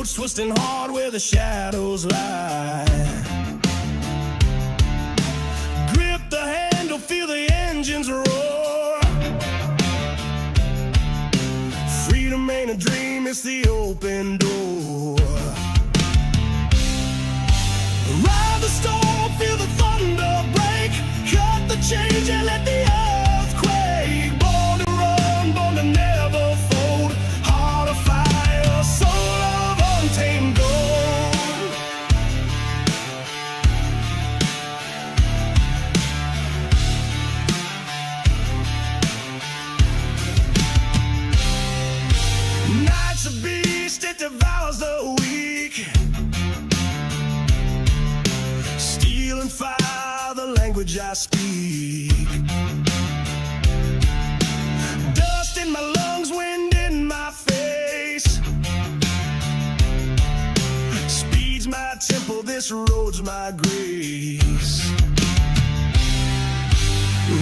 roads twisting hard where the shadows lie. Grip the handle, feel the engines roar. Freedom ain't a dream, it's the open door. Ride the storm, feel the thunder break. Cut the change and let the earth quake. Born to run, born to never fold. Heart of fire, soul of untamed gold. Night's a beast, it devours the weak. Steel and fire, the language I speak. Dust in my lungs, wind in my face. Speed's my temple, this road's my grace.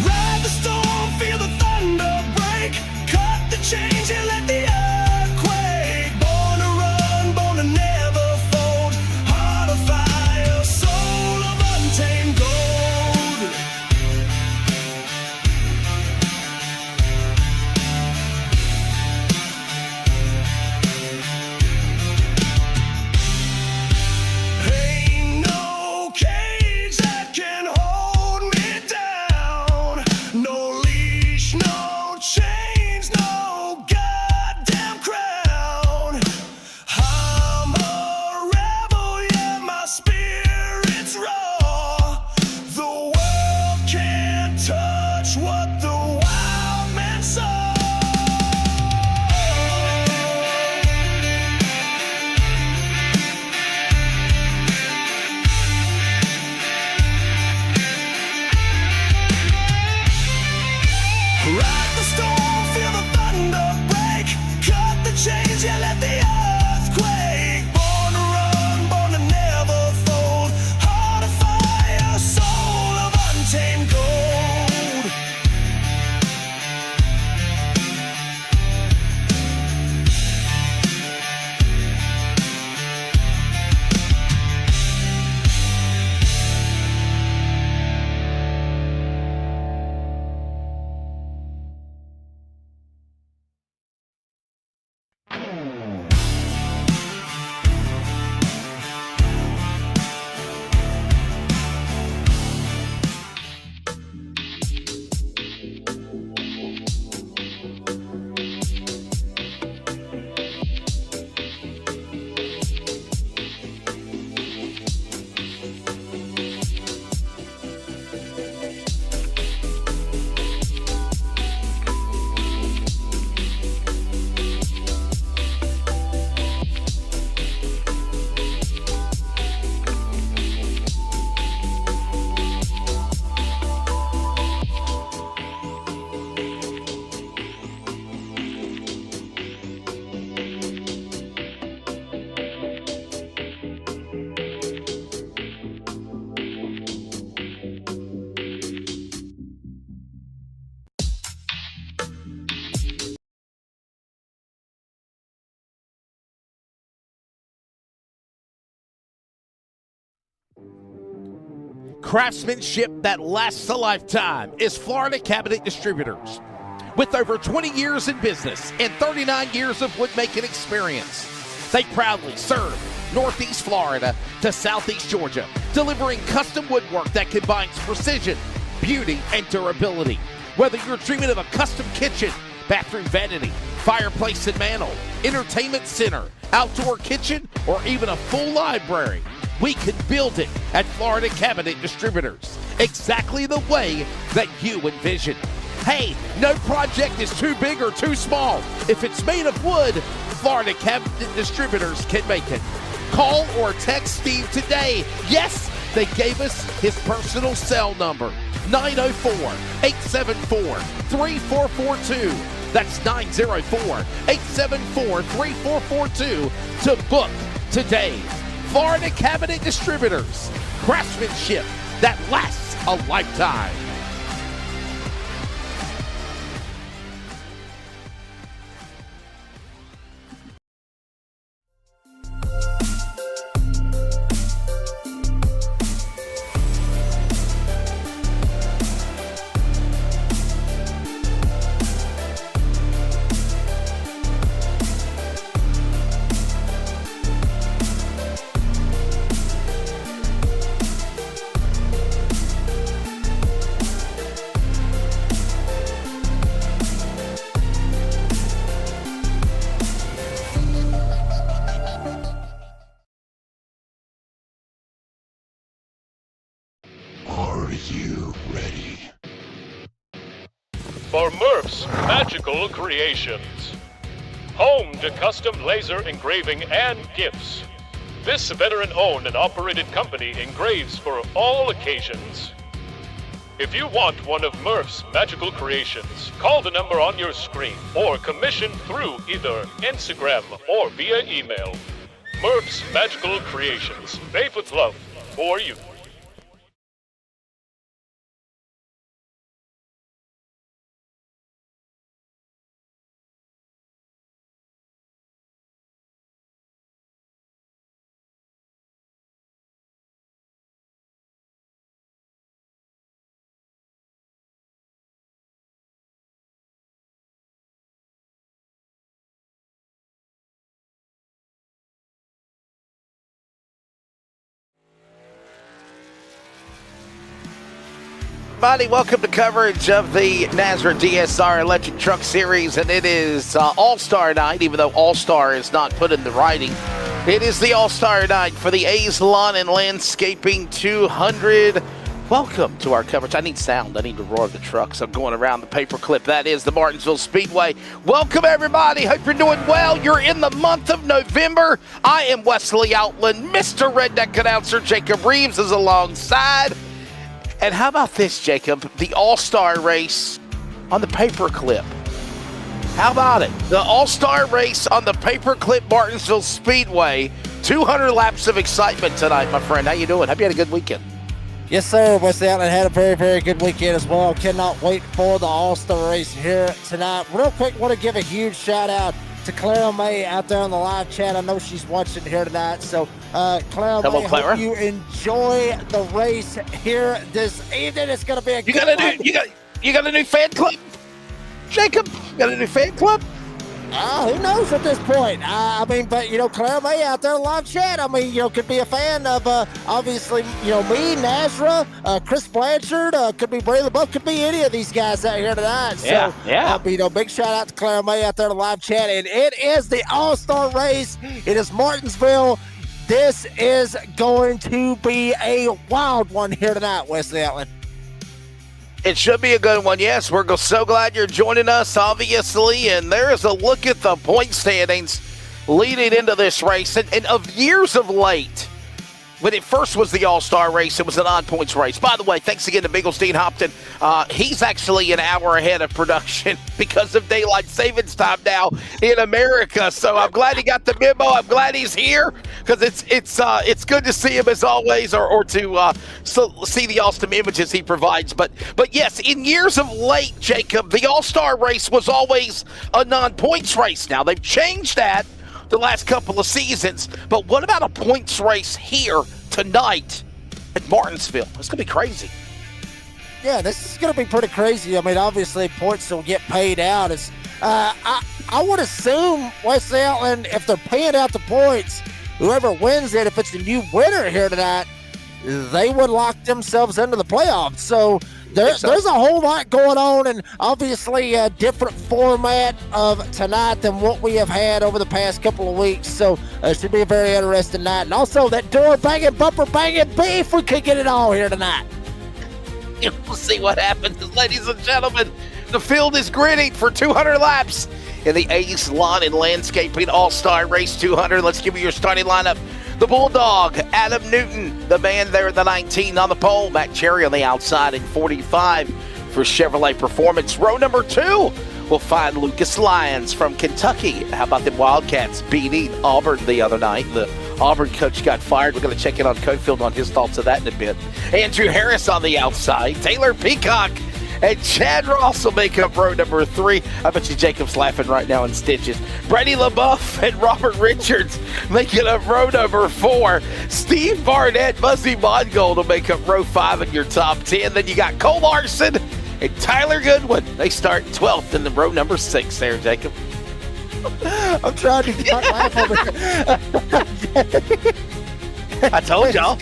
Ride the storm, feel the thunder break. Cut the change and let the earth quake. Born to run, born to never fold. Heart of fire, soul of untamed gold. Ain't no cage that can hold me down. No leash, no chains, no goddamn crown. I'm a rebel, yeah, my spirit's raw. The world can't touch what the wild man saw. Ride the storm, feel the thunder break. Cut the change, yeah, let the earth quake. Born to run, born to never fold. Heart of fire, soul of untamed gold. Craftsmanship that lasts a lifetime is Florida Cabinet Distributors. With over 20 years in business and 39 years of woodmaking experience, they proudly serve Northeast Florida to Southeast Georgia, delivering custom woodwork that combines precision, beauty, and durability. Whether you're dreaming of a custom kitchen, bathroom vanity, fireplace and mantel, entertainment center, outdoor kitchen, or even a full library, we can build it at Florida Cabinet Distributors, exactly the way that you envision. Hey, no project is too big or too small. If it's made of wood, Florida Cabinet Distributors can make it. Call or text Steve today. Yes, they gave us his personal cell number, 904-874-3442. That's 904-874-3442 to book today. Florida Cabinet Distributors, craftsmanship that lasts a lifetime. you ready? For Murph's Magical Creations. Home to custom laser engraving and gifts. This veteran-owned and operated company engraves for all occasions. If you want one of Murph's Magical Creations, call the number on your screen or commission through either Instagram or via email. Murph's Magical Creations, made with love for you. Everybody, welcome to coverage of the NASRA DSR Electric Truck Series, and it is All-Star Night, even though All-Star is not put in the writing. It is the All-Star Night for the A's Lawn and Landscaping 200. Welcome to our coverage. I need sound. I need to roar the trucks. I'm going around the paperclip. That is the Martinsville Speedway. Welcome, everybody. Hope you're doing well. You're in the month of November. I am Wesley Outland. Mr. Redneck Announcer Jacob Reeves is alongside. And how about this, Jacob? The All-Star race on the paperclip. How about it? The All-Star race on the paperclip Martinsville Speedway. 200 laps of excitement tonight, my friend. How you doing? Hope you had a good weekend. Yes, sir. Wesley Outland had a very, very good weekend as well. Cannot wait for the All-Star race here tonight. Real quick, want to give a huge shout-out to Clara May out there on the live chat. I know she's watching here tonight. So, Clara Hello, May, Clara. hope you enjoy the race here this evening. It's going to be a good one. You got a new fan club, Jacob? You got a new fan club? Who knows at this point? I mean, but, Clara May out there live chat, could be a fan of, obviously, me, NASRA, Chris Blanchard, could be Bray LaBeouf, could be any of these guys out here tonight. So, big shout out to Clara May out there to live chat. And it is the All-Star race. It is Martinsville. This is going to be a wild one here tonight, Wesley Outland. It should be a good one, yes. We're so glad you're joining us, obviously. And there is a look at the point standings leading into this race. And of years of late, when it first was the All-Star race, it was an odd points race. By the way, thanks again to Bigglestein Hopton. He's actually an hour ahead of production because of daylight savings time now in America. So I'm glad he got the memo. I'm glad he's here because it's good to see him as always, or to see the awesome images he provides. But yes, in years of late, Jacob, the All-Star race was always a non-points race. Now they've changed that the last couple of seasons, but what about a points race here tonight at Martinsville? It's going to be crazy. Yeah, this is going to be pretty crazy. I mean, obviously, points will get paid out. I would assume, Wesley Outland, if they're paying out the points, whoever wins it, if it's a new winner here tonight, they would lock themselves into the playoffs. So there's a whole lot going on, and obviously a different format of tonight than what we have had over the past couple of weeks. So it should be a very interesting night. And also that door banging, bumper banging beef, we could get it all here tonight. We'll see what happens, ladies and gentlemen. The field is gritty for 200 laps in the A's Lawn and Landscaping All-Star Race 200. Let's give you your starting lineup. The Bulldog, Adam Newton, the man there at the 19 on the pole. Matt Cherry on the outside in 45 for Chevrolet Performance. Row number 2, we'll find Lucas Lyons from Kentucky. How about them Wildcats beating Auburn the other night? The Auburn coach got fired. We're going to check in on Cofield on his thoughts of that in a bit. Andrew Harris on the outside. Taylor Peacock and Chad Ross will make up row number 3. I bet you Jacob's laughing right now in stitches. Brady LaBeouf and Robert Richards making up row number 4. Steve Barnett, Muzzy Mongold will make up row 5 in your top 10. Then you got Cole Larson and Tyler Goodwin. They start 12th in the row number 6 there, Jacob. I'm trying to not laugh over here. I told y'all.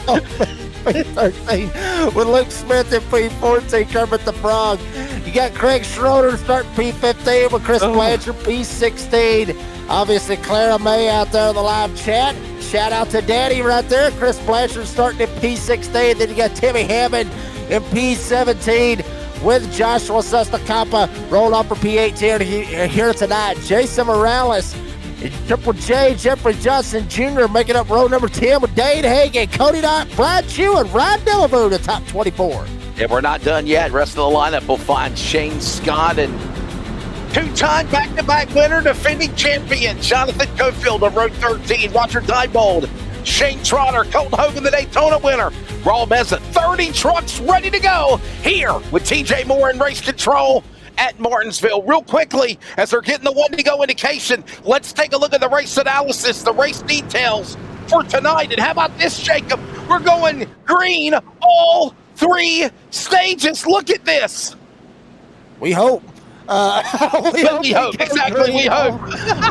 P13 with Luke Smith in P14, Kermit the Frog. You got Craig Schroeder starting P15 with Chris Blanchard P16. Obviously, Clara May out there in the live chat. Shout out to Daddy right there. Chris Blanchard starting at P16. Then you got Timmy Hammond in P17 with Joshua Sestacampa rolled up for P18 here tonight. Jason Morales, Triple J, Jeffrey Johnson Jr. making up row number 10 with Dane Hagan, Cody Knott, Brad Chew, and Ryan Delavu to top 24. And we're not done yet. Rest of the lineup will find Shane Scott and two-time back-to-back winner, defending champion Jonathan Cofield of row 13, Roger Diebold, Shane Trotter, Colton Hogan, the Daytona winner, Raul Meza, 30 trucks ready to go here with TJ Moore in race control at Martinsville. Real quickly, as they're getting the one-to-go indication, let's take a look at the race analysis, the race details for tonight. And how about this, Jacob? We're going green all 3 stages. Look at this. We hope. We hope. Exactly, we hope.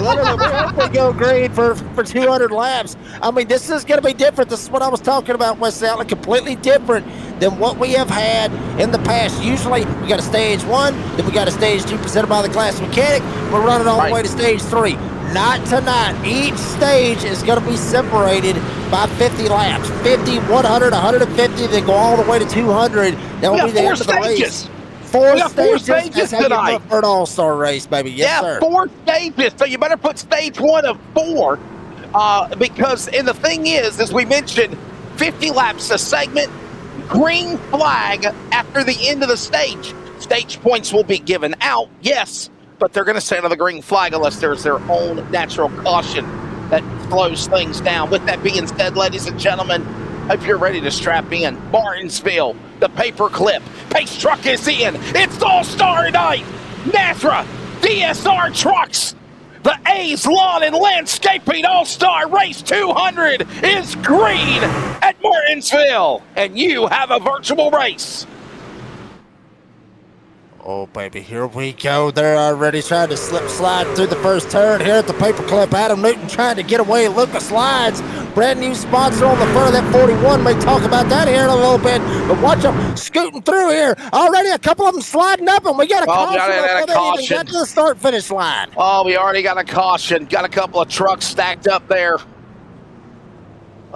Literally, we hope we go green for 200 laps. I mean, this is going to be different. This is what I was talking about, West Outlet. Completely different than what we have had in the past. Usually, we got a stage 1, then we got a stage 2 presented by the Class Mechanic. We're running all the way to stage 3. Not tonight. Each stage is going to be separated by 50 laps. 50, 100, 150, then go all the way to 200. That will be the end of the race. Four stages tonight for an all-star race, baby. Yes, sir. 4 stages. So you better put stage 1 of 4 because, and the thing is, as we mentioned, 50 laps a segment, green flag after the end of the stage. Stage points will be given out, yes, but they're going to stand on the green flag unless there's their own natural caution that slows things down. With that being said, ladies and gentlemen, hope you're ready to strap in. Martinsville, the paperclip. Pace truck is in. It's all-star night. NASRA, DSR trucks. The A's Lawn and Landscaping All-Star Race 200 is green at Martinsville. And you have a virtual race. Oh, baby, here we go. They're already trying to slide through the first turn here at the paperclip. Adam Newton trying to get away. Lucas Slides, brand new sponsor on the front of that 41. May talk about that here in a little bit. But watch them scooting through here. Already a couple of them sliding up, and we got a caution before they even got to the start-finish line. Oh, we already got a caution. Got a couple of trucks stacked up there.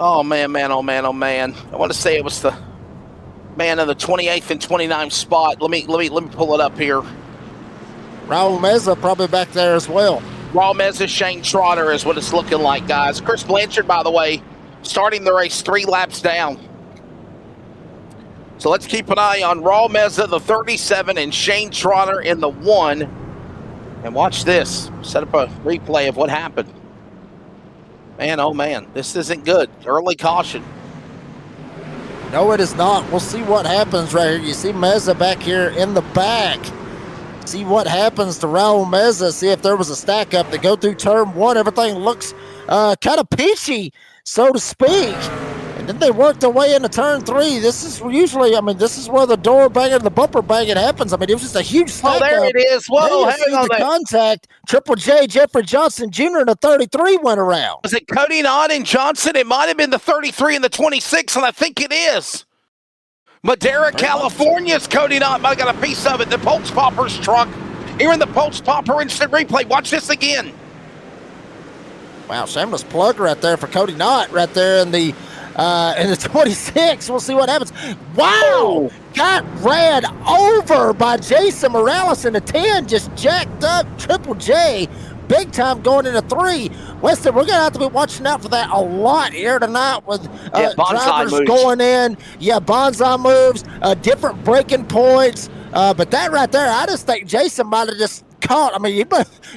Oh, man, man, oh, man, oh, man. I want to say it was the man in the 28th and 29th spot. Let me pull it up here. Raul Meza probably back there as well. Raul Meza, Shane Trotter is what it's looking like, guys. Chris Blanchard, by the way, starting the race 3 laps down. So let's keep an eye on Raul Meza, the 37, and Shane Trotter in the 1. And watch this. Set up a replay of what happened. Man, oh man, this isn't good. Early caution. No, it is not. We'll see what happens right here. You see Meza back here in the back. See what happens to Raul Meza. See if there was a stack up to go through turn 1. Everything looks kind of peachy, so to speak. And then they work their way into turn 3. This is usually, I mean, this is where the door banging, the bumper banging happens. I mean, it was just a huge stack. Oh, there it is. Whoa, hang on. The contact. Triple J, Jeffrey Johnson Jr. and the 33 went around. Was it Cody Knott and Johnson? It might have been the 33 and the 26, and I think it is. Madera, California's Cody Knott might have got a piece of it. The Pulse Popper's truck. Here in the Pulse Popper instant replay. Watch this again. Wow, shameless plug right there for Cody Knott right there in the 26. We'll see what happens. Wow! Got ran over by Jason Morales in the 10. Just jacked up Triple J. Big time going into 3. Weston, we're going to have to be watching out for that a lot here tonight with drivers moves going in. Yeah, bonsai moves, different braking points. But that right there, I just think Jason might have just caught. I mean,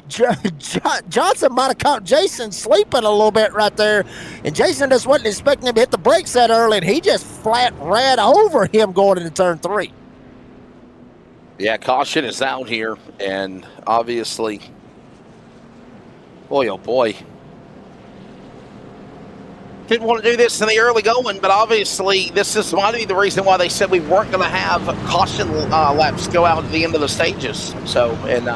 Johnson might have caught Jason sleeping a little bit right there. And Jason just wasn't expecting him to hit the brakes that early, and he just flat ran over him going into turn 3. Yeah, caution is out here, and obviously, boy, oh boy. Didn't want to do this in the early going, but obviously this is might be the reason why they said we weren't going to have caution laps go out at the end of the stages. So, and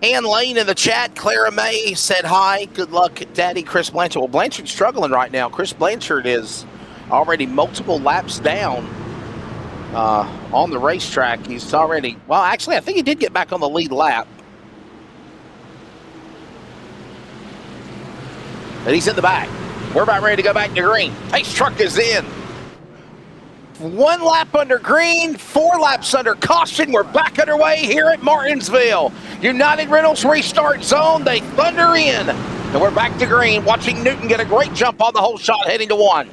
Ann Lane in the chat, Clara May said hi, good luck, Daddy Chris Blanchard. Well, Blanchard's struggling right now. Chris Blanchard is already multiple laps down on the racetrack. He's already, well, actually, I think he did get back on the lead lap. But he's in the back. We're about ready to go back to green. Pace truck is in. 1 lap under green, 4 laps under caution. We're back underway here at Martinsville. United Rentals restart zone. They thunder in. And we're back to green, watching Newton get a great jump on the whole shot heading to 1.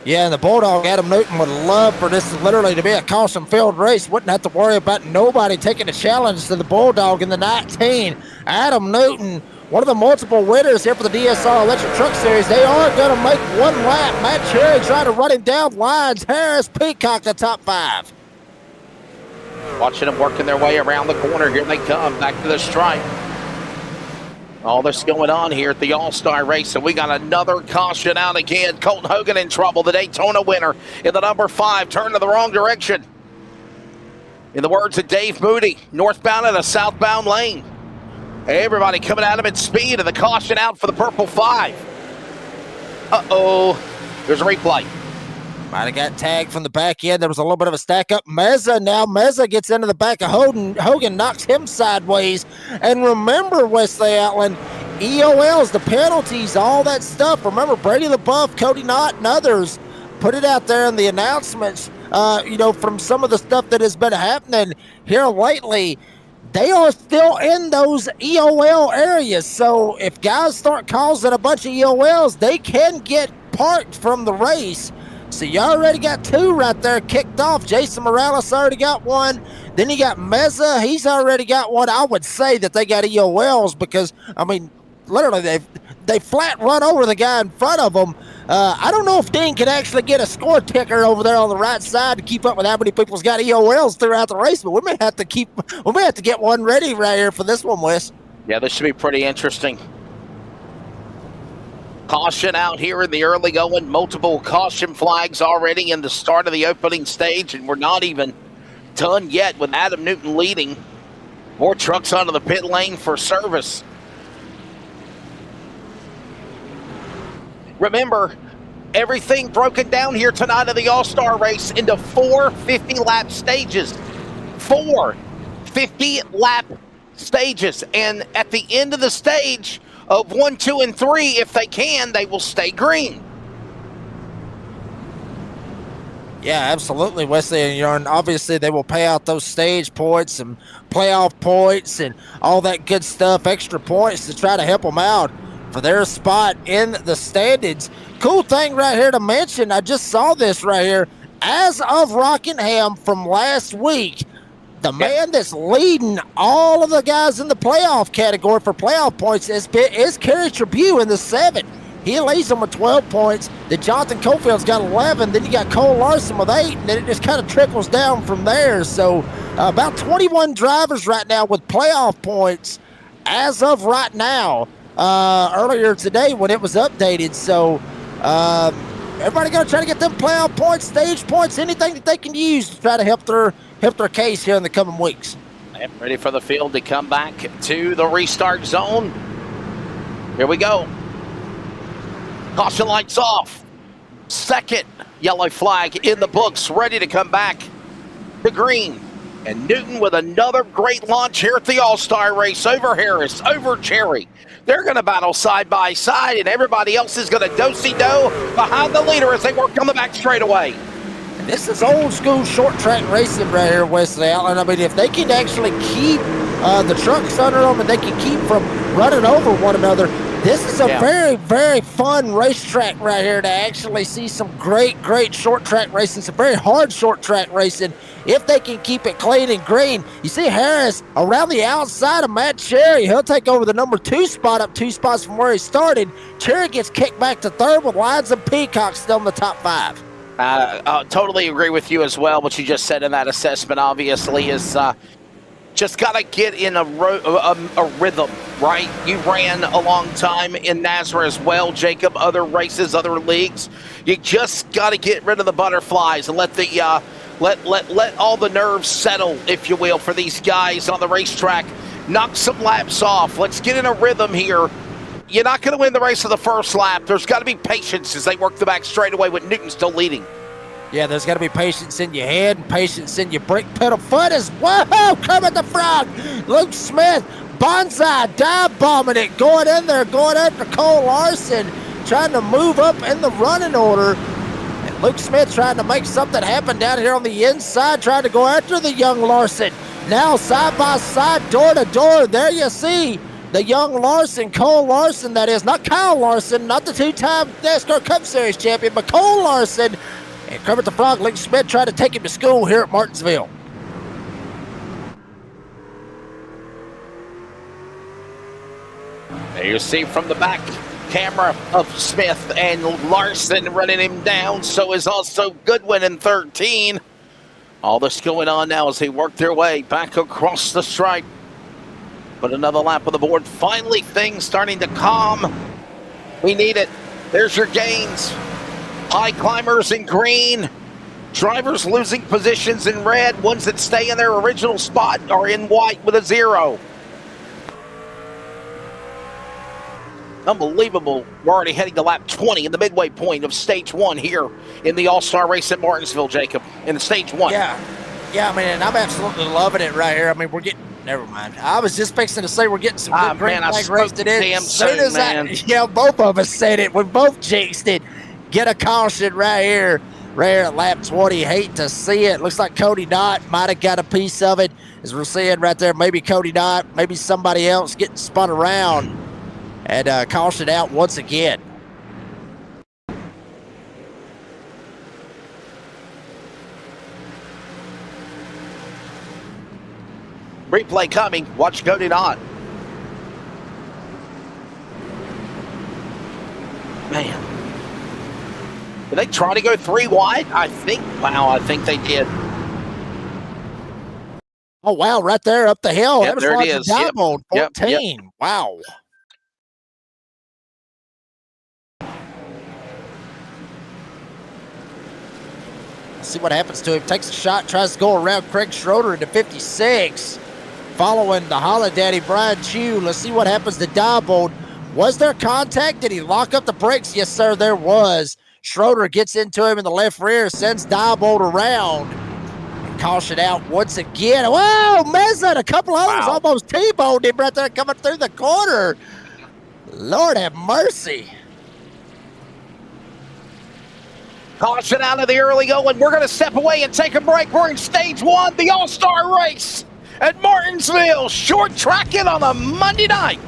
Yeah, and the Bulldog, Adam Newton, would love for this literally to be a caution-filled race. Wouldn't have to worry about nobody taking a challenge to the Bulldog in the 19. Adam Newton, one of the multiple winners here for the DSR Electric Truck Series. They are going to make 1 lap. Matt Cherry trying to run him down. Lyons, Harris, Peacock, the top 5. Watching them working their way around the corner. Here they come, back to the stripe. All this going on here at the All-Star race, and we got another caution out again. Colton Hogan in trouble, the Daytona winner in the number 5, turned to the wrong direction. In the words of Dave Moody, northbound in a southbound lane. Everybody coming at him at speed, and the caution out for the purple 5. Uh-oh, there's a replay. Might have got tagged from the back end. There was a little bit of a stack up. Meza gets into the back of Hogan, knocks him sideways. And remember, Wesley Outland, EOLs, the penalties, all that stuff. Remember, Brady LaBeouf, Cody Knott, and others put it out there in the announcements, from some of the stuff that has been happening here lately. They are still in those EOL areas. So if guys start causing a bunch of EOLs, they can get parked from the race. So you already got 2 right there kicked off. Jason Morales already got 1. Then you got Meza. He's already got 1. I would say that they got EOLs because, I mean, literally they flat run over the guy in front of them. I don't know if Dean can actually get a score ticker over there on the right side to keep up with how many people's got EOLs throughout the race, but we may have to get one ready right here for this one, Wes. Yeah, this should be pretty interesting. Caution out here in the early going. Multiple caution flags already in the start of the opening stage, and we're not even done yet with Adam Newton leading. More trucks onto the pit lane for service. Remember, everything broken down here tonight in the All-Star race into 4 50-lap stages. 4 50-lap stages. And at the end of the stage of 1, 2, and 3, if they can, they will stay green. Yeah, absolutely, Wesley. And obviously they will pay out those stage points and playoff points and all that good stuff, extra points to try to help them out for their spot in the standings. Cool thing right here to mention, I just saw this right here. As of Rockingham from last week, the man that's leading all of the guys in the playoff category for playoff points is Kerry Tribune in the 7. He leads them with 12 points. Then Jonathan Cofield's got 11. Then you got Cole Larson with 8. And then it just kind of trickles down from there. So about 21 drivers right now with playoff points as of right now. Earlier today when it was updated. So everybody going to try to get them playoff points, stage points, anything that they can use to try to help their case here in the coming weeks. And ready for the field to come back to the restart zone. Here we go. Caution lights off. Second yellow flag in the books, ready to come back to green. And Newton with another great launch here at the All-Star race over Harris, over Cherry. They're going to battle side by side, and everybody else is going to do-si-do behind the leader as they work on the back straightaway. This is old school short track racing right here, Wesley Outland. I mean, if they can actually keep the trucks under them and they can keep from running over one another, this is a very, very fun racetrack right here to actually see some great short track racing, some very hard short track racing. If they can keep it clean and green. You see Harris around the outside of Matt Cherry. He'll take over the number 2 spot up 2 spots from where he started. Cherry gets kicked back to 3rd with Lyons and Peacock still in the top 5. Totally agree with you as well. What you just said in that assessment, obviously, is just got to get in a rhythm, right? You ran a long time in NASRA as well, Jacob, other races, other leagues. You just got to get rid of the butterflies and let the let all the nerves settle, if you will, for these guys on the racetrack. Knock some laps off. Let's get in a rhythm here. You're not going to win the race of the first lap. There's got to be patience as they work the back straightaway with Newton still leading. Yeah, there's got to be patience in your head and patience in your brake pedal foot as well. Kermit the Frog, Luke Smith, Bonsai, dive bombing it, going in there, going after Cole Larson, trying to move up in the running order. It Luke Smith trying to make something happen down here on the inside, trying to go after the young Larson. Now side by side, door to door. There you see the young Larson, Cole Larson, that is. Not Kyle Larson, not the two-time NASCAR Cup Series champion, but Cole Larson. And Kermit the Frog, Luke Smith trying to take him to school here at Martinsville. There you see from the back camera of Smith and Larson running him down. So is also Goodwin in 13. All this going on now as they work their way back across the stripe. Put another lap on the board. Finally, things starting to calm. We need it. There's your gains. High climbers in green. Drivers losing positions in red. Ones that stay in their original spot are in white with a 0. Unbelievable. We're already heading to lap 20 in the midway point of stage 1 here in the All-Star race at Martinsville, Jacob, in stage 1. Yeah, I mean, and I'm absolutely loving it right here. I mean, we're getting, never mind. I was just fixing to say we're getting some good green flag racing in. As soon as both of us said it. We both jinxed it. Get a caution right here at lap 20. Hate to see it. Looks like Cody Knott might have got a piece of it. As we're seeing right there, maybe Cody Knott, maybe somebody else getting spun around. And caution out once again. Replay coming. Watch Cody Knott. Man. Did they try to go 3 wide? I think they did. Oh, wow, right there up the hill. Yep, that was there Roger it is. Diamond, 14. Yep. Wow. See what happens to him. Takes a shot, tries to go around Craig Schroeder into 56. Following the Holiday Brian Chew. Let's see what happens to Diebold. Was there contact? Did he lock up the brakes? Yes, sir, there was. Schroeder gets into him in the left rear, sends Diebold around. And caution out once again. Whoa, Meza and a couple others almost T-boned him right there coming through the corner. Lord have mercy. Caution out of the early going. We're going to step away and take a break. We're in stage 1, the All-Star race at Martinsville. Short tracking on a Monday night.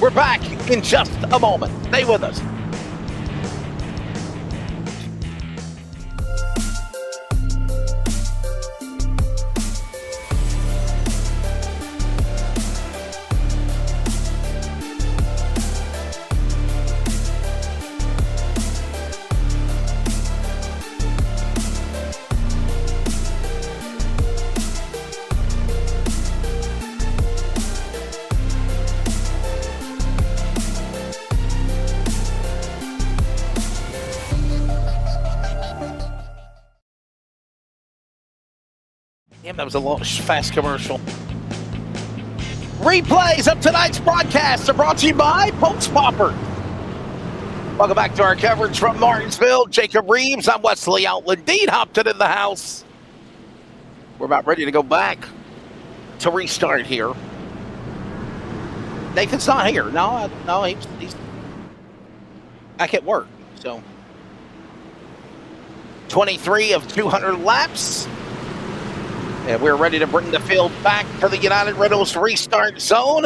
We're back in just a moment. Stay with us. Damn, that was a long, fast commercial. Replays of tonight's broadcast are brought to you by Post Popper. Welcome back to our coverage from Martinsville. Jacob Reeves, I'm Wesley Outland. Dean Hopton in the house. We're about ready to go back to restart here. Nathan's not here. No, he's back at work. So 23 of 200 laps. And we're ready to bring the field back to the United Rentals restart zone.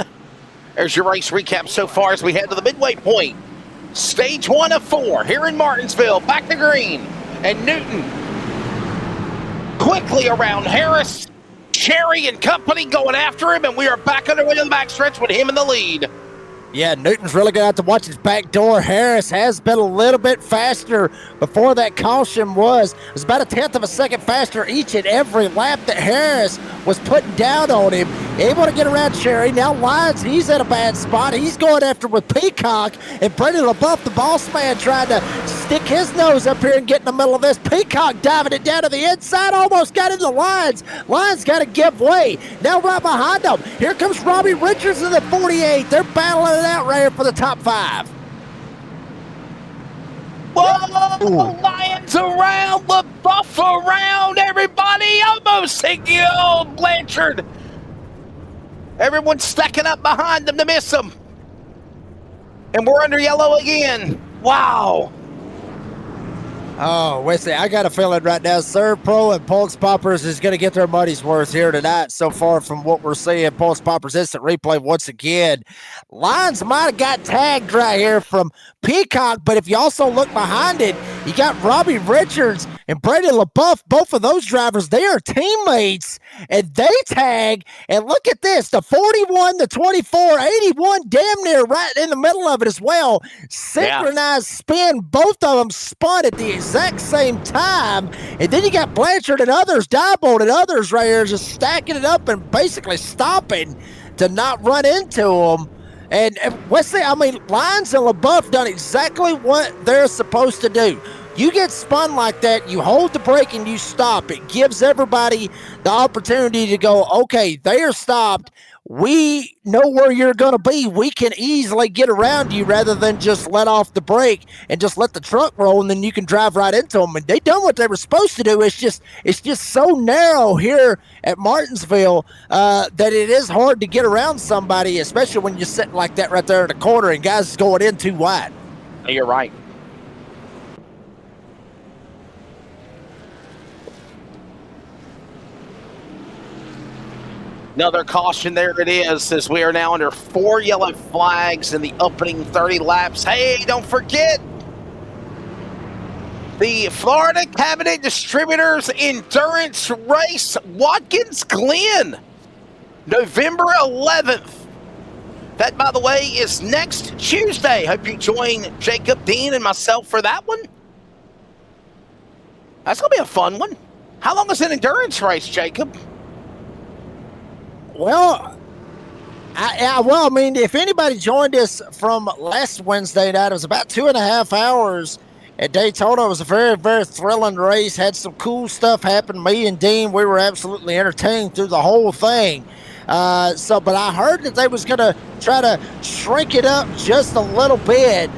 There's your race recap so far as we head to the midway point. Stage 1 of 4 here in Martinsville. Back to green. And Newton quickly around Harris. Cherry and company going after him. And we are back underway to the backstretch with him in the lead. Yeah, Newton's really going to have to watch his back door. Harris has been a little bit faster before that caution was. It was about a 1/10 of a second faster each and every lap that Harris was putting down on him. Able to get around Cherry. Now Lyons, he's in a bad spot. He's going after with Peacock. And Brendan LaBeouf, the boss man, trying to stick his nose up here and get in the middle of this. Peacock diving it down to the inside. Almost got into Lyons. Lyons got to give way. Now right behind them. Here comes Robbie Richards in the 48. They're battling it out right here for the top 5. Whoa! Lions around, LaBeouf around, everybody almost taking old Blanchard. Everyone's stacking up behind them to miss them. And we're under yellow again. Wow. Oh, Wesley, I got a feeling right now Serve Pro and Pulse Poppers is going to get their money's worth here tonight so far from what we're seeing. Pulse Poppers instant replay once again. Lines might have got tagged right here from Peacock, but if you also look behind it, you got Robbie Richards and Brady LaBeouf. Both of those drivers, they are teammates, and they tag. And look at this, the 41, the 24, 81, damn near right in the middle of it as well. Synchronized spin, both of them spun at the exact same time. And then you got Blanchard and others, Diebold and others right here just stacking it up and basically stopping to not run into them. And Wesley, I mean, Lyons and LaBeouf done exactly what they're supposed to do. You get spun like that, you hold the brake and you stop. It gives everybody the opportunity to go, okay, they are stopped. We know where you're going to be. We can easily get around you rather than just let off the brake and just let the truck roll, and then you can drive right into them. And they done what they were supposed to do. It's just so narrow here at Martinsville that it is hard to get around somebody, especially when you're sitting like that right there in the corner and guys going in too wide. You're right. Another caution there it is, as we are now under 4 yellow flags in the opening 30 laps. Hey, don't forget the Florida Cabinet Distributors Endurance Race, Watkins Glen, November 11th. That, by the way, is next Tuesday. Hope you join Jacob, Dean, and myself for that one. That's going to be a fun one. How long is an endurance race, Jacob? Well, I mean, if anybody joined us from last Wednesday night, it was about 2.5 hours at Daytona. It was a very, very thrilling race. Had some cool stuff happen. Me and Dean, we were absolutely entertained through the whole thing. But I heard that they was going to try to shrink it up just a little bit.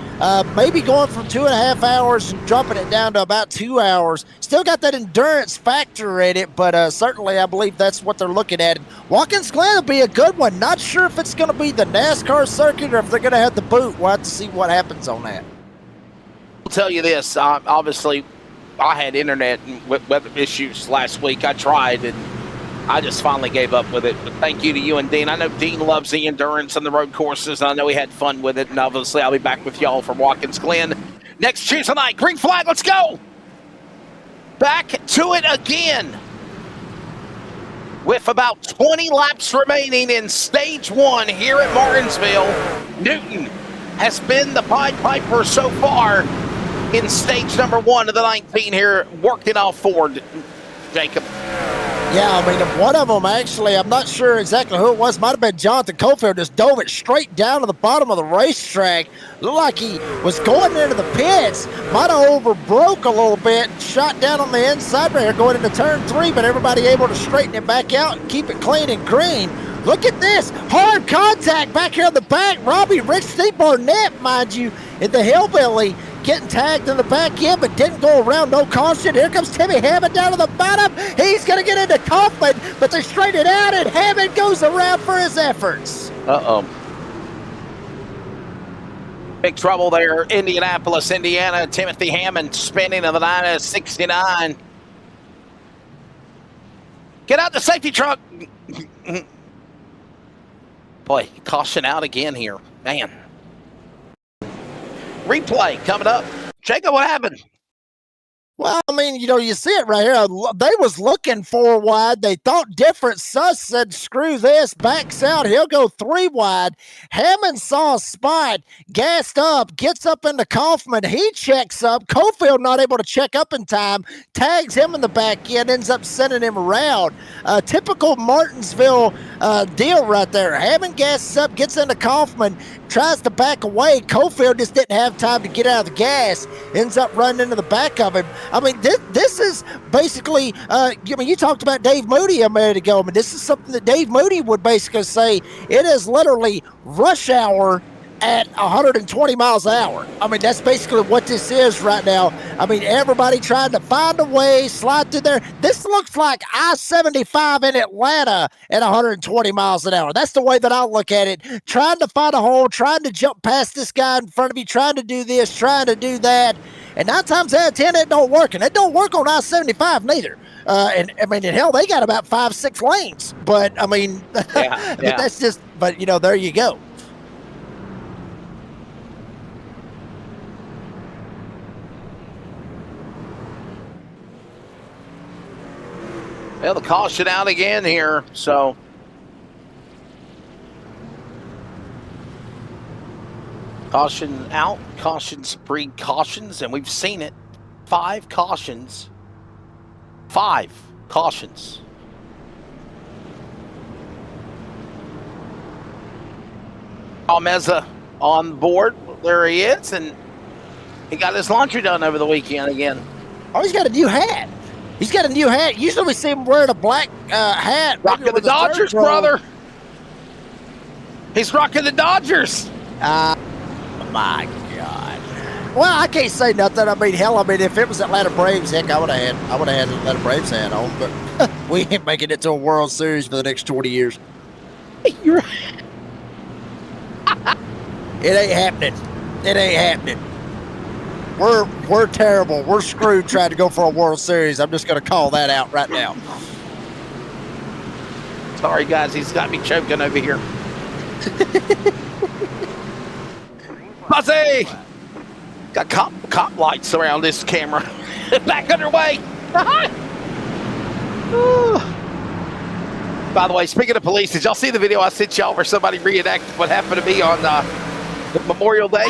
Maybe going from 2.5 hours and dropping it down to about 2 hours. Still got that endurance factor in it, but certainly I believe that's what they're looking at. Watkins Glen will be a good one. Not sure if it's going to be the NASCAR circuit or if they're going to have the boot. We'll have to see what happens on that. I'll tell you this. Obviously, I had internet and weather issues last week. I tried, and I just finally gave up with it. But thank you to you and Dean. I know Dean loves the endurance and the road courses, and I know he had fun with it. And obviously, I'll be back with y'all from Watkins Glen next Tuesday night. Green flag, let's go. Back to it again. With about 20 laps remaining in stage 1 here at Martinsville, Newton has been the Pied Piper so far in stage number 1 of the 19 here, working off forward, Jacob. Yeah, I mean, one of them actually, I'm not sure exactly who it was. Might have been Jonathan Cofield. Just dove it straight down to the bottom of the racetrack. Looked like he was going into the pits. Might have overbroke a little bit and shot down on the inside right here going into turn 3, but everybody able to straighten it back out and keep it clean and green. Look at this. Hard contact back here in the back. Robbie Rich, Steve Barnett, mind you, in the Hillbilly, getting tagged in the back end, but didn't go around, no caution. Here comes Timmy Hammond down to the bottom. He's going to get into Kaufman, but they straighten it out, and Hammond goes around for his efforts. Uh-oh. Big trouble there, Indianapolis, Indiana. Timothy Hammond spinning to the 969. Get out the safety truck. Boy, caution out again here. Man. Replay coming up. Jacob, what happened? Well, I mean, you know, you see it right here. They was looking 4 wide. They thought different. Suss said, screw this, backs out. He'll go 3 wide. Hammond saw a spot, gassed up, gets up into Kaufman. He checks up. Cofield not able to check up in time, tags him in the back end, ends up sending him around. Typical Martinsville deal right there. Hammond gasses up, gets into Kaufman, tries to back away. Cofield just didn't have time to get out of the gas, ends up running into the back of him. I mean, this is basically, you talked about Dave Moody a minute ago. I mean, this is something that Dave Moody would basically say. It is literally rush hour at 120 miles an hour. I mean, that's basically what this is right now. I mean, everybody trying to find a way, slide through there. This looks like I-75 in Atlanta at 120 miles an hour. That's the way that I look at it. Trying to find a hole, trying to jump past this guy in front of you, trying to do this, trying to do that. And 9 times out of 10, it don't work. And it don't work on I-75 neither. And I mean, hell, they got about 5-6 lanes. But I mean, Yeah. that's just, but you know, there you go. Well, the caution out again here, so. Caution out, cautions breed cautions, and we've seen it. 5 cautions. 5 cautions. Almeza on board. There he is, and he got his laundry done over the weekend again. Oh, he's got a new hat. He's got a new hat. Usually we see him wearing a black hat. Rocking the Dodgers, brother. He's rocking the Dodgers. My God. Well, I can't say nothing. I mean, hell, I mean, if it was Atlanta Braves, heck, I would have had Atlanta Braves hat on. But we ain't making it to a World Series for the next 20 years. You're It ain't happening. It ain't happening. We're terrible. We're screwed trying to go for a World Series. I'm just going to call that out right now. Sorry, guys. He's got me choking over here. Posse! Got cop lights around this camera. Back underway. By the way, speaking of police, did y'all see the video I sent y'all where somebody reenacted what happened to me on Memorial Day?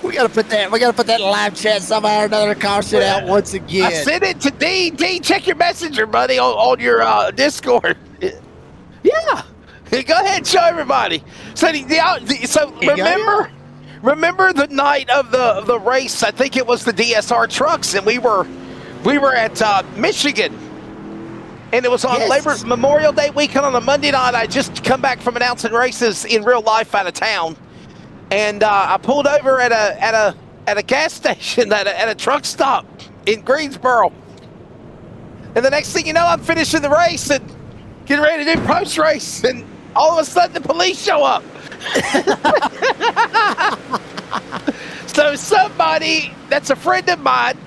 We gotta put that live chat somehow or another. Caution out once again. I sent it to Dean. Dean, check your messenger, buddy, on your Discord. Yeah. Go ahead and show everybody. So, remember the night of the race? I think it was the DSR trucks, and we were at Michigan. And it was on Memorial Day weekend on a Monday night. I just come back from announcing races in real life out of town, and I pulled over at a gas station at a truck stop in Greensboro. And the next thing you know, I'm finishing the race and getting ready to do post race, and all of a sudden the police show up. So somebody that's a friend of mine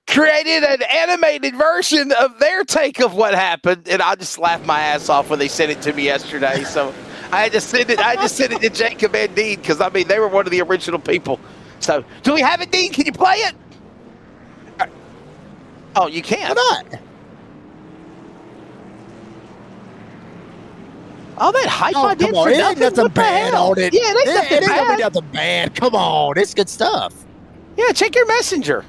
created an animated version of their take of what happened, and I just laughed my ass off when they sent it to me yesterday. So I just sent it to Jacob and Dean, because I mean they were one of the original people. So do we have it, Dean? Can you play it? Oh, you can. Why not? Oh, that hype I did come on. for It ain't nothing? nothing What the bad hell? on it. Yeah, it ain't It ain't gonna bad. be nothing bad. Come on, it's good stuff. Yeah, check your messenger.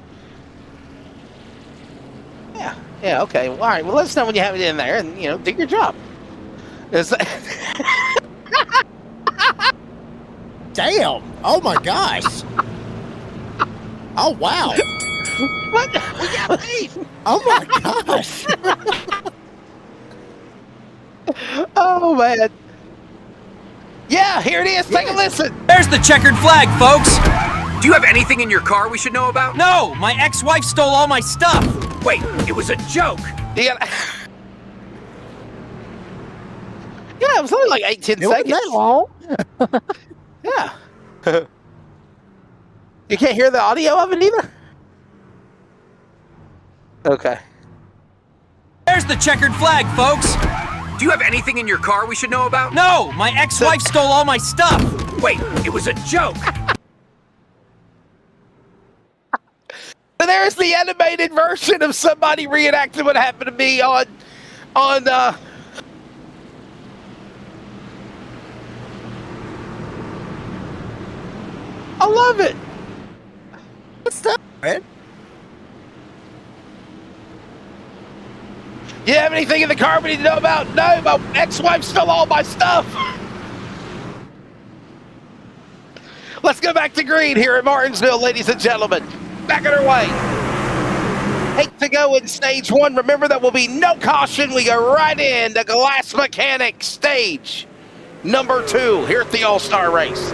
Yeah, okay. Well, all right. Well, let us know when you have it in there, and do your job. Damn! Oh my gosh! Oh wow! What? We got beat! Oh my gosh! Oh man! Yeah, here it is. Take a listen. There's the checkered flag, folks! Do you have anything in your car we should know about? No, my ex-wife stole all my stuff! Wait, it was a joke. You gotta... Yeah, it was only like 8-10 It wasn't seconds. that long. Yeah. You can't hear the audio of it either? Okay. There's the checkered flag, folks! Do you have anything in your car we should know about? No, my ex-wife stole all my stuff! Wait, it was a joke. So there's the animated version of somebody reenacting what happened to me on I love it. Good stuff, man. You have anything in the car we need to know about? No, my ex-wife stole all my stuff. Let's go back to green here at Martinsville, ladies and gentlemen. Back on our way. 8 to go in stage 1. Remember, there will be no caution. We go right in the Glass Mechanic stage number 2 here at the All-Star Race.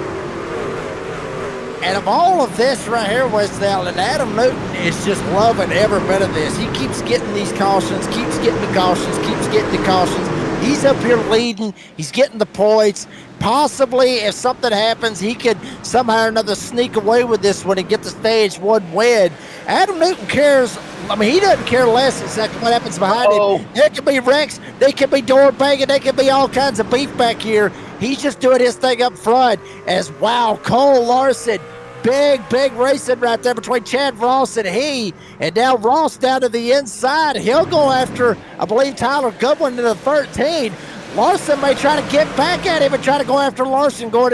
And of all of this right here, West Allen, Adam Newton is just loving every bit of this. He keeps getting these cautions, keeps getting the cautions, keeps getting the cautions. He's up here leading. He's getting the points. Possibly, if something happens, he could somehow or another sneak away with this one and get the stage 1 win. Adam Newton cares. I mean, he doesn't care less exactly what happens behind him. There could be wrecks. They could be door banging. They could be all kinds of beef back here. He's just doing his thing up front. As, wow, Cole Larson, big racing right there between Chad Ross and he. And now Ross down to the inside. He'll go after, I believe, Tyler Goodwin in the 13. Larson may try to get back at him and try to go after Ross going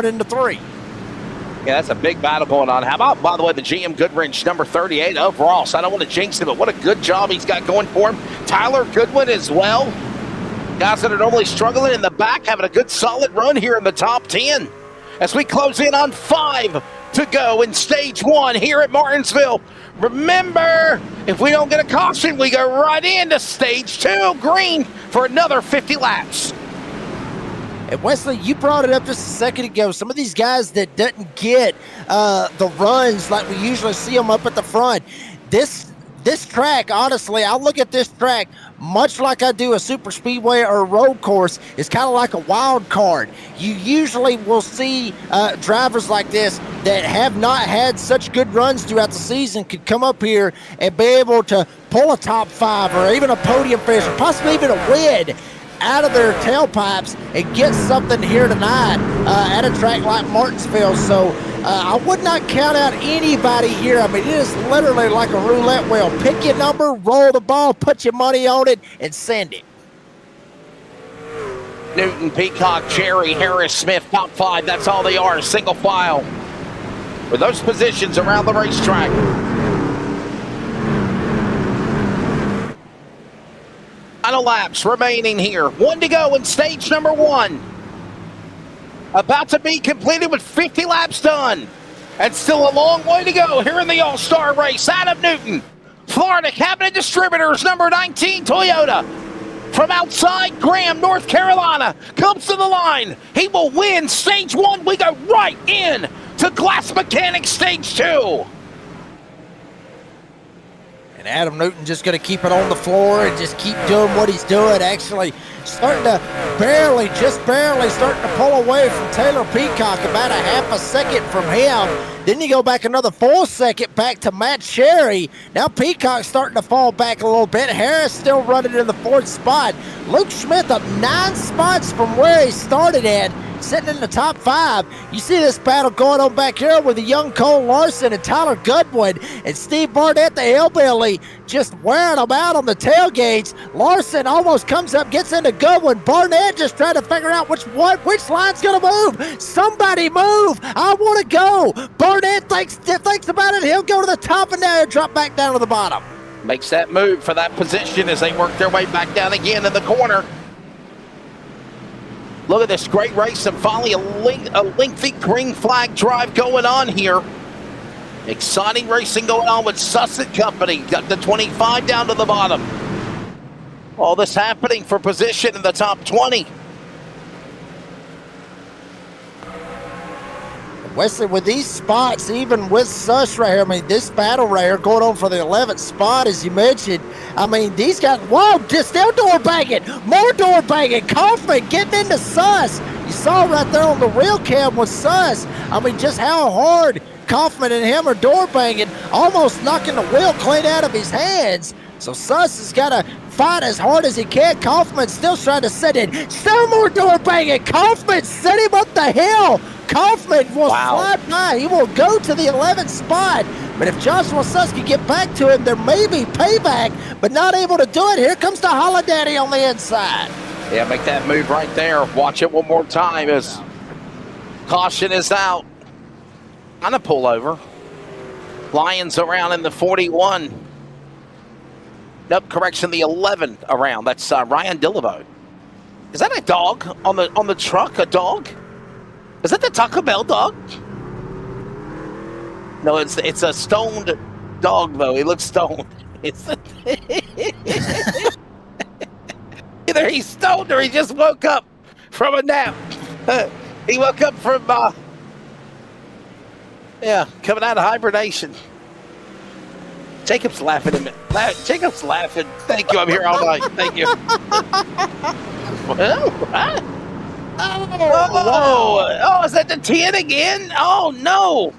into 3. Yeah, that's a big battle going on. How about, by the way, the GM Goodwrench, number 38 of Ross? I don't want to jinx him, but what a good job he's got going for him. Tyler Goodwin as well. Guys that are normally struggling in the back, having a good solid run here in the top 10. As we close in on 5 to go in stage 1 here at Martinsville. Remember, if we don't get a caution, we go right into stage 2 green for another 50 laps. And Wesley, you brought it up just a second ago. Some of these guys that didn't get the runs like we usually see them up at the front. This track, honestly, I look at this track much like I do a super speedway or a road course. It's kind of like a wild card. You usually will see drivers like this that have not had such good runs throughout the season could come up here and be able to pull a top 5 or even a podium finish or possibly even a win out of their tailpipes and get something here tonight at a track like Martinsville. So I would not count out anybody here. I mean, it is literally like a roulette wheel. Pick your number, roll the ball, put your money on it, and send it. Newton, Peacock, Cherry, Harris, Smith, top 5. That's all they are, single file. With those positions around the racetrack. Final laps remaining here. 1 to go in stage number 1. About to be completed with 50 laps done. And still a long way to go here in the All-Star race. Adam Newton, Florida Cabinet Distributors, number 19 Toyota. From outside Graham, North Carolina, comes to the line. He will win stage 1. We go right in to Glass Mechanics stage 2. Adam Newton just going to keep it on the floor and just keep doing what he's doing. Actually starting to just barely starting to pull away from Taylor Peacock, about a half a second from him. Then you go back another 4 second back to Matt Cherry. Now Peacock's starting to fall back a little bit. Harris still running in the 4th spot. Luke Smith up 9 spots from where he started at, sitting in the top 5. You see this battle going on back here with the young Cole Larson and Tyler Goodwin and Steve Barnett, the hillbilly, just wearing them out on the tailgates. Larson almost comes up, gets into Goodwin. Barnett just trying to figure out which line's going to move. Somebody move. I want to go. Barnett thinks about it. He'll go to the top and now he'll drop back down to the bottom. Makes that move for that position as they work their way back down again in the corner. Look at this great race and finally a lengthy green flag drive going on here. Exciting racing going on with Sussex Company. Got the 25 down to the bottom. All this happening for position in the top 20. Wesley, with these spots, even with Suss right here, I mean, this battle right here going on for the 11th spot, as you mentioned. I mean, these guys, whoa, just still door banging, more door banging. Kaufman getting into Suss. You saw right there on the real cam with Suss. I mean, just how hard Kaufman and him are door banging, almost knocking the wheel clean out of his hands. So Suss has got to fight as hard as he can. Kaufman still trying to set in. Still more door banging. Kaufman set him up the hill. Kaufman will slide by. He will go to the 11th spot. But if Joshua Suss can get back to him, there may be payback, but not able to do it. Here comes the Holodaddy on the inside. Yeah, make that move right there. Watch it one more time as caution is out. On a pullover. Lions around in the 41. Nope, correction, the 11 around. That's Ryan Dillavo. Is that a dog on the truck? A dog? Is that the Taco Bell dog? No, it's a stoned dog though. He looks stoned. Either he's stoned or he just woke up from a nap. He woke up from coming out of hibernation. Jacob's laughing at me. Jacob's laughing. Thank you. I'm here all night. Thank you. Oh, is that the 10 again? Oh, no.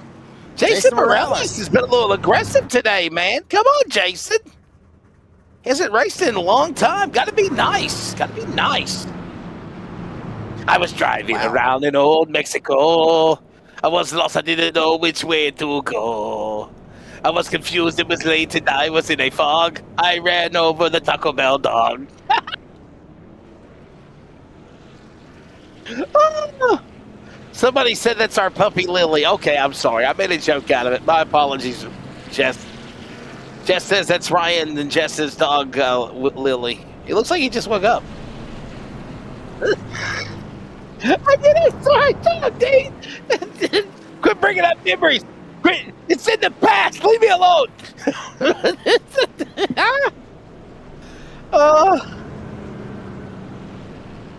Jason Morales has been a little aggressive today, man. Come on, Jason. Hasn't raced in a long time. Got to be nice. Got to be nice. I was driving around in old Mexico. I was lost. I didn't know which way to go. I was confused. It was late and I was in a fog. I ran over the Taco Bell dog. Somebody said that's our puppy Lily. Okay, I'm sorry. I made a joke out of it. My apologies, Jess. Jess says that's Ryan and Jess's dog, Lily. It looks like he just woke up. I didn't sorry, dog, Dean. Quit bringing up memories. Quit. It's in the past. Leave me alone.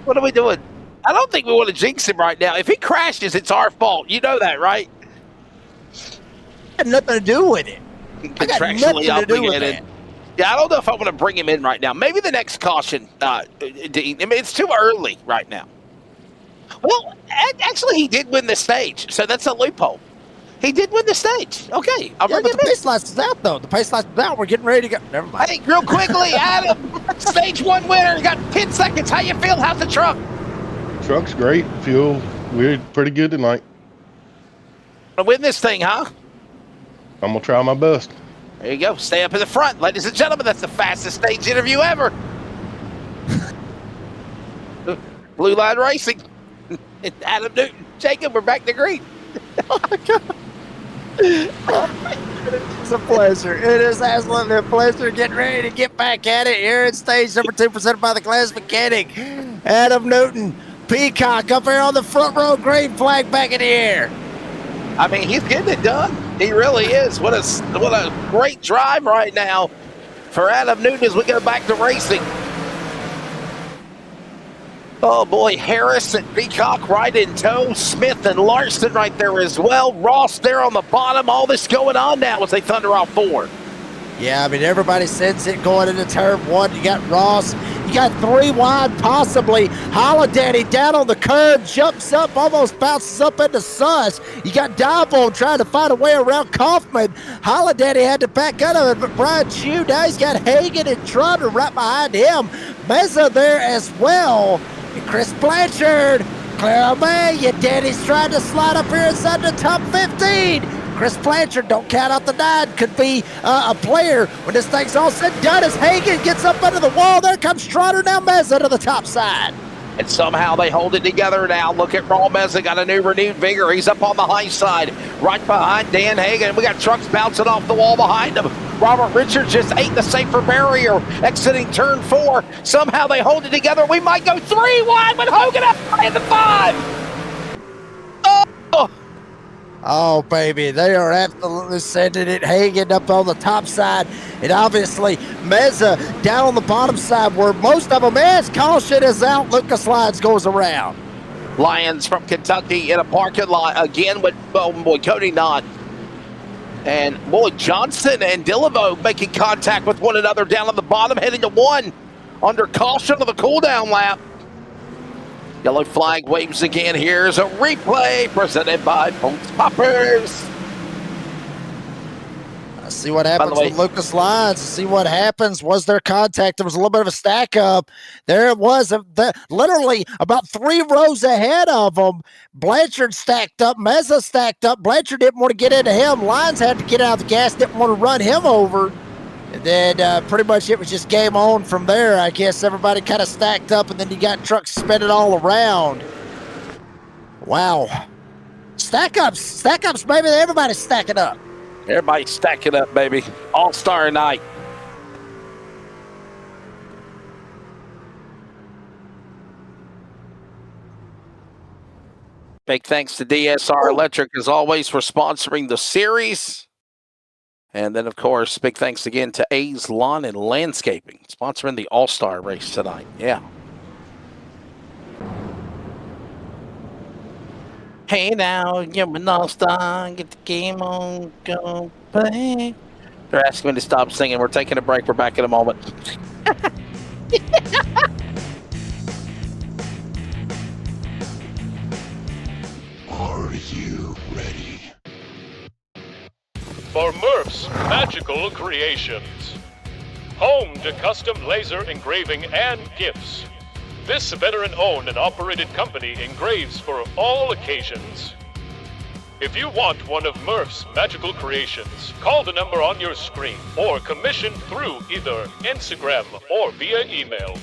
What are we doing? I don't think we want to jinx him right now. If he crashes, it's our fault. You know that, right? Had nothing to do with it. Contractually obligated. Yeah, I don't know if I want to bring him in right now. Maybe the next caution, Dean. I mean, it's too early right now. Well, actually, he did win the stage, so that's a loophole. He did win the stage. Okay. But the pace license is out, though. The pace license is out. We're getting ready to go. Never mind. Hey, real quickly, Adam, stage 1 winner. You got 10 seconds. How you feel? How's the truck? Truck's great. We're pretty good tonight. Gonna win this thing, huh? I'm going to try my best. There you go. Stay up in the front. Ladies and gentlemen, that's the fastest stage interview ever. Blue Line Racing. Adam Newton. Jacob, we're back to green. Oh, my God. It's a pleasure. It is absolutely a pleasure getting ready to get back at it here at stage number 2 presented by the Class Mechanic. Adam Newton, Peacock up there on the front row, green flag back in the air. I mean, he's getting it done. He really is. What a great drive right now for Adam Newton as we go back to racing. Oh, boy, Harris and Peacock right in tow. Smith and Larson right there as well. Ross there on the bottom. All this going on now as they thunder off 4. Yeah, I mean, everybody sends it going into turn 1. You got Ross. You got 3 wide, possibly. Holiday down on the curb, jumps up, almost bounces up into Suss. You got Dabo trying to find a way around Kaufman. Holiday had to back out of it, but Brian Chew, now he's got Hagan and Trotter right behind him. Meza there as well. And Chris Blanchard, Clara May, your daddy's trying to slide up here inside the top 15. Chris Blanchard, don't count out the 9, could be a player when this thing's all said and done as Hagan gets up under the wall. There comes Trotter, now Meza to the top side. And somehow they hold it together now. Look at Raw Meza, got a renewed vigor. He's up on the high side, right behind Dan Hagan. We got trucks bouncing off the wall behind him. Robert Richards just ate the safer barrier, exiting turn 4. Somehow they hold it together. We might go 3 wide with Hogan up in the 5. Oh, baby, they are absolutely sending it. Hagan up on the top side. And obviously, Meza down on the bottom side where most of them is. Caution is out. Lucas Lyons goes around. Lyons from Kentucky in a parking lot again with, oh boy, Cody Knott. And boy, Johnson and Dillavo making contact with one another down on the bottom, heading to 1 under caution of the cool-down lap. Yellow flag waves again. Here's a replay presented by Bolts Poppers. See what happens with Lucas Lyons. See what happens. Was there contact? There was a little bit of a stack up. There it was. Literally about 3 rows ahead of them. Blanchard stacked up. Meza stacked up. Blanchard didn't want to get into him. Lyons had to get out of the gas. Didn't want to run him over. And then pretty much it was just game on from there. I guess everybody kind of stacked up, and then you got trucks spinning all around. Wow. Stack-ups, baby. Everybody's stacking up. Everybody's stacking up, baby. All-star night. Big thanks to DSR Electric, as always, for sponsoring the series. And then, of course, big thanks again to A's Lawn and Landscaping, sponsoring the All-Star race tonight. Yeah. Hey now, you're an all-star, get the game on, go play. They're asking me to stop singing. We're taking a break. We're back in a moment. Are you ready? For Murph's Magical Creations. Home to custom laser engraving and gifts. This veteran-owned and operated company engraves for all occasions. If you want one of Murph's Magical Creations, call the number on your screen or commission through either Instagram or via email.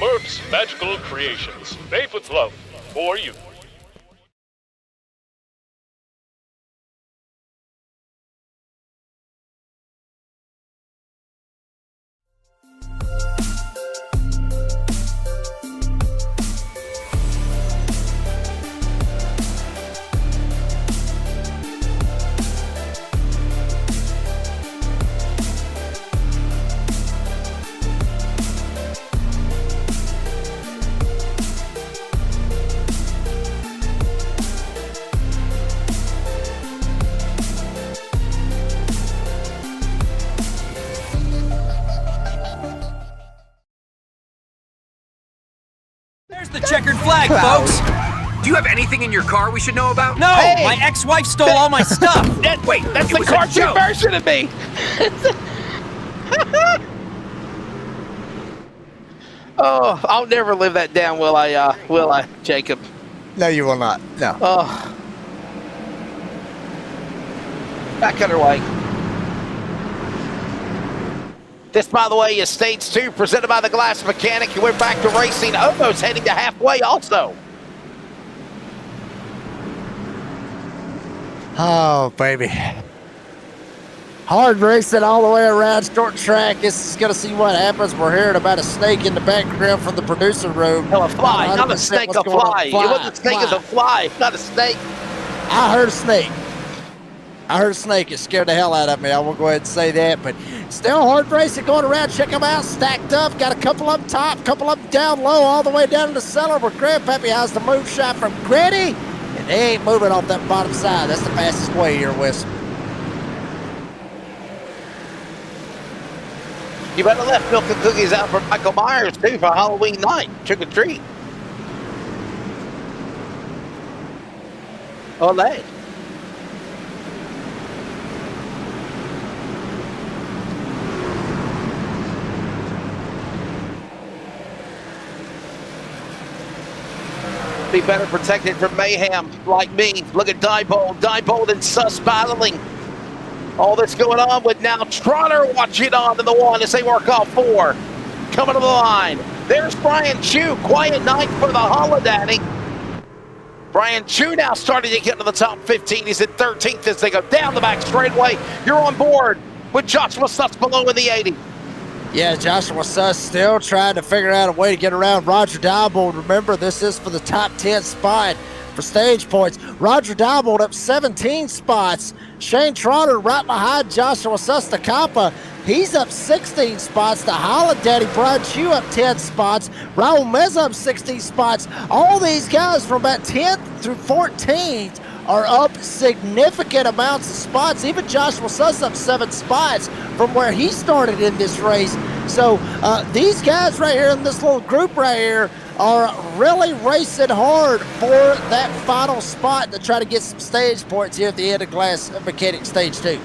Murph's Magical Creations, made with love for you. There's the checkered flag, folks. Do you have anything in your car we should know about? No, Hey. my ex-wife stole all my stuff. Wait, That's it the was a cartoon joke. version of me. Oh, I'll never live that down, will I, Jacob? No, you will not. No. Oh. Back underway. This, by the way, is Stage 2, presented by the Glass Mechanic, and we're back to racing, almost heading to halfway also. Oh, baby. Hard racing all the way around short track. This is going to see what happens. We're hearing about a snake in the background from the producer room. No, a fly, not a snake, a fly. It wasn't a snake, it's a fly, not a snake. I heard a snake. I heard a snake. It scared the hell out of me. I will go ahead and say that. But still hard racing going around. Check them out. Stacked up. Got a couple up top, couple up down low, all the way down to the cellar where Grandpappy has the move shot from Granny. And they ain't moving off that bottom side. That's the fastest way here, Wes. You better left milk and cookies out for Michael Myers, too, for Halloween night. Trick or treat. Olay. Be better protected from mayhem like me. Look at Diebold and Sus battling. All this going on with now Trotter watching on to the one as they work off four. Coming to the line. There's Brian Chu. Quiet night for the Holiday. Brian Chu now starting to get to the top 15. He's in 13th as they go down the back straightaway. You're on board with Joshua Sus below in the 80. Yeah, Joshua Suss still trying to figure out a way to get around Roger Diebold. Remember, this is for the top 10 spot for stage points. Roger Diebold up 17 spots. Shane Trotter right behind Joshua Suss, the Kappa. He's up 16 spots. The Holiday, Brian Chu up 10 spots. Raul Meza up 16 spots. All these guys from about 10th through 14th are up significant amounts of spots. Even Joshua Suss up 7 spots from where he started in this race. So these guys right here in this little group right here are really racing hard for that final spot to try to get some stage points here at the end of Glass Mechanic Stage 2.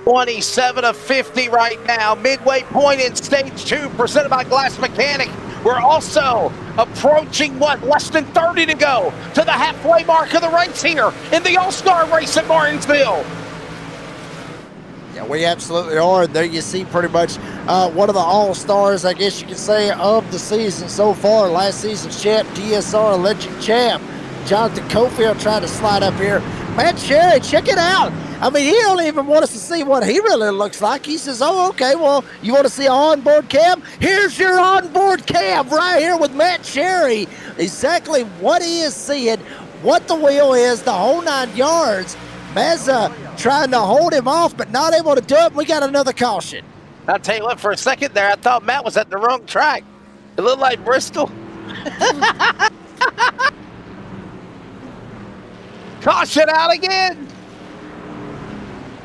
27 of 50 right now. Midway point in Stage 2, presented by Glass Mechanic. We're also approaching, less than 30 to go to the halfway mark of the race here in the All-Star race at Martinsville. Yeah, we absolutely are. There you see pretty much one of the all-stars, I guess you could say, of the season so far. Last season's champ, DSR electric champ, Jonathan Cofield trying to slide up here. Matt Cherry, check it out. I mean, he don't even want us to see what he really looks like. He says, oh, okay, well, you want to see an onboard cam? Here's your onboard cam right here with Matt Cherry. Exactly what he is seeing, what the wheel is, the whole 9 yards. Meza trying to hold him off, but not able to do it. We got another caution. I'll tell you what, for a second there, I thought Matt was at the wrong track. It looked like Bristol. Caution out again.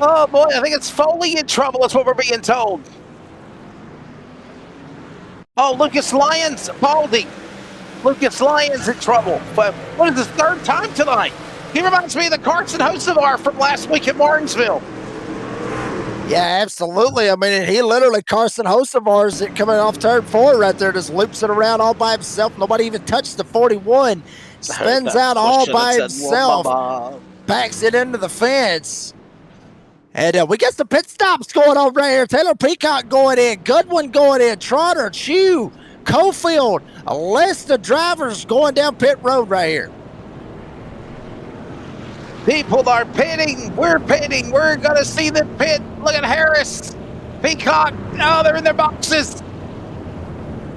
Oh boy, I think it's Foley in trouble. That's what we're being told. Oh, Lucas Lyons, Baldy. Lucas Lyons in trouble. But what is his third time tonight? He reminds me of the Carson Hocevar from last week at Martinsville. Yeah, absolutely. I mean, he literally, Carson Hocevar's it coming off turn 4 right there, just loops it around all by himself. Nobody even touched the 41. Spins out all by himself. Backs it into the fence. And we got some pit stops going on right here. Taylor Peacock going in. Goodwin going in. Trotter, Chew, Cofield. A list of drivers going down pit road right here. People are pitting. We're pitting. We're going to see them pit. Look at Harris. Peacock. Oh, they're in their boxes.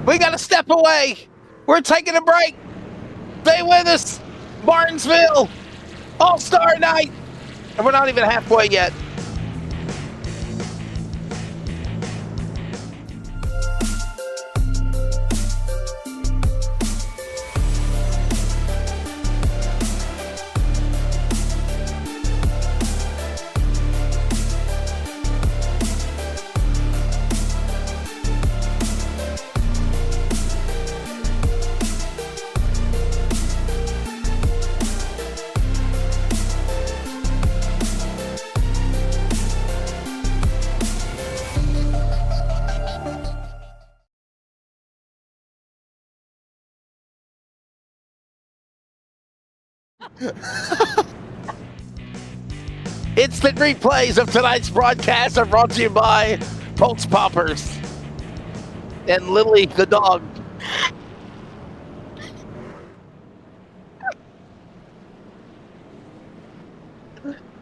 We got to step away. We're taking a break. Stay with us. Martinsville. All-Star night. And we're not even halfway yet. Instant replays of tonight's broadcast are brought to you by Pulse Poppers and Lily the dog.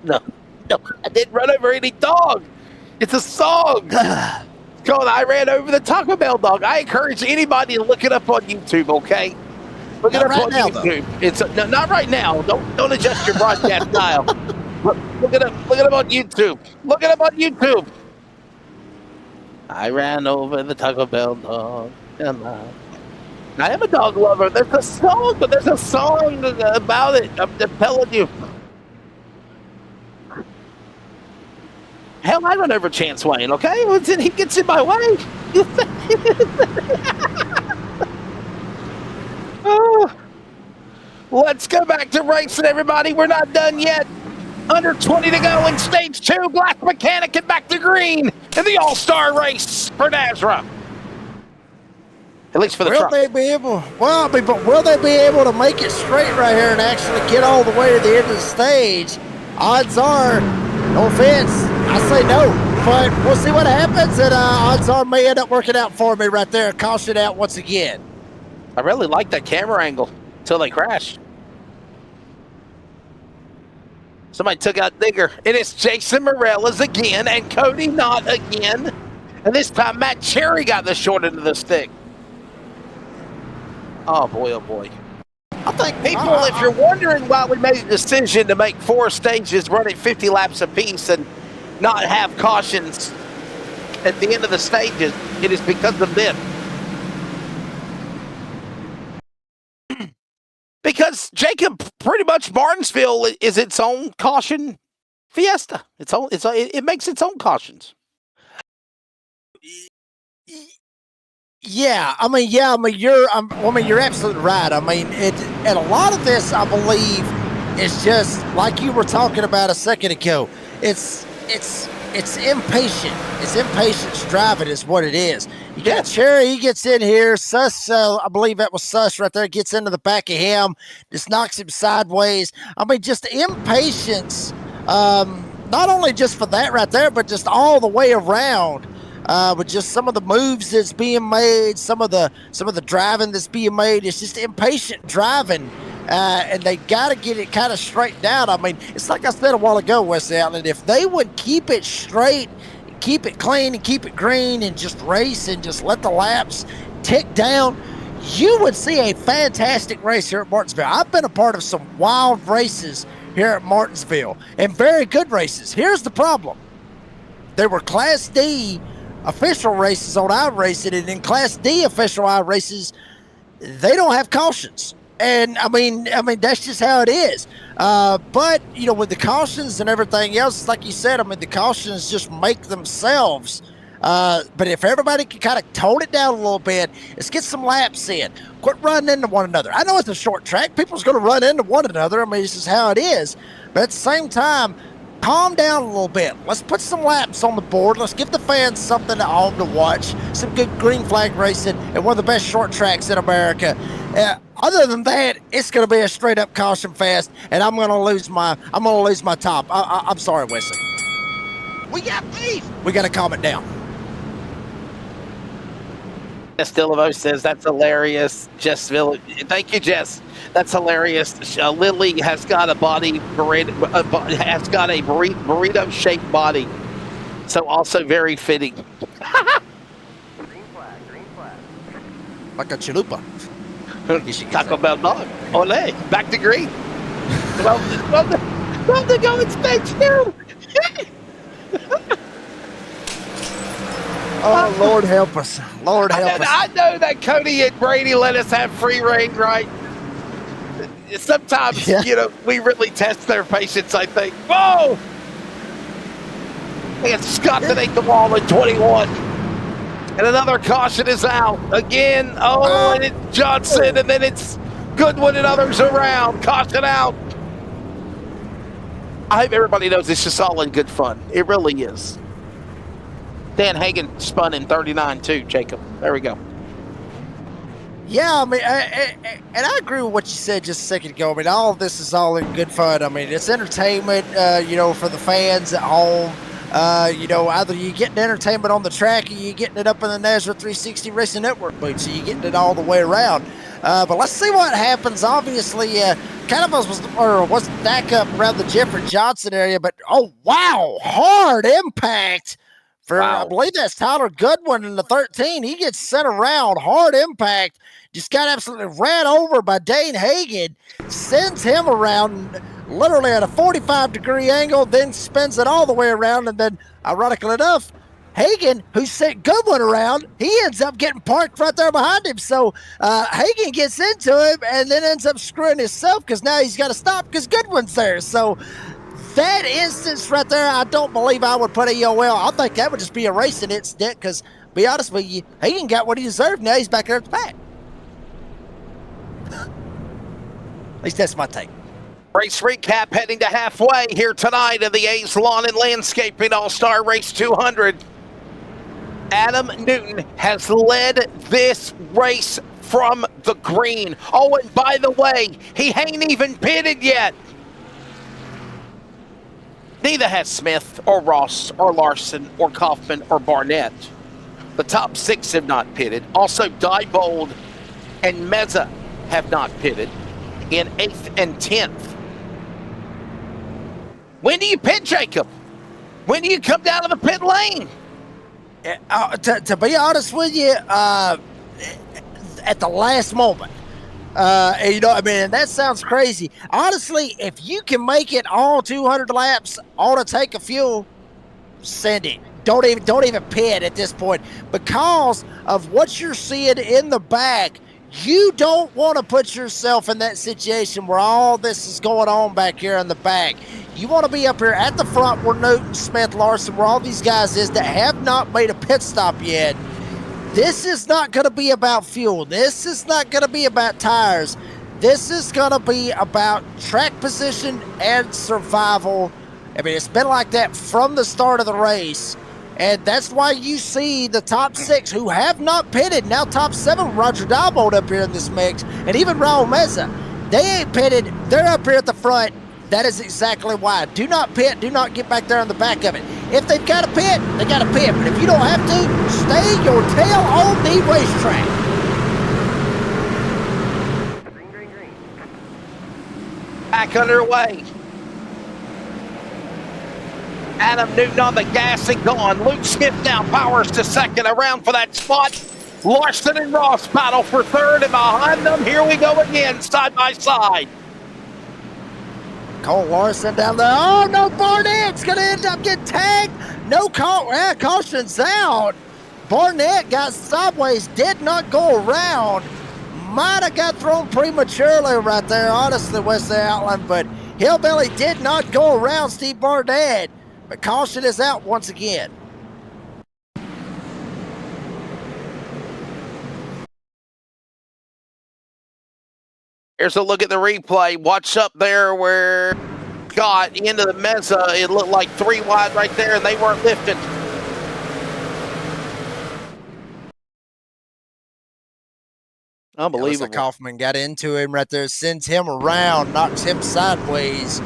No, I didn't run over any dog. It's a song. It's called I Ran Over the Taco Bell Dog. I encourage anybody to look it up on YouTube, okay? Look it up on YouTube. It's no, not right now. Don't adjust your broadcast dial. Look it up on YouTube. Look it up on YouTube. I ran over the Taco Bell dog. I am a dog lover. There's a song about it. I'm just telling you. Hell, I run over Chance Wayne, okay? He gets in my way. Oh. Let's go back to racing, everybody. We're not done yet. Under 20 to go in stage 2. Black Mechanic and back to green in the All-Star race for NASRA. At least for the truck. Will they be able to make it straight right here and actually get all the way to the end of the stage? Odds are, no offense, I say no. But we'll see what happens, and odds are may end up working out for me right there. Caution out once again. I really like that camera angle until they crash. Somebody took out Digger. And it's Jason Morales again and Cody Knott again. And this time Matt Cherry got the short end of the stick. Oh boy, oh boy. I think people, if you're wondering why we made a decision to make 4 stages running 50 laps apiece and not have cautions at the end of the stages, it is because of this. Because Jacob, pretty much Martinsville is its own caution fiesta. It makes its own cautions. Yeah, you're absolutely right. I mean, and a lot of this, I believe, is just like you were talking about a second ago. It's impatient. It's impatience driving is what it is. You got Cherry, he gets in here. Suss, I believe that was Suss right there, gets into the back of him, just knocks him sideways. I mean, just impatience, not only just for that right there, but just all the way around. With just some of the moves that's being made, some of the driving that's being made, it's just impatient driving, and they got to get it kind of straightened out. I mean, it's like I said a while ago, Wesley Outland, if they would keep it straight, keep it clean, and keep it green, and just race and just let the laps tick down, you would see a fantastic race here at Martinsville. I've been a part of some wild races here at Martinsville, and very good races. Here's the problem. They were Class D official races on iRacing, and in Class D official iRaces, they don't have cautions. And I mean, that's just how it is. But you know, with the cautions and everything else, like you said, I mean, the cautions just make themselves. But if everybody can kind of tone it down a little bit, let's get some laps in. Quit running into one another. I know it's a short track. People's going to run into one another. I mean, this is how it is. But at the same time, calm down a little bit. Let's put some laps on the board. Let's give the fans something at home to watch. Some good green flag racing at one of the best short tracks in America. Other than that, it's going to be a straight up caution fest, and I'm going to lose my top. I'm sorry, Wesley. We got beef. We got to calm it down. Jess Dillavo says that's hilarious. Jess thank you, Jess. That's hilarious. Lily has got a burrito shaped body, so also very fitting. Green flag. Like a chalupa. Taco Bell dog. Ole, back to green. Well, to go and stage two. Oh, Lord help us. Lord help us. I know that Cody and Brady let us have free reign, right? Sometimes, you know, we really test their patience, I think. Whoa! And Scott to make the wall in 21. And another caution is out. Again, and it's Johnson, and then it's Goodwin and others around. Caution out. I hope everybody knows it's just all in good fun. It really is. Dan Hagen spun in 39 too, Jacob. There we go. Yeah, I mean, and I agree with what you said just a second ago. I mean, all of this is all in good fun. I mean, it's entertainment, you know, for the fans at home. You know, either you're getting entertainment on the track or you're getting it up in the NASRA 360 Racing Network booth, so you're getting it all the way around. But let's see what happens. Obviously, kind of was back up around the Jeffrey Johnson area, but oh, wow, hard impact. I believe that's Tyler Goodwin in the 13. He gets sent around, hard impact, just got absolutely ran over by Dane Hagen, sends him around literally at a 45-degree angle, then spins it all the way around, and then, ironically enough, Hagen, who sent Goodwin around, he ends up getting parked right there behind him. So Hagen gets into him and then ends up screwing himself because now he's got to stop because Goodwin's there. So that instance right there, I don't believe I would put EOL. I think that would just be a racing incident because, be honest with you, Hagen got what he deserved. Now he's back there at the back. At least that's my take. Race recap heading to halfway here tonight in the A's Lawn and Landscaping All-Star Race 200. Adam Newton has led this race from the green. Oh, and by the way, he ain't even pitted yet. Neither has Smith or Ross or Larson or Kaufman or Barnett. The top six have not pitted. Also, Diebold and Meza have not pitted in 8th and 10th. When do you pit, Jacob? When do you come down to the pit lane? To be honest with you, at the last moment. You know, I mean, that sounds crazy. Honestly, if you can make it all 200 laps on a tank of fuel, send it. Don't even pit at this point because of what you're seeing in the back. You don't want to put yourself in that situation where all this is going on back here in the back. You want to be up here at the front where Newton, Smith, Larson, where all these guys is that have not made a pit stop yet. This is not going to be about fuel. This is not going to be about tires. This is going to be about track position and survival. I mean, it's been like that from the start of the race. And that's why you see the top six who have not pitted, now top seven, Roger Diebold up here in this mix, and even Raul Meza. They ain't pitted. They're up here at the front. That is exactly why. Do not pit. Do not get back there on the back of it. If they've got to pit, they got to pit. But if you don't have to, stay your tail on the racetrack. Green. Back underway. Adam Newton on the gas and gone. Luke Smith now powers to second, around for that spot. Larson and Ross battle for third, and behind them, here we go again, side by side. Cole Larson down there. Oh, no, Barnett's going to end up getting tagged. No caution's out. Barnett got sideways, did not go around. might have got thrown prematurely right there, honestly, Wesley Outland, but Hillbilly did not go around Steve Barnett, but caution is out once again. Here's a look at the replay. Watch up there where got into the mesa. It looked like 3 wide right there, and they weren't lifting. Unbelievable. Kaufman got into him right there, sends him around, knocks him sideways.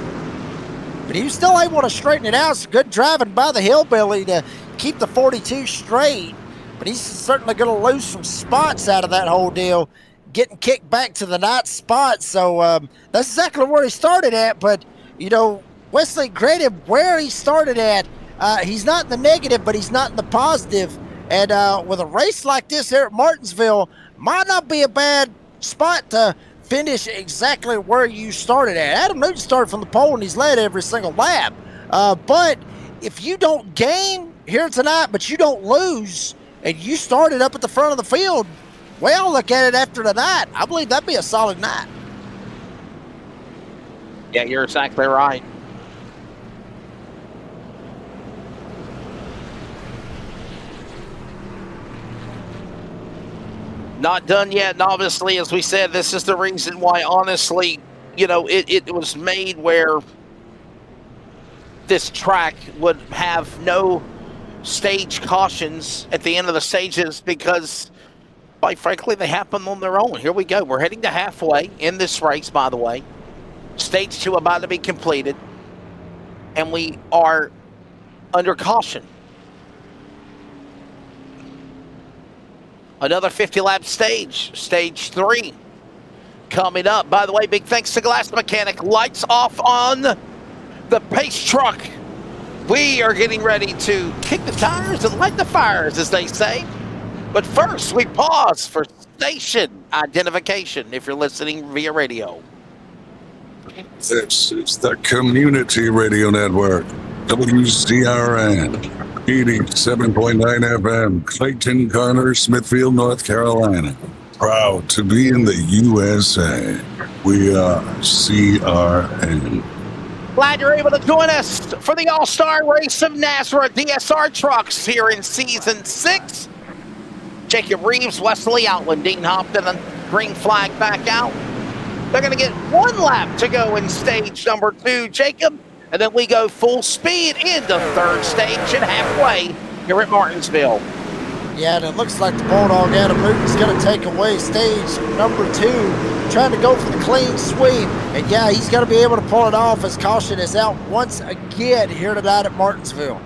But he was still able to straighten it out. It's good driving by the Hillbilly to keep the 42 straight. But he's certainly going to lose some spots out of that whole deal, getting kicked back to the 9th spot. So that's exactly where he started at. But, you know, Wesley, granted, where he started at, he's not in the negative, but he's not in the positive. And with a race like this here at Martinsville, might not be a bad spot to finish exactly where you started at. Adam Newton started from the pole and he's led every single lap. But if you don't gain here tonight, but you don't lose, and you started up at the front of the field, well, look at it after tonight. I believe that'd be a solid night. Yeah, you're exactly right. Not done yet, and obviously, as we said, this is the reason why, honestly, you know, it was made where this track would have no stage cautions at the end of the stages because, quite frankly, they happen on their own. Here we go. We're heading to halfway in this race, by the way. Stage 2 about to be completed, and we are under caution. Another 50-lap stage, stage 3, coming up. By the way, big thanks to Glass Mechanic. Lights off on the pace truck. We are getting ready to kick the tires and light the fires, as they say. But first, we pause for station identification if you're listening via radio. This is the Community Radio Network, WCRN. 87.9 FM, Clayton, Garner, Smithfield, North Carolina. Proud to be in the USA. We are CRN. Glad you're able to join us for the All-Star Race of NASRA DSR trucks here in Season 6. Jacob Reeves, Wesley Outland, Dean Hopton, and green flag back out. They're going to get 1 lap to go in stage number 2, Jacob. And then we go full speed into 3rd stage and halfway here at Martinsville. Yeah, and it looks like the Bulldog Adam Newton's going to take away stage number 2, trying to go for the clean sweep. And yeah, he's going to be able to pull it off as caution is out once again here tonight at Martinsville.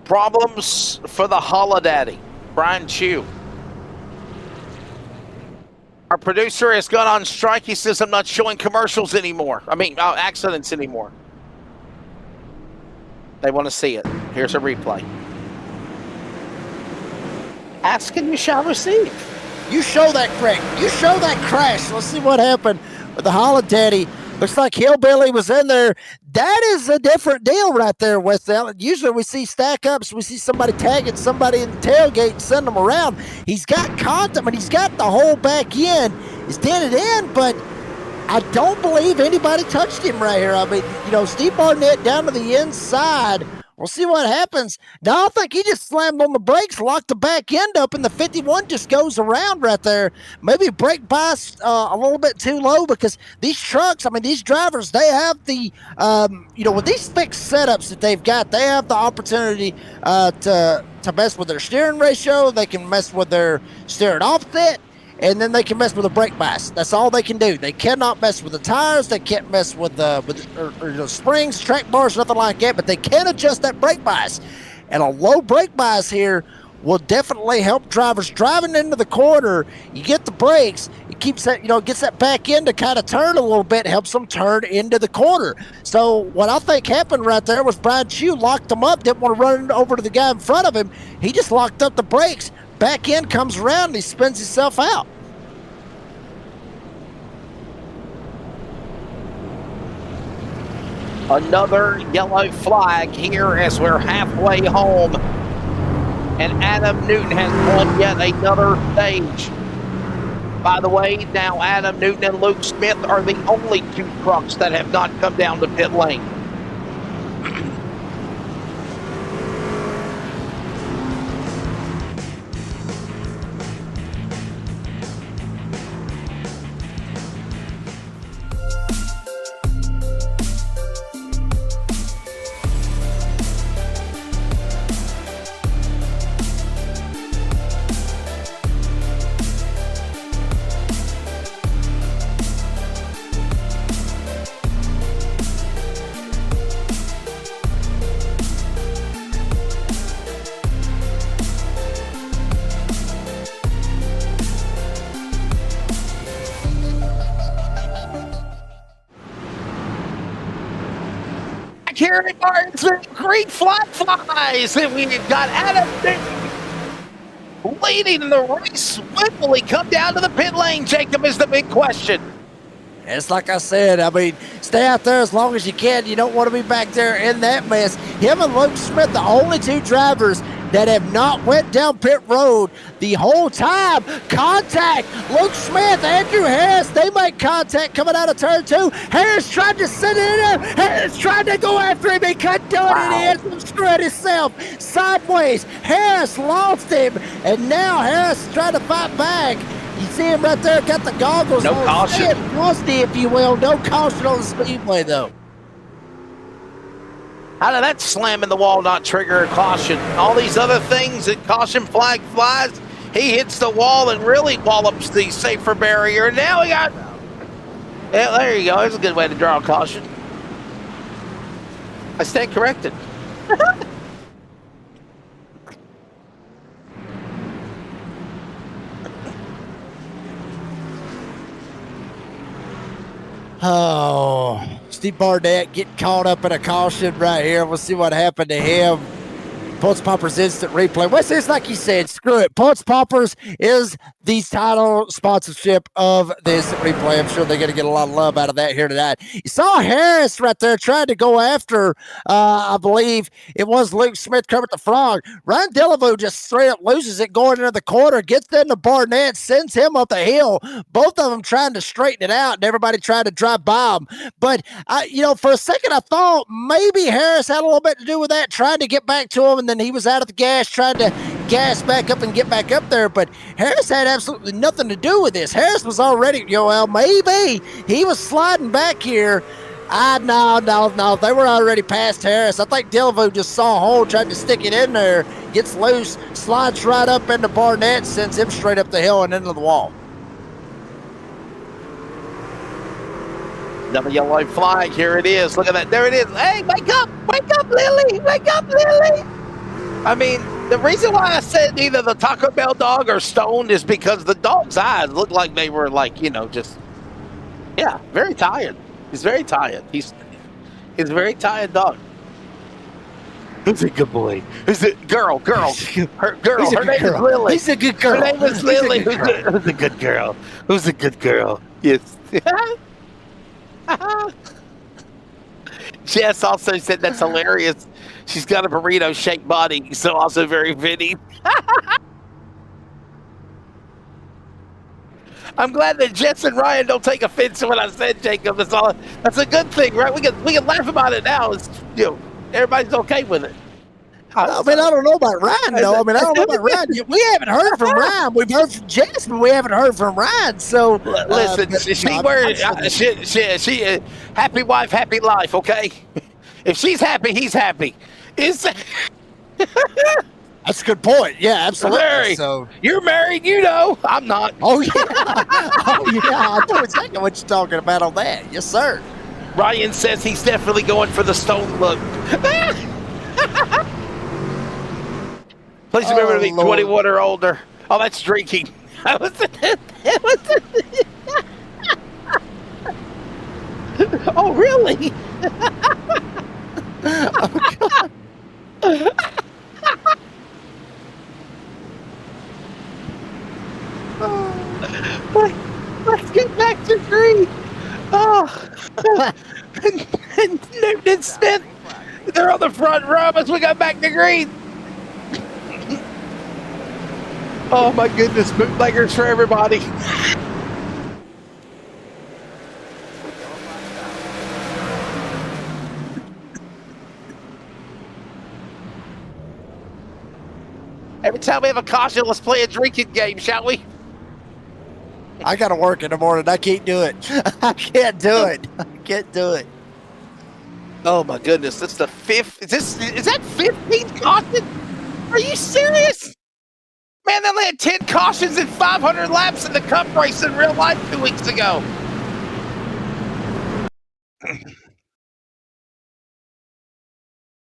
Problems for the Holodaddy, Brian Chew. Our producer has gone on strike. He says I'm not showing commercials anymore. Accidents anymore. They want to see it. Here's a replay. Ask and you shall receive. You show that crack. You show that crash. Let's see what happened with the Holodaddy. Looks like Hillbilly was in there. That is a different deal right there, West Allen. Usually we see stack-ups. We see somebody tagging somebody in the tailgate and send them around. He's got contact, and he's got the whole back end. He's dented in, but I don't believe anybody touched him right here. I mean, you know, Steve Barnett down to the inside. We'll see what happens. Now, I think he just slammed on the brakes, locked the back end up, and the 51 just goes around right there. Maybe brake bias a little bit too low because these trucks, I mean, these drivers, they have the, with these fixed setups that they've got, they have the opportunity to mess with their steering ratio. They can mess with their steering offset. And then they can mess with the brake bias. That's all they can do. They cannot mess with the tires. They can't mess with the springs, track bars, nothing like that. But they can adjust that brake bias. And a low brake bias here will definitely help drivers driving into the corner. You get the brakes. It keeps that, gets that back end to kind of turn a little bit, helps them turn into the corner. So what I think happened right there was Brian Chew locked him up, didn't want to run over to the guy in front of him. He just locked up the brakes. Back end comes around and he spins himself out. Another yellow flag here as we're halfway home. And Adam Newton has won yet another stage. By the way, now Adam Newton and Luke Smith are the only two trucks that have not come down to pit lane. Here in Martinsville, green flag flies, and we've got Adam Newton leading the race. When will he come down to the pit lane, Jacob, is the big question. It's like I said, I mean, stay out there as long as you can. You don't want to be back there in that mess. Him and Luke Smith, the only two drivers that have not went down pit road the whole time. Contact. Luke Smith, Andrew Harris, they make contact coming out of turn 2. Harris tried to sit in there. Harris tried to go after him. He couldn't do it. He had him screwed himself sideways. Harris lost him, and now Harris is trying to fight back. You see him right there, got the goggles no on. Caution. Rusty, if you will. No caution on the Speedway, though. How did that slam in the wall not trigger a caution? All these other things that caution flag flies, he hits the wall and really wallops the safer barrier. Now we got... Yeah, there you go. There's a good way to draw a caution. I stand corrected. Oh, Steve Barnett getting caught up in a caution right here. We'll see what happened to him. Pulse Poppers instant replay. Well, it's like you said, screw it. Pulse Poppers is the title sponsorship of the instant replay. I'm sure they're going to get a lot of love out of that here tonight. You saw Harris right there trying to go after, I believe it was Luke Smith, Kermit the Frog. Ryan Delaveau just straight up loses it going into the corner, gets into Barnett, sends him up the hill. Both of them trying to straighten it out, and everybody trying to drive by him. But, for a second, I thought maybe Harris had a little bit to do with that, trying to get back to him, and then he was out of the gas, trying to gas back up and get back up there. But Harris had absolutely nothing to do with this. Harris was already, maybe he was sliding back here. No. They were already past Harris. I think Delaveau just saw a hole, tried to stick it in there, gets loose, slides right up into Barnett, sends him straight up the hill and into the wall. Another yellow flag. Here it is. Look at that. There it is. Hey, wake up, Lily. Wake up, Lily. I mean, the reason why I said either the Taco Bell dog or stoned is because the dog's eyes looked like they were very tired. He's very tired. He's a very tired dog. Who's a good boy? Who's a girl? Her name is Lily. He's a good girl. Her name is Lily. Who's a good girl? Who's a good girl? Yes. Jess also said that's hilarious. She's got a burrito-shaped body, so also very fitting. I'm glad that Jess and Ryan don't take offense to what I said, Jacob. That's a good thing, right? We can laugh about it now. It's, everybody's okay with it. I don't know about Ryan, though. I don't know about Ryan. We haven't heard from Ryan. We've heard from Jess, but we haven't heard from Ryan. So listen, she happy wife, happy life. Okay, if she's happy, he's happy. That's a good point. Yeah, absolutely. Mary, so you're married, I'm not. Oh yeah, I know exactly what you're talking about on that. Yes, sir. Ryan says he's definitely going for the stone look. Please remember to be 21 or older. Oh, that's drinking. Oh, really? Oh, God. Let's get back to green. Oh. And Newton front row as we go back to green. Oh my goodness, bootleggers for everybody. Every time we have a caution, let's play a drinking game, shall we? I got to work in the morning. I can't do it. I can't do it. I can't do it. Oh my goodness, that's the fifth. Is that 15th caution? Are you serious? Man, they only had 10 cautions and 500 laps in the Cup race in real life 2 weeks ago.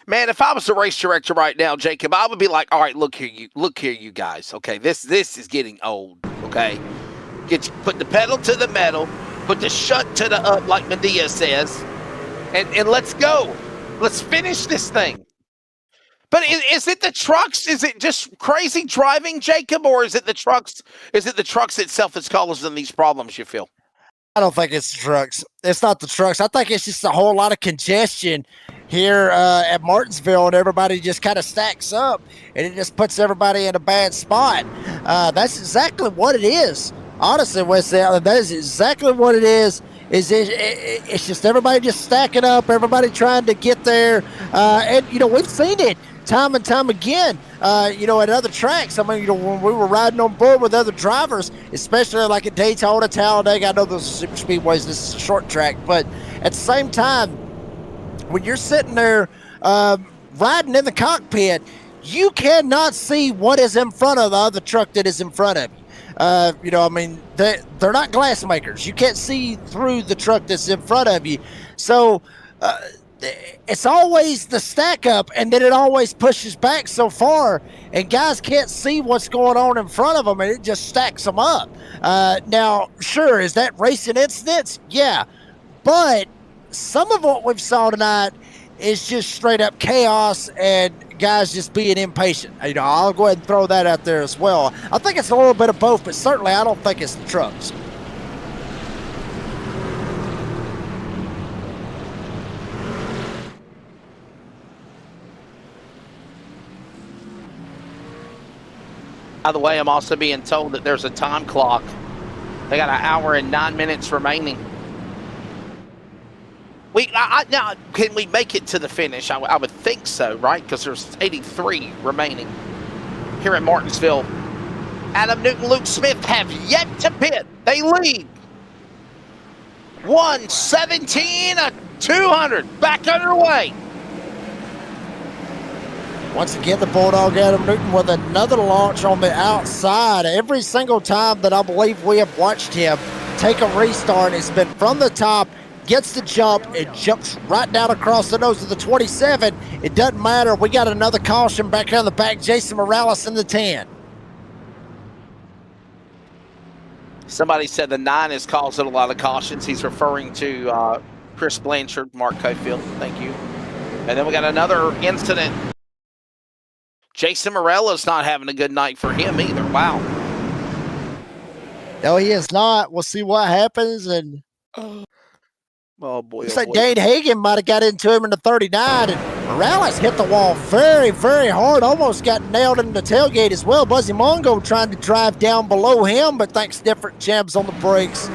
Man, if I was the race director right now, Jacob, I would be like, all right, look here, you guys. Okay, this is getting old. Okay, put the pedal to the metal, put the shunt to the up, like Medea says, and let's go. Let's finish this thing. But is it the trucks? Is it just crazy driving, Jacob, or is it the trucks? Is it the trucks itself that's causing these problems, you feel? I don't think it's the trucks. It's not the trucks. I think it's just a whole lot of congestion here at Martinsville, and everybody just kind of stacks up, and it just puts everybody in a bad spot. That's exactly what it is. Honestly, West Allen, that is exactly what it is. It's just everybody just stacking up, everybody trying to get there. And, you know, we've seen it time and time again, you know, at other tracks. I mean, you know, when we were riding on board with other drivers, especially like at Daytona, Talladega, I know those are super speedways, this is a short track, but at the same time, when you're sitting there riding in the cockpit, you cannot see what is in front of the other truck that is in front of you. You know, I mean, they're not glass makers. You can't see through the truck that's in front of you. So it's always the stack up, and then it always pushes back so far, and guys can't see what's going on in front of them, and it just stacks them up. Now, sure, is that racing incidents? Yeah. But some of what we've saw tonight is just straight up chaos and guys just being impatient. You know, I'll go ahead and throw that out there as well. I think it's a little bit of both, but certainly I don't think it's the trucks. By the way, I'm also being told that there's a time clock. They got an hour and 9 minutes remaining. Now, can we make it to the finish? I would think so, right? Because there's 83 remaining here in Martinsville. Adam Newton, Luke Smith have yet to pit. They lead 1:17.200. Back underway. Once again, the Bulldog Adam Newton with another launch on the outside. Every single time that I believe we have watched him take a restart, it's been from the top, gets the jump, it jumps right down across the nose of the 27. It doesn't matter. We got another caution back on the back. Jason Morales in the 10. Somebody said the 9 is causing a lot of cautions. He's referring to Chris Blanchard, Mark Cofield. Thank you. And then we got another incident. Jason Morella's not having a good night for him either. Wow. No, he is not. We'll see what happens. And oh boy. Looks like Dane Hagan might have got into him in the 39, and Morales hit the wall very, very hard. Almost got nailed in the tailgate as well. Buzzy Mongo trying to drive down below him, but thanks to different jabs on the brakes.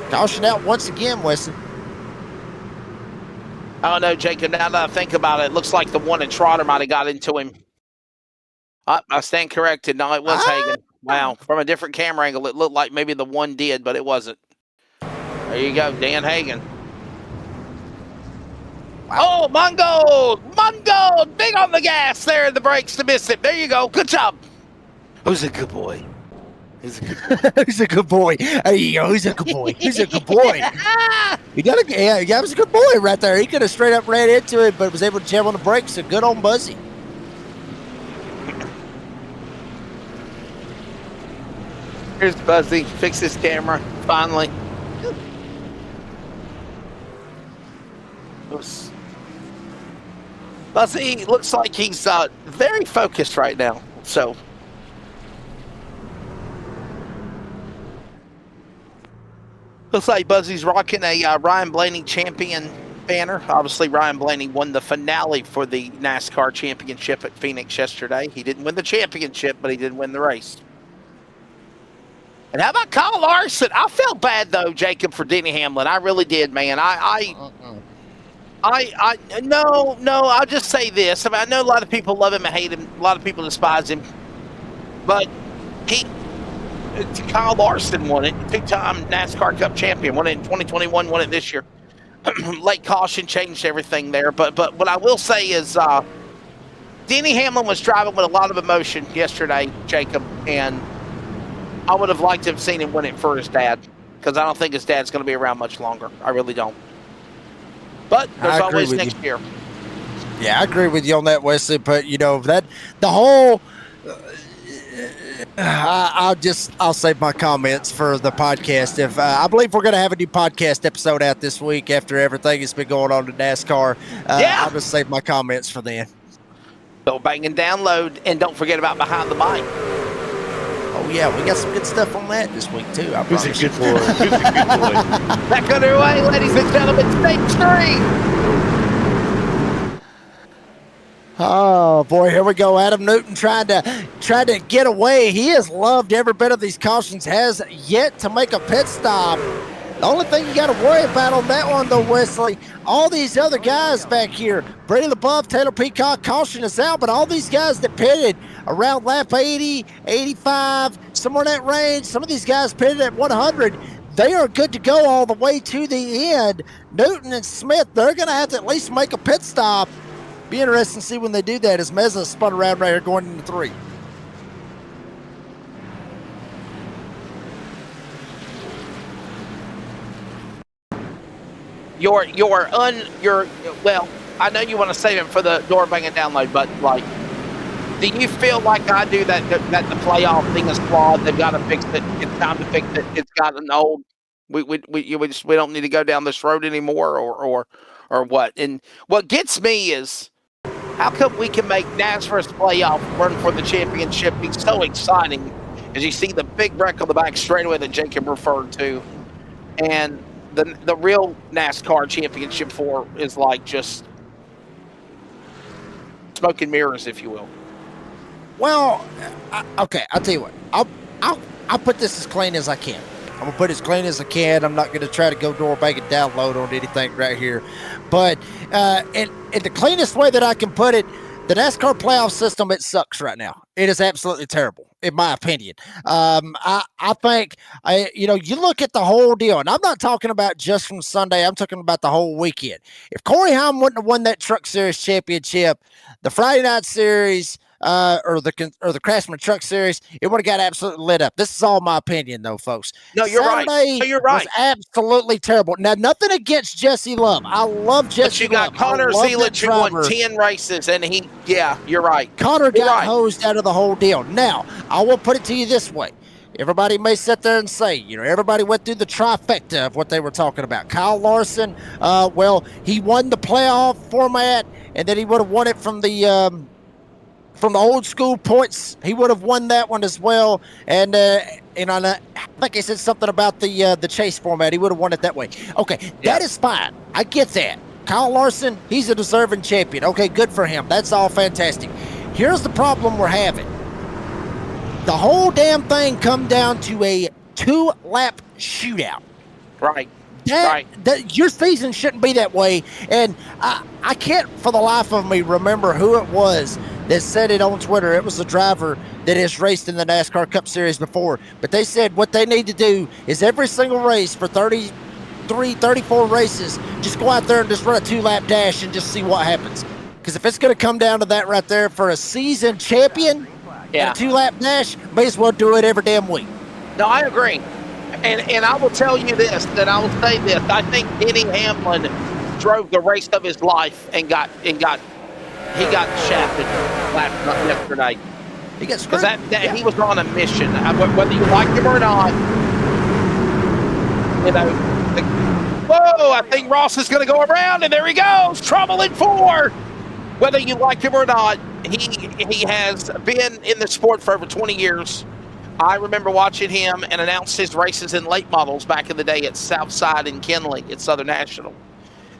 Caution out once again, Weston. Oh no, Jacob, now that I think about it, it looks like the one in Trotter might have got into him. I stand corrected. No, it was Hagan. Wow. From a different camera angle, it looked like maybe the one did, but it wasn't. There you go, Dan Hagan. Wow. Oh, Mongo! Big on the gas there, the brakes to miss it. There you go. Good job. Who's a good boy? Who's a good boy? Who's a good boy? There you go. Who's a good boy? Who's a good boy? He was a good boy right there. He could have straight up ran into it, but was able to jam on the brakes. So good on Buzzy. Here's Buzzy. Fix his camera. Finally. Buzzy looks like he's very focused right now. So. Looks like Buzzy's rocking a Ryan Blaney champion banner. Obviously, Ryan Blaney won the finale for the NASCAR championship at Phoenix yesterday. He didn't win the championship, but he did win the race. And how about Kyle Larson? I felt bad, though, Jacob, for Denny Hamlin. I really did, man. No, I'll just say this. I mean, I know a lot of people love him and hate him. A lot of people despise him. But Kyle Larson won it. Two-time NASCAR Cup champion. Won it in 2021, won it this year. Late caution changed everything there. But what I will say is Denny Hamlin was driving with a lot of emotion yesterday, Jacob. And I would have liked to have seen him win it for his dad. Because I don't think his dad's going to be around much longer. I really don't. But there's always next year. Yeah, I agree with you on that, Wesley. But that the whole, I'll save my comments for the podcast. If I believe we're going to have a new podcast episode out this week after everything that's been going on in NASCAR. I'll just save my comments for then. So bang and download, and don't forget about Behind the Bike. Oh yeah, we got some good stuff on that this week too. Who's a good boy? Who's a good boy? Back underway, ladies and gentlemen, stage 3. Oh boy, here we go. Adam Newton tried to get away. He has loved every bit of these cautions. Has yet to make a pit stop. The only thing you got to worry about on that one, though, Wesley, all these other guys back here, Brady LeBeuf, Taylor Peacock, caution is out, but all these guys that pitted around lap 80, 85, somewhere in that range, some of these guys pitted at 100, they are good to go all the way to the end. Newton and Smith, they're going to have to at least make a pit stop. Be interesting to see when they do that as Meza spun around right here going into 3. Well, I know you want to save him for the door bang and download, but do you feel like I do that the playoff thing is flawed? They've got to fix it. It's time to fix it. It's gotten old. We don't need to go down this road anymore, or what? And what gets me is how come we can make NASRA's playoff run for the championship be so exciting as you see the big wreck on the back straightaway that Jacob referred to, and the real NASCAR championship 4 is like just smoke and mirrors, if you will. Well, okay, I'll tell you what. I'll put this as clean as I can. I'm going to put it as clean as I can. I'm not going to try to go door bang and download on anything right here. But in the cleanest way that I can put it, the NASCAR playoff system, it sucks right now. It is absolutely terrible, in my opinion. I think, you look at the whole deal, and I'm not talking about just from Sunday. I'm talking about the whole weekend. If Corey Heim wouldn't have won that Truck Series championship, the Friday Night Series, or the Craftsman Truck Series, it would have got absolutely lit up. This is all my opinion, though, folks. No, you're right. No, you're right. Was absolutely terrible. Now, nothing against Jesse Love. I love Jesse Love. But you got Connor Zeelich, who won 10 races, and you're right. Connor got hosed out of the whole deal. Now, I will put it to you this way. Everybody may sit there and say, everybody went through the trifecta of what they were talking about. Kyle Larson, he won the playoff format, and then he would have won it from the old school points. He would have won that one as well. And I think he said something about the chase format. He would have won it that way. Okay, that is fine. I get that. Kyle Larson, he's a deserving champion. Okay, good for him. That's all fantastic. Here's the problem we're having. The whole damn thing come down to a 2-lap shootout. Right. Your season shouldn't be that way. And I can't for the life of me remember who it was that said it on Twitter. It was a driver that has raced in the NASCAR Cup Series before. But they said what they need to do is every single race for 33, 34 races, just go out there and just run a 2-lap dash and just see what happens. Because if it's going to come down to that right there for a season champion, and a 2-lap dash, may as well do it every damn week. No, I agree. And I will tell you this, that I will say this. I think Denny Hamlin drove the race of his life and got shafted yesterday. He got screwed. He was on a mission. Whether you like him or not, whoa, I think Ross is going to go around, and there he goes. Trouble in 4. Whether you like him or not, he has been in the sport for over 20 years. I remember watching him and announce his races in late models back in the day at Southside and Kinley at Southern National.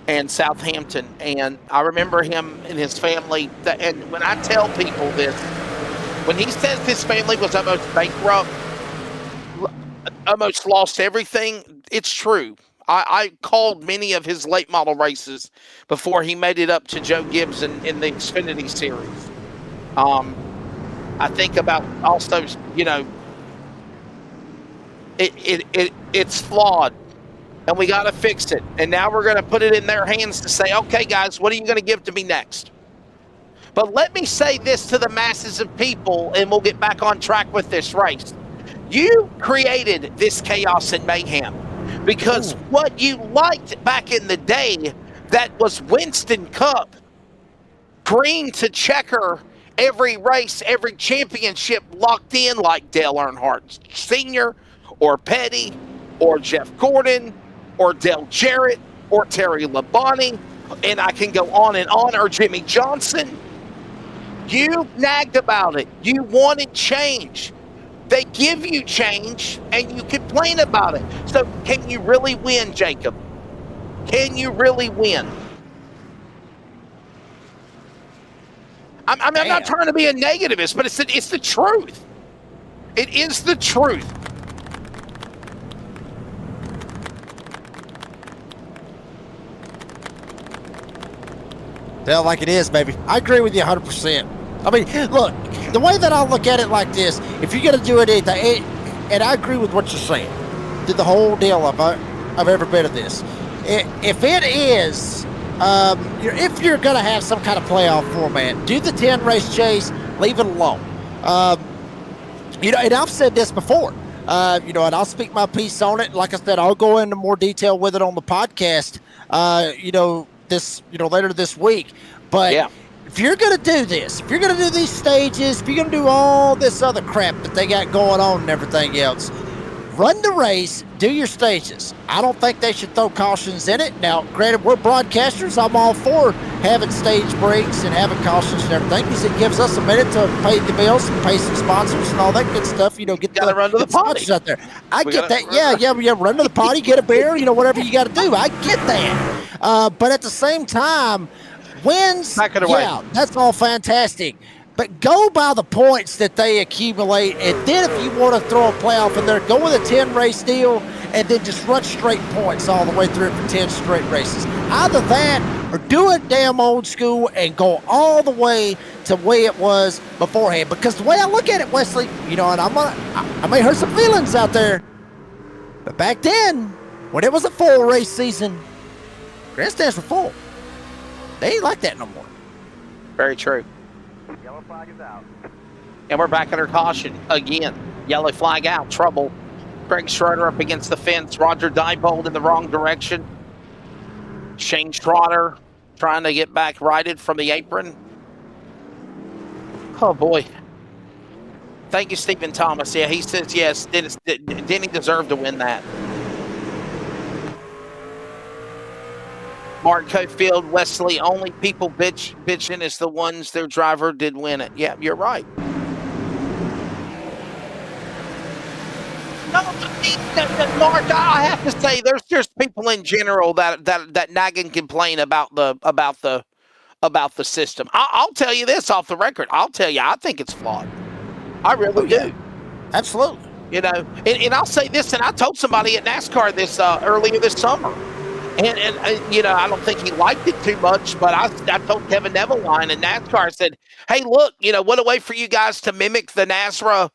and Southampton. And I remember him and his family. And when I tell people this, when he says his family was almost bankrupt, almost lost everything, it's true. I called many of his late model races before he made it up to Joe Gibbs in the Xfinity Series. I think about also, it's flawed, and we got to fix it. And now we're going to put it in their hands to say, okay, guys, what are you going to give to me next? But let me say this to the masses of people, and we'll get back on track with this race. You created this chaos and mayhem because what you liked back in the day, that was Winston Cup, green to checker, every race, every championship locked in like Dale Earnhardt Sr. or Petty or Jeff Gordon or Dale Jarrett or Terry Labonte, and I can go on and on, or Jimmy Johnson. You nagged about it. You wanted change. They give you change, and you complain about it. So can you really win, Jacob? Can you really win? I'm not trying to be a negativist, but it's the truth. It is the truth. Tell like it is, baby. I agree with you 100%. I mean, look, the way that I look at it like this, if you're going to do anything, and I agree with what you're saying, do the whole deal of every bit of this. If it is, if you're going to have some kind of playoff format, do the 10-race chase, leave it alone. And I've said this before, and I'll speak my piece on it. Like I said, I'll go into more detail with it on the podcast, later this week. But yeah. If you're going to do this, if you're going to do these stages, if you're going to do all this other crap that they got going on and everything else, run the race, do your stages. I don't think they should throw cautions in it. Now, granted, we're broadcasters. I'm all for having stage breaks and having cautions and everything because it gives us a minute to pay the bills and pay some sponsors and all that good stuff. Get run to the sponsors out there. I get that. Yeah. Run to the potty, get a beer, whatever you got to do. I get that. But at the same time, wins, that's all fantastic. But go by the points that they accumulate, and then if you want to throw a playoff in there, go with a 10-race deal, and then just run straight points all the way through for 10 straight races. Either that, or do it damn old school and go all the way to the way it was beforehand. Because the way I look at it, Wesley, and I may hurt some feelings out there, but back then, when it was a full race season, grandstands were full. They ain't like that no more. Very true. Yellow flag is out. And we're back under caution again. Yellow flag out. Trouble. Greg Schroeder up against the fence. Roger Diebold in the wrong direction. Shane Trotter trying to get back righted from the apron. Oh, boy. Thank you, Stephen Thomas. Yeah, he says yes. Denny deserved to win that. Mark Cofield, Wesley, only people bitching is the ones their driver did win it. Yeah, you're right. No, Mark, I have to say, there's just people in general that nag and complain about the system. I'll tell you this off the record. I'll tell you, I think it's flawed. I really do. Absolutely. And I'll say this, and I told somebody at NASCAR this earlier this summer. And I don't think he liked it too much, but I told Kevin Neveline in NASCAR, I said, hey, look, what a way for you guys to mimic the NASRA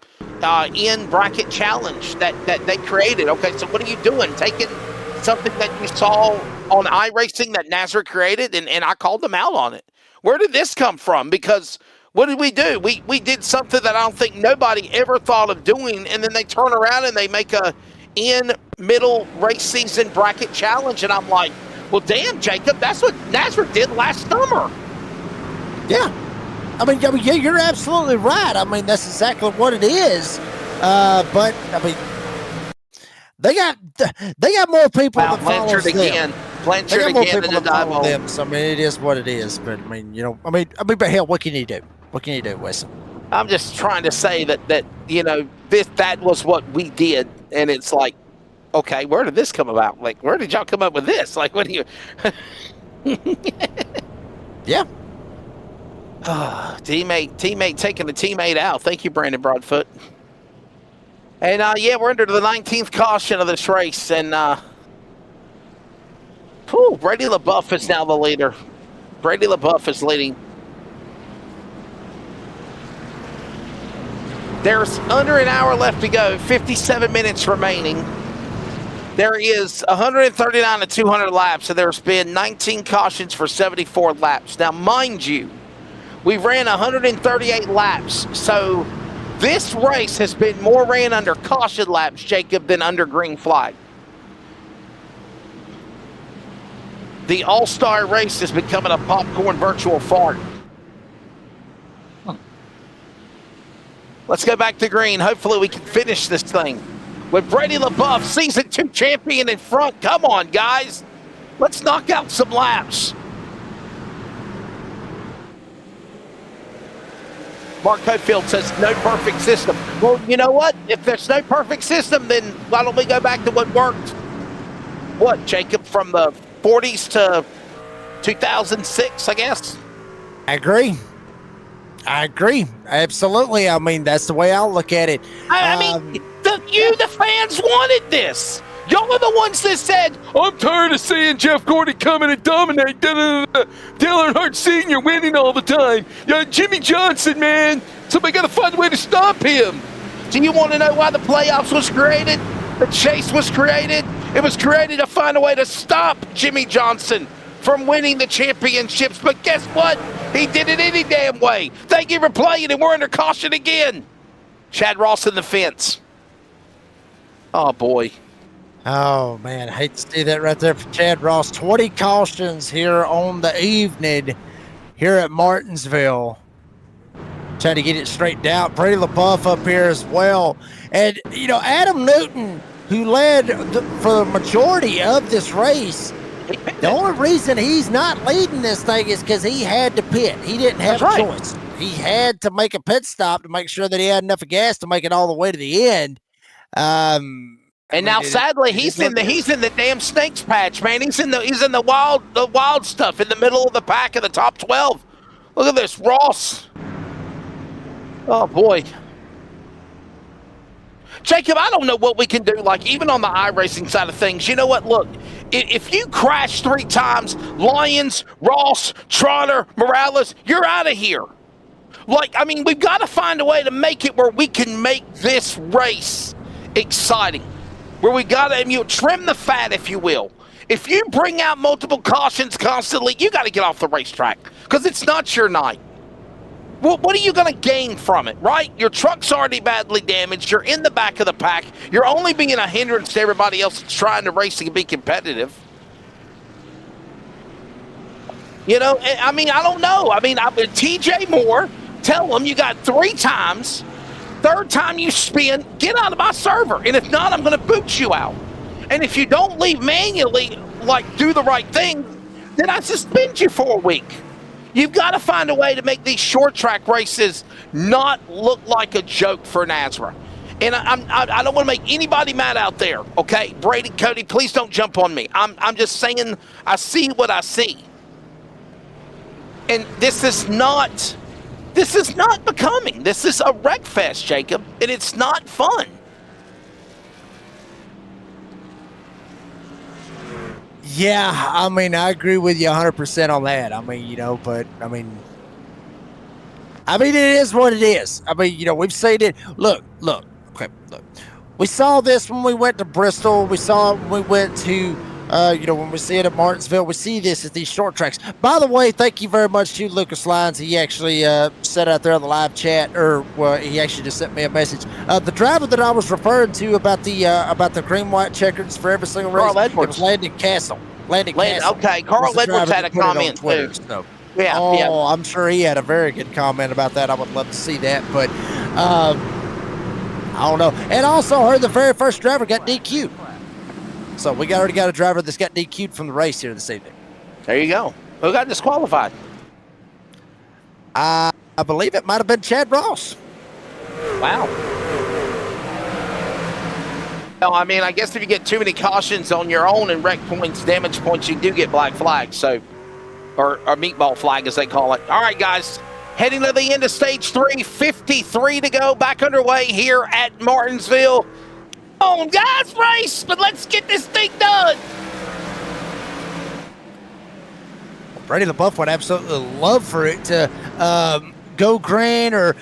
in-bracket challenge that they created. Okay, so what are you doing? Taking something that you saw on iRacing that NASRA created, and I called them out on it. Where did this come from? Because what did we do? We did something that I don't think nobody ever thought of doing, and then they turn around and they make a middle race season bracket challenge, and I'm like, well, damn, Jacob, that's what NASRA did last summer. Yeah, I mean, you're absolutely right. I mean, that's exactly what it is. But I mean, they got more people that follow them. Blanchard again, and them. So I mean, it is what it is. But I mean, but hell, what can you do? What can you do, Wes? I'm just trying to say that that was what we did. And it's like, okay, where did this come about? Like, where did y'all come up with this? Like, what do you... Yeah. Teammate taking the teammate out. Thank you, Brandon Broadfoot. And yeah, we're under the 19th caution of this race, and Brady LaBeouf is now the leader. Brady LaBeouf is leading. There's under an hour left to go, 57 minutes remaining. There is 139 to 200 laps, and there's been 19 cautions for 74 laps. Now, mind you, we ran 138 laps, so this race has been more ran under caution laps, Jacob, than under green flag. The all-star race is becoming a popcorn virtual fart. Let's go back to green. Hopefully we can finish this thing with Brady LaBeouf, Season 2 champion in front. Come on, guys. Let's knock out some laps. Mark Cofield says no perfect system. Well, you know what? If there's no perfect system, then why don't we go back to what worked? What, Jacob, from the 40s to 2006, I guess? I agree. Absolutely. I mean, that's the way I'll look at it. I mean, the fans wanted this. Y'all are the ones that said, I'm tired of seeing Jeff Gordon come in and dominate. Dale Earnhardt Sr. winning all the time. Yeah, Jimmy Johnson, man. Somebody got to find a way to stop him. Do you want to know why the playoffs was created? The chase was created? It was created to find a way to stop Jimmy Johnson from winning the championships. But guess what? He did it any damn way. Thank you for playing, and we're under caution again. Chad Ross in the fence. Oh, boy. Oh, man, I hate to see that right there for Chad Ross. 20 cautions here on the evening here at Martinsville. Trying to get it straightened out. Brady LaBeouf up here as well. And, you know, Adam Newton, who led for the majority of this race, the only reason he's not leading this thing is because he had to pit. He didn't have a choice. He had to make a pit stop to make sure that he had enough gas to make it all the way to the end. And now, sadly, he's in the damn snakes patch, man. He's in the wild stuff in the middle of the pack of the top 12. Look at this, Ross. Oh boy, Jacob, I don't know what we can do. Like even on the iRacing side of things, you know what? Look, if you crash 3 times, Lyons, Ross, Trotter, Morales, you're out of here. Like, I mean, we've got to find a way to make it where we can make this race exciting. Where we got to trim the fat, if you will. If you bring out multiple cautions constantly, you got to get off the racetrack because it's not your night. Well, what are you going to gain from it, right? Your truck's already badly damaged. You're in the back of the pack. You're only being a hindrance to everybody else that's trying to race and be competitive. You know, I mean, I don't know. I mean, TJ Moore, tell him you got 3 times. 3rd time you spin, get out of my server. And if not, I'm going to boot you out. And if you don't leave manually, like do the right thing, then I suspend you for a week. You've got to find a way to make these short track races not look like a joke for NASRA. And I don't want to make anybody mad out there, okay? Brady, Cody, please don't jump on me. I'm just saying I see what I see. And this is not becoming. This is a wreck fest, Jacob, and it's not fun. Yeah, I mean, I agree with you 100% on that. I mean, you know, but I mean, it is what it is. I mean, you know, we've seen it. Look. We saw this when we went to Bristol. We saw it when we went to, when we see it at Martinsville. We see this at these short tracks. By the way, thank you very much to Lucas Lyons. He actually said out there on the live chat, he actually just sent me a message. The driver that I was referring to about the green white checkers for every single race, Carl Edwards. It was Landon Castle. Okay, Carl Edwards had a comment too. So. Yeah. I'm sure he had a very good comment about that. I would love to see that, but I don't know. And also heard the very first driver got DQ'd. So we already got a driver that's got DQ'd from the race here this evening. There you go. Who got disqualified? I believe it might have been Chad Ross. Wow. No, I mean, I guess if you get too many cautions on your own and wreck points, damage points, you do get black flags. So or a meatball flag as they call it. All right, guys, heading to the end of stage 3, 53 to go, back underway here at Martinsville. Come on, guys, race, but let's get this thing done. Brady LaBeouf would absolutely love for it to go green or,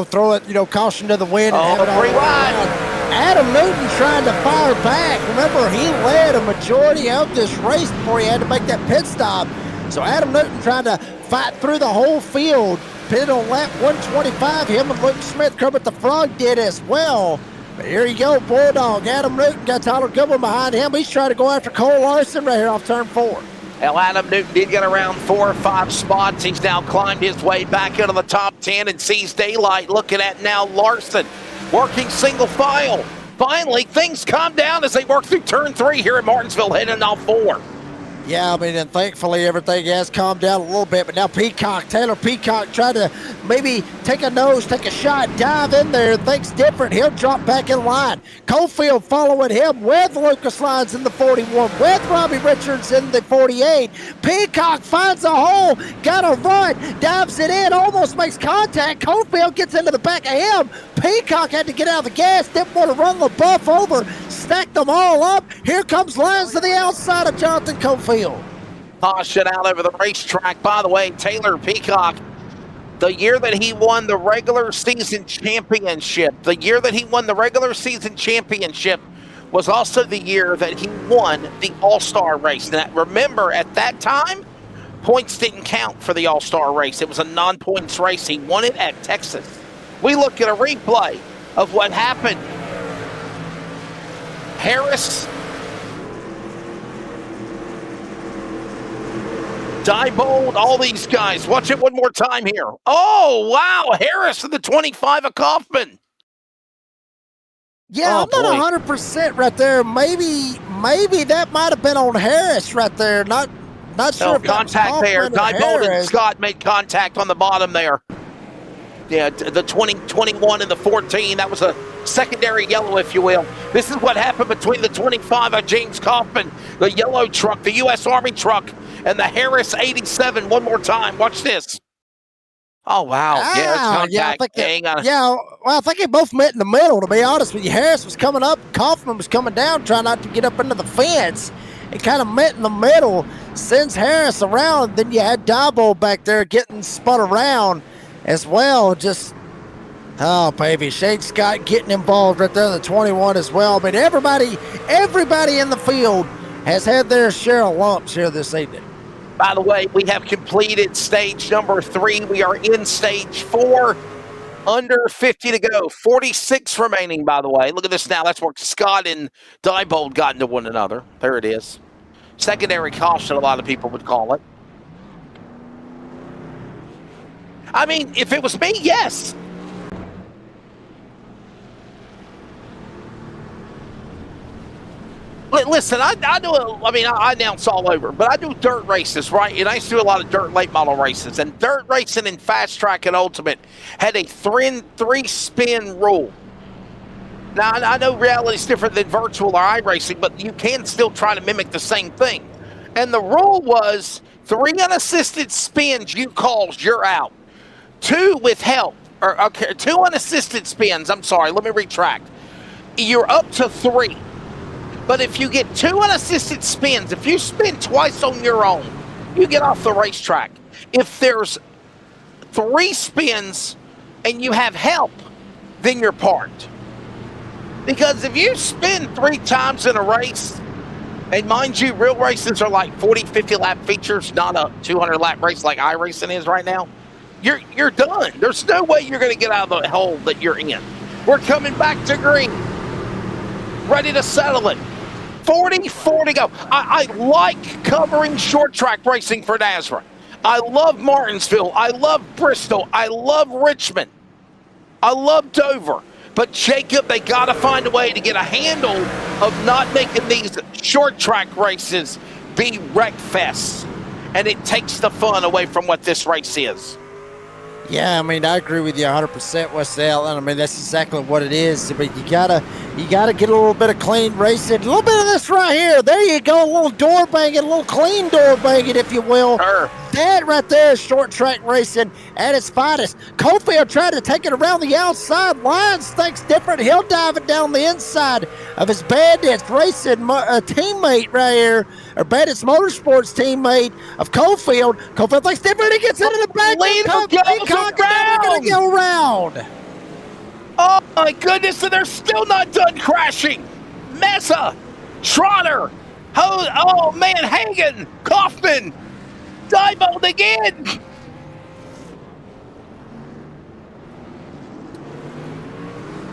throw it, caution to the wind and have it all around. Adam Newton trying to fire back. Remember, he led a majority of this race before he had to make that pit stop. So Adam Newton trying to fight through the whole field. Pit on lap 125. Him and Luke Smith, Kermit the Frog did as well. But here you go, Bulldog. Adam Newton got Tyler Goodwin behind him. He's trying to go after Cole Larson right here off turn 4. Well, Adam Newton did get around 4 or 5 spots. He's now climbed his way back into the top 10 and sees daylight. Looking at now Larson working single file. Finally, things calm down as they work through turn 3 here at Martinsville, heading off 4. Yeah, and thankfully everything has calmed down a little bit. But now Taylor Peacock tried to maybe take a nose, take a shot, dive in there, thinks different. He'll drop back in line. Cofield following him with Lucas Lyons in the 41, with Robbie Richards in the 48. Peacock finds a hole, got a run, dives it in, almost makes contact. Cofield gets into the back of him. Peacock had to get out of the gas, didn't want to run LaBeouf over, stacked them all up. Here comes Lyons to the outside of Jonathan Cofield. Caution out over the racetrack. By the way, Taylor Peacock, the year that he won the regular season championship, was also the year that he won the All-Star race. Now, remember, at that time, points didn't count for the All-Star race. It was a non-points race. He won it at Texas. We look at a replay of what happened. Harris, Diebold, all these guys. Watch it one more time here. Oh, wow. Harris in the 25 of Kaufman. Yeah, I'm not 100% right there. Maybe that might have been on Harris right there. Not sure if contact there. Diebold and Scott made contact on the bottom there. Yeah, the 21 and the 14. That was a secondary yellow, if you will. This is what happened between the 25 of James Kaufman, the yellow truck, the U.S. Army truck, and the Harris 87. One more time. Watch this. Oh, wow. I think they both met in the middle, to be honest with you. Harris was coming up, Kaufman was coming down, trying not to get up into the fence. It kind of met in the middle, sends Harris around. Then you had Diebold back there getting spun around as well. Oh, baby. Shane Scott getting involved right there in the 21 as well. But everybody in the field has had their share of lumps here this evening. By the way, we have completed stage number 3. We are in stage 4. Under 50 to go. 46 remaining, by the way. Look at this now. That's where Scott and Diebold got into one another. There it is. Secondary caution, a lot of people would call it. I mean, if it was me, yes. Listen, I announce all over, but I do dirt races, right? And I used to do a lot of dirt late model races. And dirt racing and fast track and ultimate had a 3-spin rule. Now, I know reality is different than virtual or iRacing, but you can still try to mimic the same thing. And the rule was 3 unassisted spins, you calls, you're out. 2 with help, 2 unassisted spins, I'm sorry, let me retract. You're up to 3. But if you get 2 unassisted spins, if you spin twice on your own, you get off the racetrack. If there's 3 spins and you have help, then you're parked. Because if you spin 3 times in a race, and mind you, real races are like 40, 50 lap features, not a 200 lap race like iRacing is right now, you're done. There's no way you're going to get out of the hole that you're in. We're coming back to green. Ready to settle it. 44 to go. I like covering short track racing for NASRA. I love Martinsville. I love Bristol. I love Richmond. I love Dover. But Jacob, they got to find a way to get a handle of not making these short track races be wreck fests. And it takes the fun away from what this race is. Yeah, I mean, I agree with you 100%, West Allen. I mean, that's exactly what it is. But you gotta get a little bit of clean racing, a little bit of this right here. There you go. A little door banging, a little clean door banging, if you will. Sure. That right there is short track racing at its finest. Cofield tried to take it around the outside. Lyons thinks different. He'll dive it down the inside of his Bandits Racing teammate right here, or Bandits Motorsports teammate of Cofield. Cofield thinks different. He gets into the back. Going to go around. Oh my goodness, and they're still not done crashing. Mesa, Trotter, oh man, Hagen, Kaufman, Diebold again.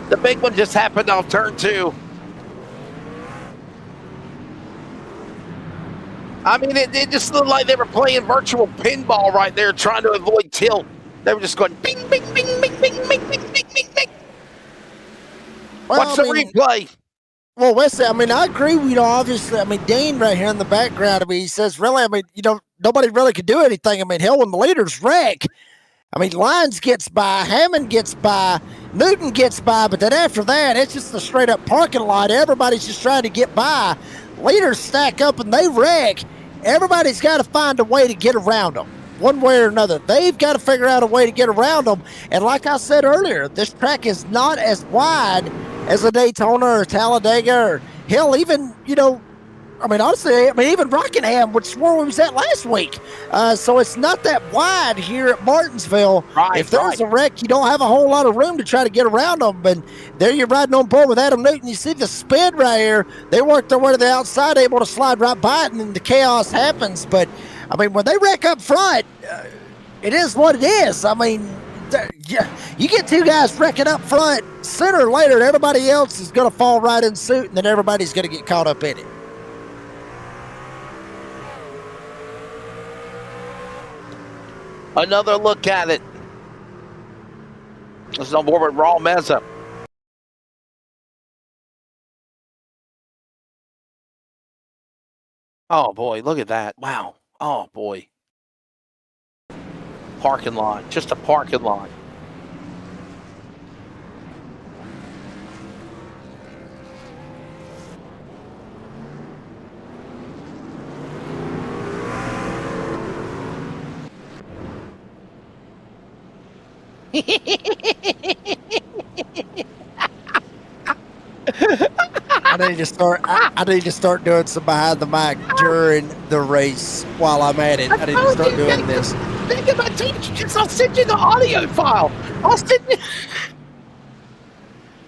The big one just happened off turn 2. I mean, it just looked like they were playing virtual pinball right there, trying to avoid tilt. They were just going bing, bing, bing, bing, bing, bing, bing, bing, bing, bing. Well, Watch the replay. Well, Wesley, I mean, I agree. Obviously, I mean, Dean right here in the background, I mean, he says, really, I mean, nobody really could do anything. I mean, hell, when the leaders wreck, I mean, Lyons gets by, Hammond gets by, Newton gets by, but then after that, it's just a straight up parking lot. Everybody's just trying to get by. Leaders stack up and they wreck. Everybody's got to find a way to get around them, one way or another. They've got to figure out a way to get around them. And like I said earlier, this track is not as wide as a Daytona or Talladega or hell, even, I mean, honestly, even Rockingham, which is where we was at last week. So it's not that wide here at Martinsville. Right, if there's a wreck, you don't have a whole lot of room to try to get around them. And there you're riding on board with Adam Newton. You see the spin right here. They work their way to the outside, able to slide right by it, and then the chaos happens. But, I mean, when they wreck up front, it is what it is. I mean, you get two guys wrecking up front, sooner or later, everybody else is going to fall right in suit, and then everybody's going to get caught up in it. Another look at it. This is on board with Raw Mesa. Oh boy, look at that. Wow. Oh boy. Parking lot. Just a parking lot. I need to start doing some behind the mic during the race while I'm at it. I need to start doing this. Think about it. I'll send you the audio file. I'll send you.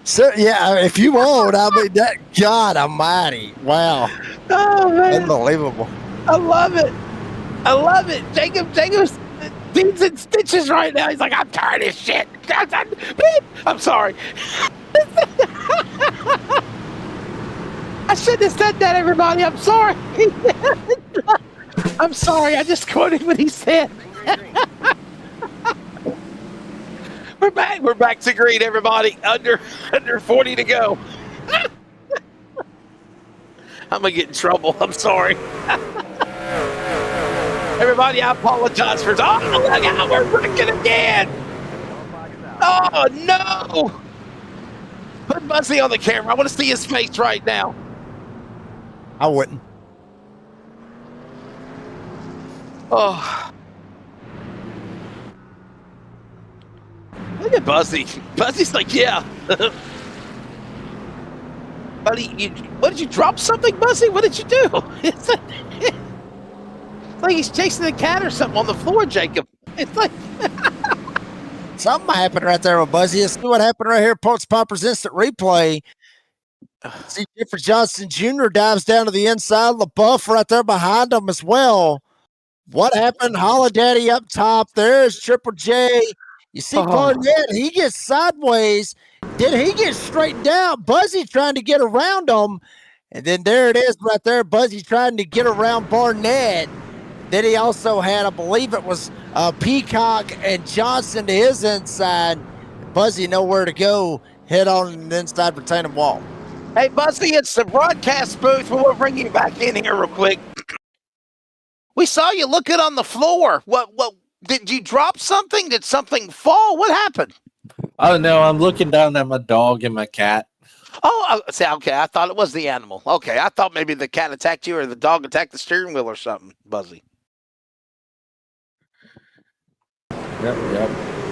So yeah, if you won't, I mean, that God Almighty, wow, Oh man, unbelievable. I love it. I love it. Jacob's Dean's in stitches right now. He's like, I'm tired of this shit. I'm sorry. I shouldn't have said that, everybody. I'm sorry. I'm sorry. I just quoted what he said. We're back. We're back to green, everybody. Under 40 to go. I'm going to get in trouble. I'm sorry. Everybody, I apologize for... Oh, look out. We're wrecking again. Oh, no. Put Buzzy on the camera. I want to see his face right now. I wouldn't. Oh. Look at Buzzy. Buzzy's like, yeah. Buddy, what did you drop something, Buzzy? What did you do? It's like he's chasing a cat or something on the floor, Jacob. It's like something happened right there with Buzzy. Let's see what happened right here. Post Poppers instant replay. See Jeffrey Johnson Jr. dives down to the inside. LaBeouf right there behind him as well. What happened? Holidaddy up top. There's Triple J. You see Barnett. He gets sideways. Then he gets straightened out. Buzzy trying to get around him. And then there it is right there. Buzzy trying to get around Barnett. Then he also had, I believe it was Peacock and Johnson to his inside. Buzzy nowhere to go. Head on the inside retaining wall. Hey, Buzzy, it's the broadcast booth. We'll bring you back in here real quick. We saw you looking on the floor. What, did you drop something? Did something fall? What happened? Oh, no, I'm looking down at my dog and my cat. Oh, see, okay. I thought it was the animal. Okay, I thought maybe the cat attacked you or the dog attacked the steering wheel or something, Buzzy. Yep.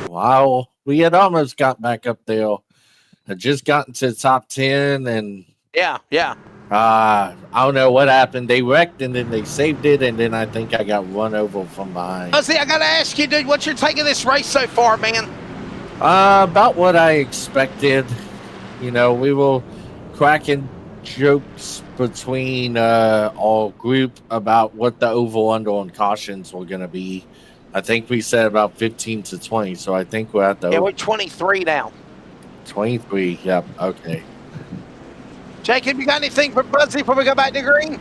Wow. We had almost got back up there. Had just gotten to the top 10 and Yeah. I don't know what happened. They wrecked and then they saved it, and then I think I got run over from behind. Buzzy, I gotta ask you, dude, what's your take of this race so far, man? About what I expected. You know, we were cracking jokes between our group about what the over-under on cautions were going to be. I think we said about 15 to 20, so I think we're at the... Yeah, we're 23 now. 23, yep, okay. Jacob, you got anything for Buzzy before we go back to green?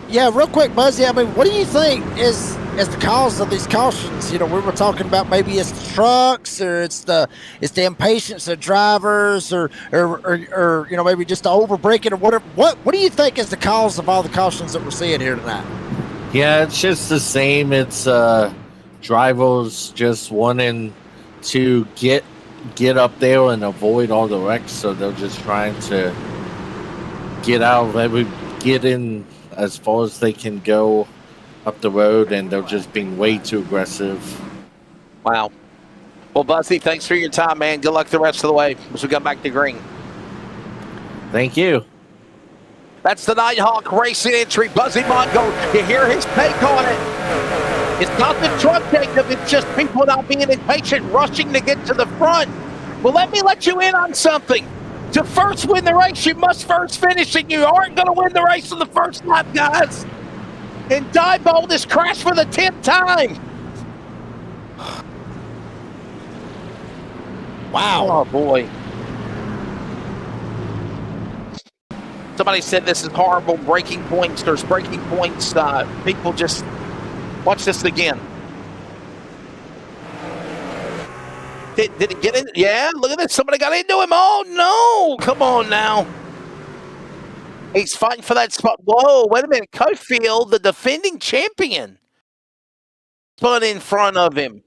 Yeah, real quick, Buzzy. I mean, what do you think is the cause of these cautions? You know, we were talking about maybe it's the trucks, or it's the impatience of drivers, or you know, maybe just the overbraking or whatever. What do you think is the cause of all the cautions that we're seeing here tonight? Yeah, it's just the same. It's drivers just wanting to get up there and avoid all the wrecks, so they're just trying to get in as far as they can go up the road, and they're just being way too aggressive. Wow. Well, Buzzy, thanks for your time, man. Good luck the rest of the way as we go back to green. Thank you. That's the Nighthawk Racing entry. Buzzy Mongo, you hear his take on it. It's not the truck, Jacob. It's just people not being impatient, rushing to get to the front. Well, let me let you in on something. To first win the race, you must first finish, and you aren't going to win the race on the first lap, guys. And Diebold has crashed for the 10th time. Wow. Oh, boy. Somebody said this is horrible. Breaking points. There's breaking points. People just... Watch this again. Did it get in? Yeah, look at this. Somebody got into him. Oh, no. Come on now. He's fighting for that spot. Whoa, wait a minute. Cofield, the defending champion, spun in front of him.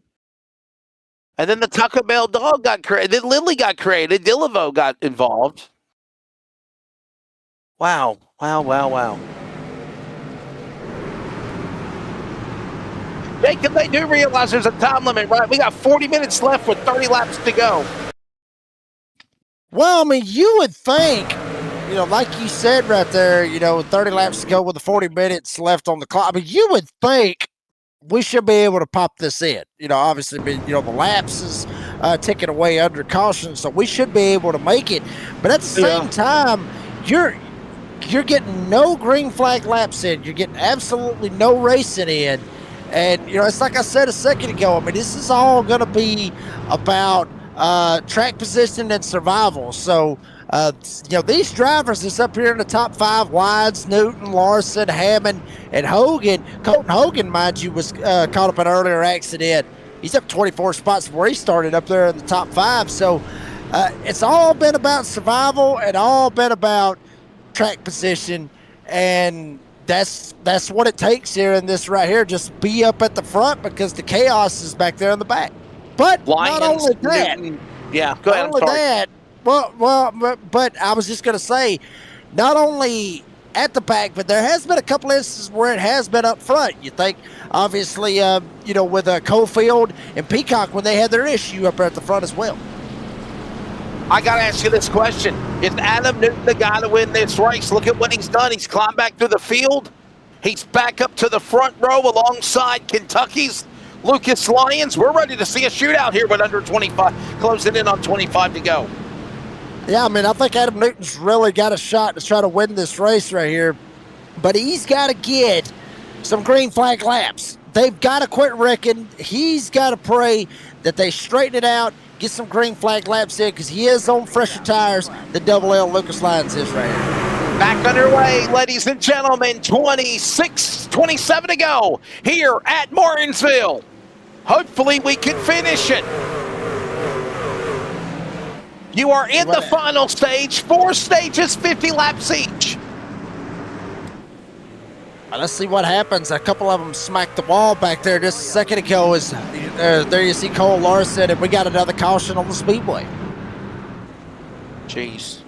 And then the Taco Bell dog got created. Then Lily got created. Dilivo got involved. Wow. Jacob, they do realize there's a time limit, right? We got 40 minutes left with 30 laps to go. Well, I mean, you would think, you know, like you said right there, you know, 30 laps to go with the 40 minutes left on the clock. I mean, you would think we should be able to pop this in. You know, obviously, you know, the laps is ticking away under caution, so we should be able to make it. But at the same time, you're getting no green flag laps in. You're getting absolutely no racing in. And, you know, it's like I said a second ago, I mean, this is all going to be about track position and survival. So, you know, these drivers that's up here in the top 5, Wides, Newton, Larson, Hammond, and Hogan. Colton Hogan, mind you, was caught up in an earlier accident. He's up 24 spots before he started up there in the top 5. So, it's all been about survival and all been about track position, and that's what it takes here in this right here. Just be up at the front because the chaos is back there in the back. But Lions, not only that, Newton, yeah, go ahead. not only that, but I was just going to say, not only at the back, but there has been a couple instances where it has been up front. You think, obviously, you know, with Cofield and Peacock when they had their issue up there at the front as well. I got to ask you this question. Is Adam Newton the guy to win this race? Look at what he's done. He's climbed back through the field. He's back up to the front row alongside Kentucky's Lucas Lyons. We're ready to see a shootout here with under 25, closing in on 25 to go. Yeah, I mean, I think Adam Newton's really got a shot to try to win this race right here, but he's got to get some green flag laps. They've got to quit wrecking. He's got to pray that they straighten it out, get some green flag laps in, because he is on fresher tires than Double L Lucas Lyons is right here. Back underway, ladies and gentlemen. 27 to go here at Martinsville. Hopefully we can finish it. You are in the final stage, 4 stages, 50 laps each. Let's see what happens. A couple of them smacked the wall back there just a second ago. There you see Cole Larson, and we got another caution on the Speedway. Jeez.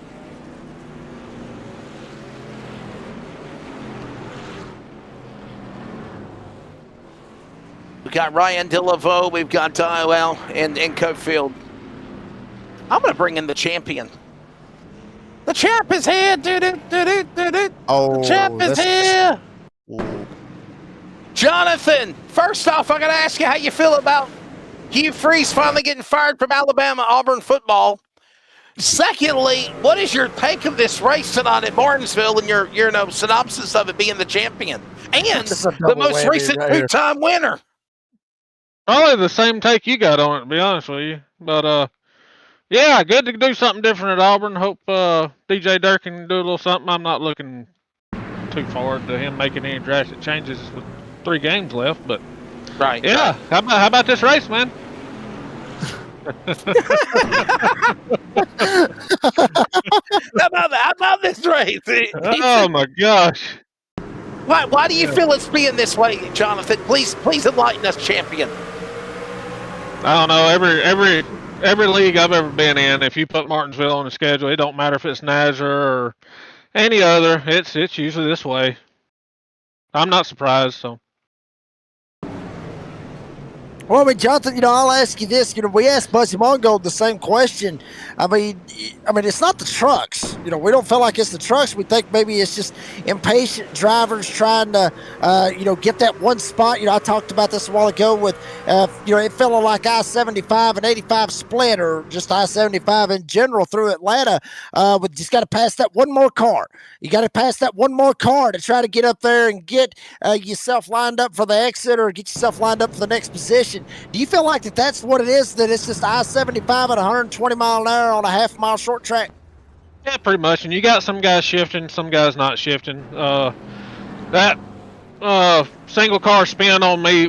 We got Ryan DeLaveau. We've got Dial and Cofield. I'm going to bring in the champion. The champ is here. Oh, the champ is here. Jonathan, first off, I got to ask you how you feel about Hugh Freeze finally getting fired from Alabama Auburn football. Secondly, what is your take of this race tonight at Martinsville and your synopsis of it being the champion and the most recent two-time winner? Probably the same take you got on it, to be honest with you. But yeah, good to do something different at Auburn. Hope DJ Durkin can do a little something. I'm not looking too forward to him making any drastic changes with 3 games left. But right, yeah. Right. How about this race, man? How about this race? Oh my gosh! Why do you feel it's being this way, Jonathan? Please enlighten us, champion. I don't know. Every league I've ever been in, if you put Martinsville on the schedule, it don't matter if it's NASRA or any other. It's usually this way. I'm not surprised. So. Well, I mean, Jonathan, I'll ask you this. We asked Buzzy Mongold the same question. I mean, it's not the trucks. We don't feel like it's the trucks. We think maybe it's just impatient drivers trying to, get that one spot. I talked about this a while ago with, it feeling like I-75 and 85 split, or just I-75 in general through Atlanta. But just got to pass that one more car. You got to pass that one more car to try to get up there and get yourself lined up for the exit or get yourself lined up for the next position. Do you feel like that's what it is, that it's just I-75 at 120 mile an hour on a half-mile short track? Yeah, pretty much. And you got some guys shifting, some guys not shifting. That single car spin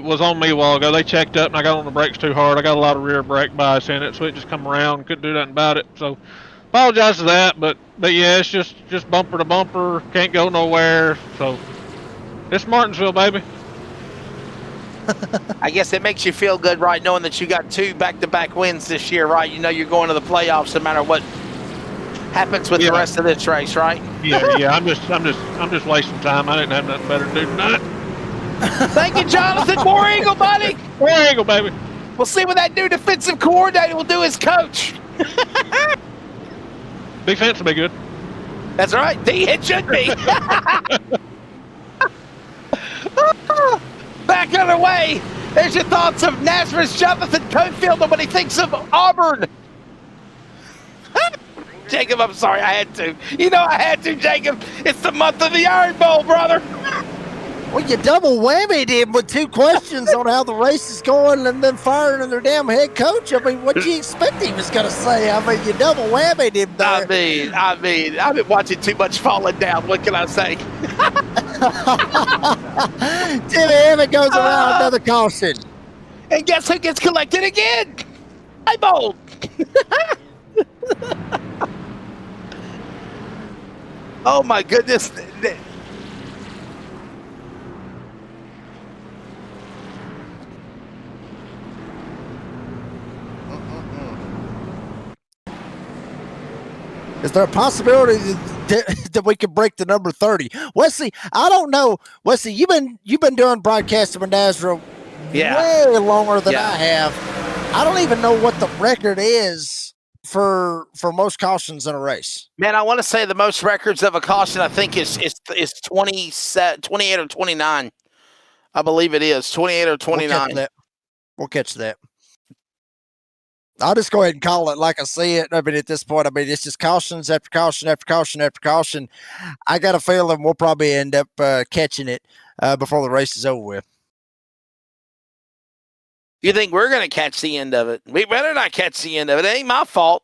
was on me a while ago. They checked up and I got on the brakes too hard. I got a lot of rear brake bias in it, so it just come around. Couldn't do nothing about it. So apologize for that, but yeah, it's just bumper to bumper. Can't go nowhere. So it's Martinsville, baby. I guess it makes you feel good, right, knowing that you got 2 back-to-back wins this year, right? You're going to the playoffs no matter what happens with the rest of this race, right? Yeah. I'm just wasting time. I didn't have nothing better to do tonight. Thank you, Jonathan. More Eagle, buddy. More Eagle, baby. We'll see what that new defensive coordinator will do as coach. Big fence will be good. That's right. It should be. Back on our way. There's your thoughts of NASRA's Jonathan Cofield and what he thinks of Auburn. Jacob, I'm sorry, I had to. I had to, Jacob. It's the month of the Iron Bowl, brother. Well, you double whammied him with 2 questions on how the race is going and then firing their damn head coach. I mean, what do you expect he was going to say? I mean, you double whammied him there. I mean, I've been watching too much Falling Down. What can I say? Timmy Hammond goes around another caution. And guess who gets collected again? I'm bold. Oh, my goodness. Is there a possibility that we could break the number 30? Wesley, I don't know. Wesley, you've been doing broadcasting with NASRA way longer than I have. I don't even know what the record is for most cautions in a race. Man, I want to say the most records of a caution, I think, is 28 or 29. I believe it is 28 or 29. We'll catch that. I'll just go ahead and call it like I see it. I mean, at this point, it's just cautions after caution after caution after caution. I got a feeling we'll probably end up catching it before the race is over with. You think we're going to catch the end of it? We better not catch the end of it. It ain't my fault.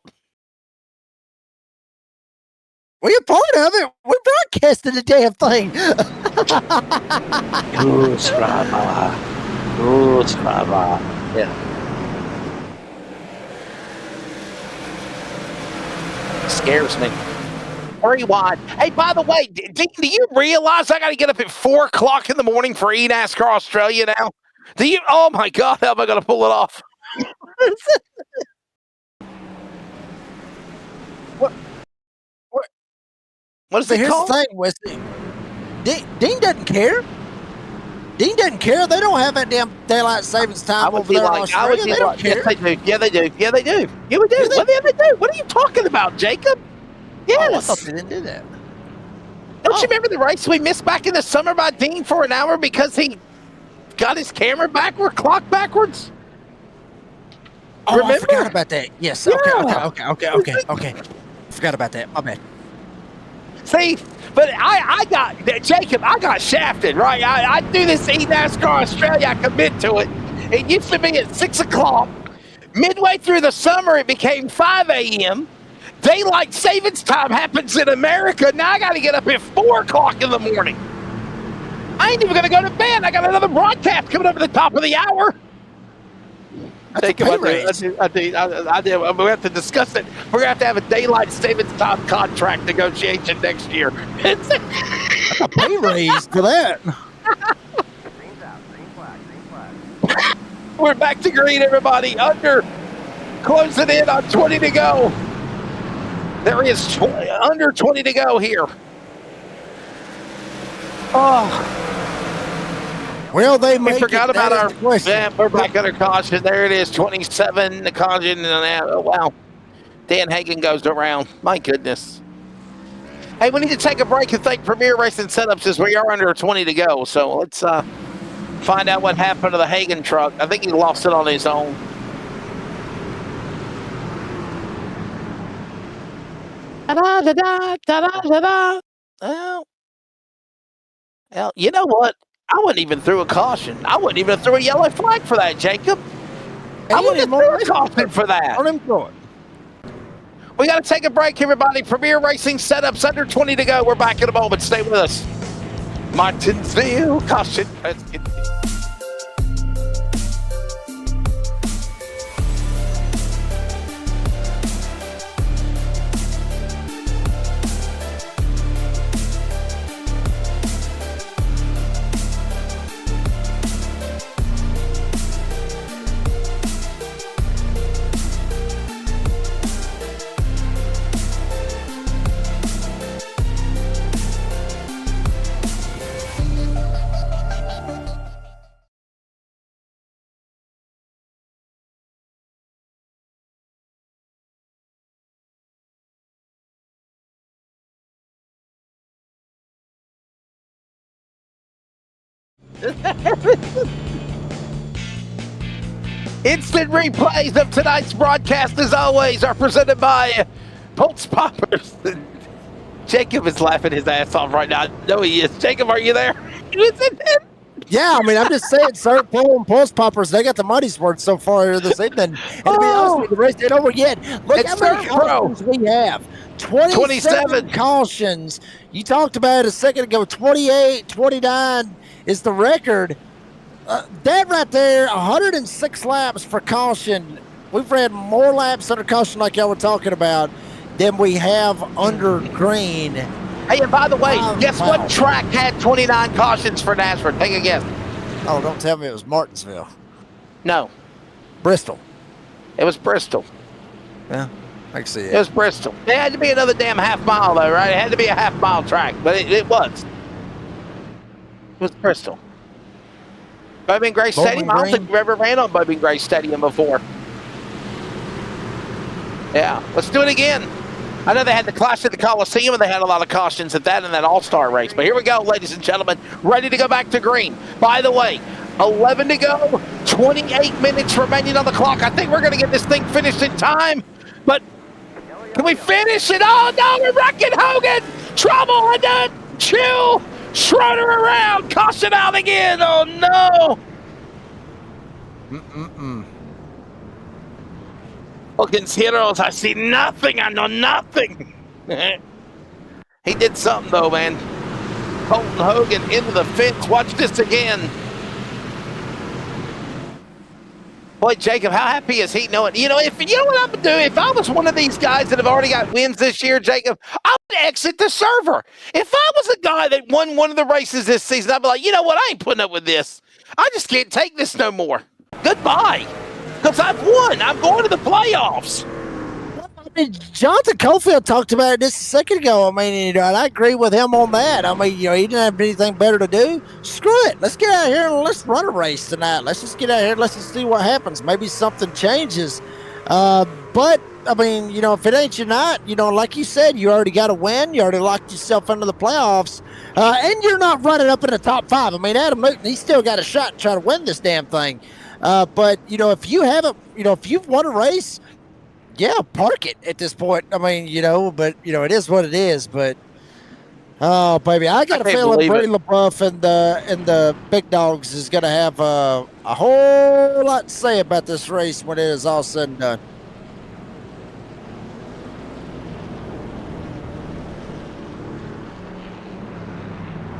We're part of it. We're broadcasting the damn thing. Yeah. Scares me. Very wide. Hey, by the way, do you realize I got to get up at 4 o'clock in the morning for NASCAR Australia now? Do you? Oh my God, how am I going to pull it off? What is it called? Here's the thing, Wesley. Dean doesn't care. Dean doesn't care. They don't have that damn daylight savings time over there in Australia. They don't care. Yes, they do. Yeah, they do. Yeah, they do. Yeah, we do. What do they do? What are you talking about, Jacob? Yes. Oh, I thought they didn't do that. Don't you remember the race we missed back in the summer by Dean for an hour because he got his camera clock backwards? Oh, Remember? I forgot about that. Yes. Yeah. Okay. Forgot about that. My bad. See, but I got Jacob. I got shafted, right? I do this NASRA Australia. I commit to it. It used to be at 6 o'clock. Midway through the summer, it became 5 a.m. Daylight savings time happens in America. Now I got to get up at 4 o'clock in the morning. I ain't even going to go to bed. I got another broadcast coming up at the top of the hour. I did. We have to discuss it. We're going to have a daylight savings time contract negotiation next year. A pay raise for that. We're back to green, everybody. Under, closing in on 20 to go. There is under 20 to go here. Oh. Well, we forgot about our question. Yeah, we're back under caution. There it is, 27. The caution. Oh, wow. Dan Hagen goes around. My goodness. Hey, we need to take a break and thank Premier Racing Setups as we are under 20 to go. So let's find out what happened to the Hagen truck. I think he lost it on his own. Da-da-da-da, da-da-da-da. Well, you know what? I wouldn't even throw a caution. I wouldn't even throw a yellow flag for that, Jacob. I wouldn't even throw a caution for that. Let him throw it. We got to take a break, everybody. Premier Racing Setups, under 20 to go. We're back in a moment. Stay with us. Martinsville, caution. Instant replays of tonight's broadcast, as always, are presented by Pulse Poppers. Jacob is laughing his ass off right now. I know he is. Jacob, are you there? Yeah, I mean, I'm just saying, sir, Paul and Pulse Poppers, they got the money's worth so far this evening. And to be honest with you, the race ain't over yet. Look how many cautions we have. 27 cautions. You talked about it a second ago. 28, 29 is the record. That right there, 106 laps for caution. We've ran more laps under caution like y'all were talking about than we have under green. Hey, and by the way, guess what track had 29 cautions for NASRA? Take a guess. Oh, don't tell me it was Martinsville. No. Bristol. It was Bristol. Yeah, I can see it. It was Bristol. It had to be another damn half mile, though, right? It had to be a half-mile track, but it was. It was Bristol. Bowman Gray Stadium. I don't think we've ever ran on Bowman Gray Stadium before. Yeah, let's do it again. I know they had the Clash at the Coliseum, and they had a lot of cautions at that in that All-Star race. But here we go, ladies and gentlemen, ready to go back to green. By the way, 11 to go, 28 minutes remaining on the clock. I think we're going to get this thing finished in time. But can we finish it? Oh, no, we're wrecking Hogan. Trouble, and then chill. Schroeder around, caution out again. Oh no! Hogan's heroes, I see nothing. I know nothing. He did something though, man. Colton Hogan into the fence. Watch this again. Boy, Jacob, how happy is he knowing? You know what I would do? If I was one of these guys that have already got wins this year, Jacob, I would exit the server. If I was a guy that won one of the races this season, I'd be like, you know what? I ain't putting up with this. I just can't take this no more. Goodbye. Because I've won. I'm going to the playoffs. Jonathan Cofield talked about it just a second ago. I mean, and I agree with him on that. I mean, he didn't have anything better to do. Screw it. Let's get out here and let's run a race tonight. Let's just get out here and let's just see what happens. Maybe something changes. But, I mean, if it ain't your night, like you said, you already got a win. You already locked yourself into the playoffs. And you're not running up in the top 5. I mean, Adam Newton, he's still got a shot to try to win this damn thing. But, if you haven't, if you've won a race, yeah, park it at this point. I mean, but, it is what it is. But, oh, baby, I got a feeling Brady LaBeouf and the Big Dogs is going to have a whole lot to say about this race when it is all said and done.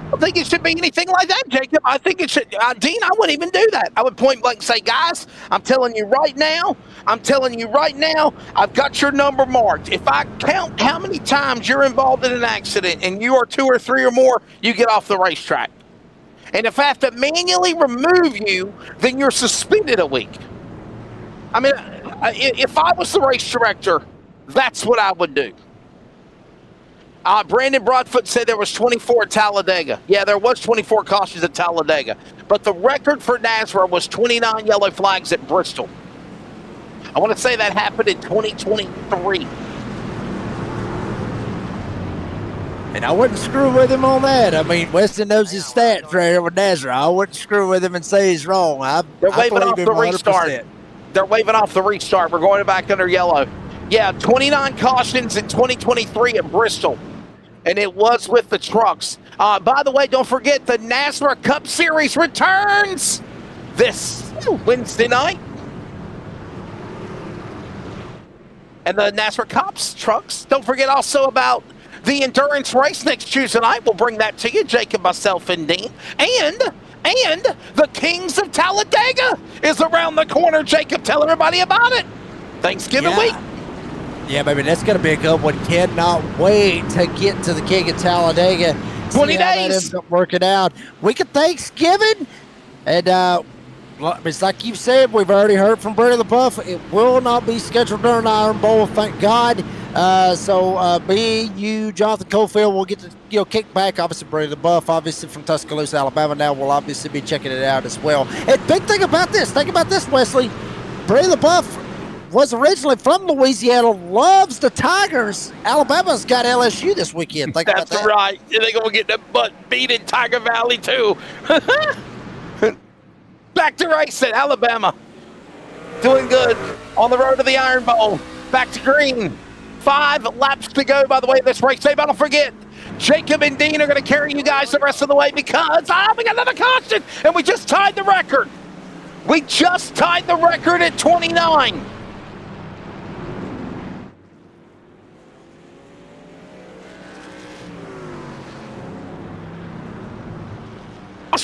I don't think it should be anything like that, Jacob. I think it should. Dean, I wouldn't even do that. I would point blank say, guys, I'm telling you right now, I've got your number marked. If I count how many times you're involved in an accident and you are 2 or 3 or more, you get off the racetrack. And if I have to manually remove you, then you're suspended a week. I mean, if I was the race director, that's what I would do. Brandon Broadfoot said there was 24 at Talladega. Yeah, there was 24 cautions at Talladega. But the record for NASRA was 29 yellow flags at Bristol. I want to say that happened in 2023. And I wouldn't screw with him on that. I mean, Weston knows his stats right here with NASRA. I wouldn't screw with him and say he's wrong. They're waving off the restart. They're waving off the restart. We're going back under yellow. Yeah, 29 cautions in 2023 at Bristol. And it was with the trucks. By the way, don't forget the NASRA Cup Series returns this Wednesday night. And the NASRA Cups trucks. Don't forget also about the endurance race next Tuesday night. We'll bring that to you, Jacob, myself, and Dean. And the Kings of Talladega is around the corner. Jacob, tell everybody about it. Thanksgiving week. Yeah, baby, that's going to be a good one. Cannot wait to get to the King of Talladega. 20 days. That ends up working out. Week of Thanksgiving. And it's like you said, we've already heard from Brady LaBeouf. It will not be scheduled during the Iron Bowl, thank God. So you, Jonathan Cofield, will get to kick back. Obviously, Brady LaBeouf, obviously from Tuscaloosa, Alabama. Now we'll obviously be checking it out as well. And big thing about this, think about this, Wesley. Brady LaBeouf was originally from Louisiana, loves the Tigers. Alabama's got LSU this weekend. Think about that. That's right. They're going to get the butt beat in Tiger Valley, too. Back to racing, Alabama. Doing good on the road to the Iron Bowl. Back to green. 5 laps to go, by the way, this race. Hey, but don't forget, Jacob and Dean are going to carry you guys the rest of the way because we got another caution, and we just tied the record. We just tied the record at 29.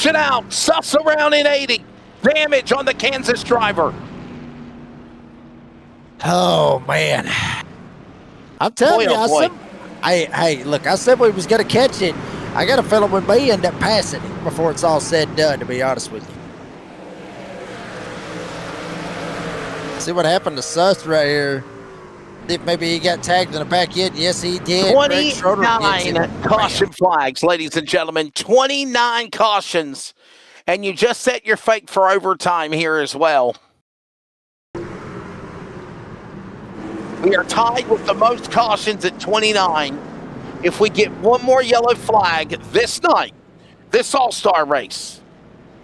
It out, suss around in 80. Damage on the Kansas driver. Oh, man. I'm telling you, I said we was going to catch it. I got a feeling we may end up passing it before it's all said and done, to be honest with you. See what happened to Suss right here. If maybe he got tagged in the back end. Yes, he did. 29 caution flags, ladies and gentlemen. 29 cautions. And you just set your fate for overtime here as well. We are tied with the most cautions at 29. If we get one more yellow flag this night, this all-star race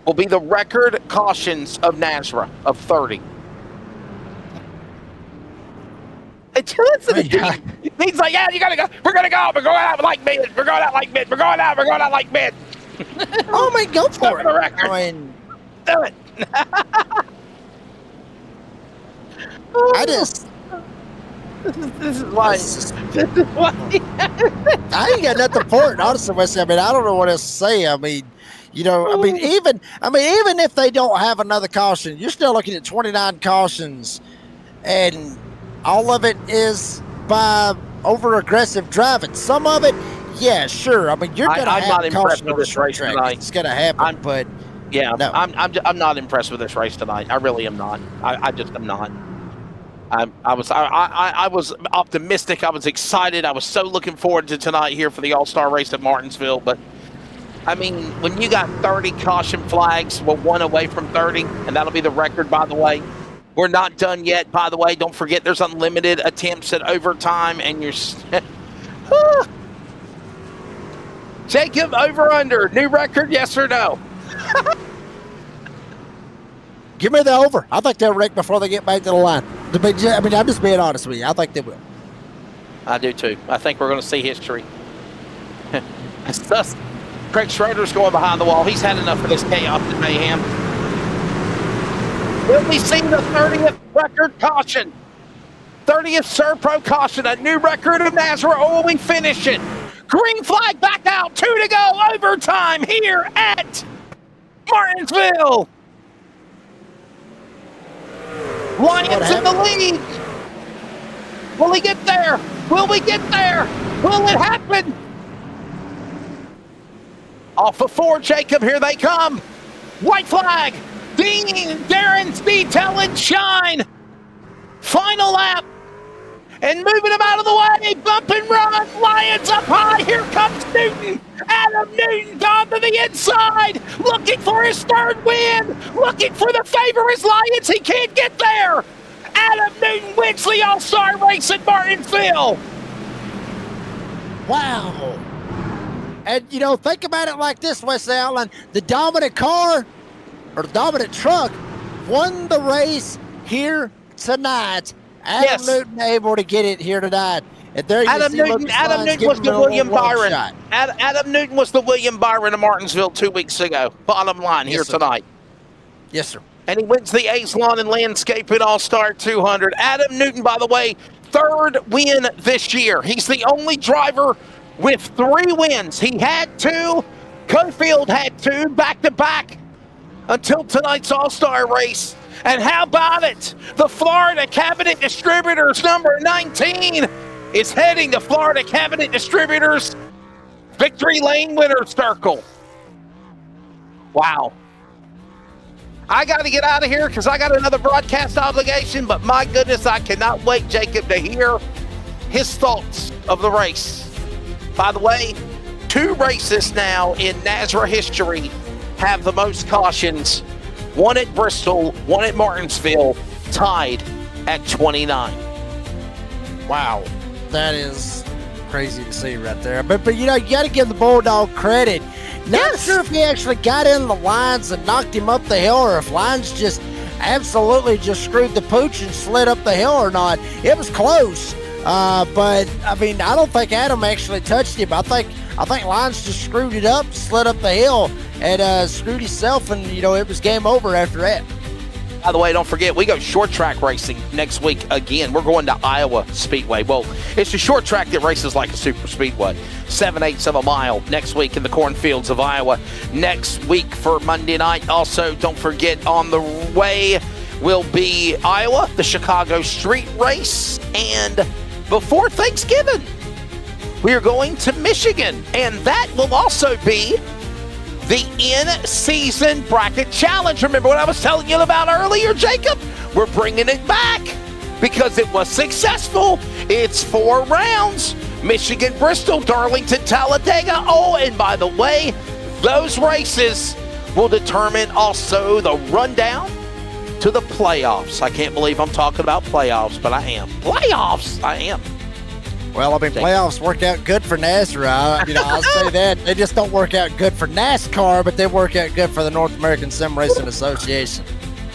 will be the record cautions of NASRA of 30. He's like, yeah, you gotta go. We're gonna go. We're going out like mid. We're going out like mid. We're going out like mid. Oh, man, go for it. The record. I mean, do it. This is why. I ain't got nothing for it, honestly, Wesley. I mean, I don't know what else to say. I mean, even if they don't have another caution, you're still looking at 29 cautions, and all of it is by over-aggressive driving. Some of it, yeah, sure. I mean, you're going to have not impressed caution with this race track. tonight. It's going to happen, but yeah, no. I'm not impressed with this race tonight. I really am not. I just am not. I was optimistic. I was excited. I was so looking forward to tonight here for the All-Star race at Martinsville. But, I mean, when you got 30 caution flags, we're one away from 30, and that'll be the record, by the way. We're not done yet, by the way. Don't forget there's unlimited attempts at overtime, and you're... Jacob, over, under. New record, yes or no? Give me the over. I think they'll wreck before they get back to the line. I mean, I'm just being honest with you. I think they will. I do too. I think we're going to see history. Craig Schroeder's going behind the wall. He's had enough of this chaos and mayhem. Will we see the 30th record caution? 30th Serpro caution, a new record of NASRA, or will we finish it? Green flag back out, 2 to go, overtime here at Martinsville. Lions in the lead. Will he get there? Will we get there? Will it happen? Off of 4, Jacob, here they come. White flag. Dean, Darren, Speed, Talent, Shine. Final lap. And moving him out of the way. Bump and run. Lions up high. Here comes Newton. Adam Newton gone to the inside. Looking for his 3rd win. Looking for the favor as Lions. He can't get there. Adam Newton wins the All-Star race at Martinsville. Wow. And, you know, think about it like this, Wes Allen. The dominant car, or the dominant truck, won the race here tonight. Adam Newton able to get it here tonight. And there Adam Newton was the William Byron. Adam Newton was the William Byron of Martinsville 2 weeks ago. Bottom line here tonight. Yes, sir. And he wins the A's Lawn and Landscaping All-Star 200. Adam Newton, by the way, 3rd win this year. He's the only driver with 3 wins. He had 2. Cofield had 2 back-to-back until tonight's All-Star race. And how about it? The Florida Cabinet Distributors number 19 is heading to Florida Cabinet Distributors Victory Lane Winner's Circle. Wow. I got to get out of here because I got another broadcast obligation, but my goodness, I cannot wait, Jacob, to hear his thoughts of the race. By the way, 2 races now in NASRA history have the most cautions. 1 at Bristol, 1 at Martinsville, tied at 29. Wow, that is crazy to see right there. But you know, you got to give the Bulldog credit. Not sure if he actually got in the lines and knocked him up the hill, or if lines just absolutely just screwed the pooch and slid up the hill or not. It was close, but I mean, I don't think Adam actually touched him. I think Lines just screwed it up, slid up the hill, and screwed himself, and you know, it was game over after that. By the way, don't forget, we go short track racing next week again. We're going to Iowa Speedway. Well, it's a short track that races like a super speedway. 7/8 of a mile next week in the cornfields of Iowa. Next week for Monday night. Also, don't forget, on the way will be Iowa, the Chicago Street Race. And before Thanksgiving, we are going to Michigan. And that will also be the in-season bracket challenge. Remember what I was telling you about earlier, Jacob? We're bringing it back because it was successful. It's 4 rounds. Michigan, Bristol, Darlington, Talladega. Oh, and by the way, those races will determine also the rundown to the playoffs. I can't believe I'm talking about playoffs, but I am. Playoffs, I am. Well, I mean, playoffs work out good for NASRA. You know, I'll say that. They just don't work out good for NASCAR, but they work out good for the North American Sim Racing Association.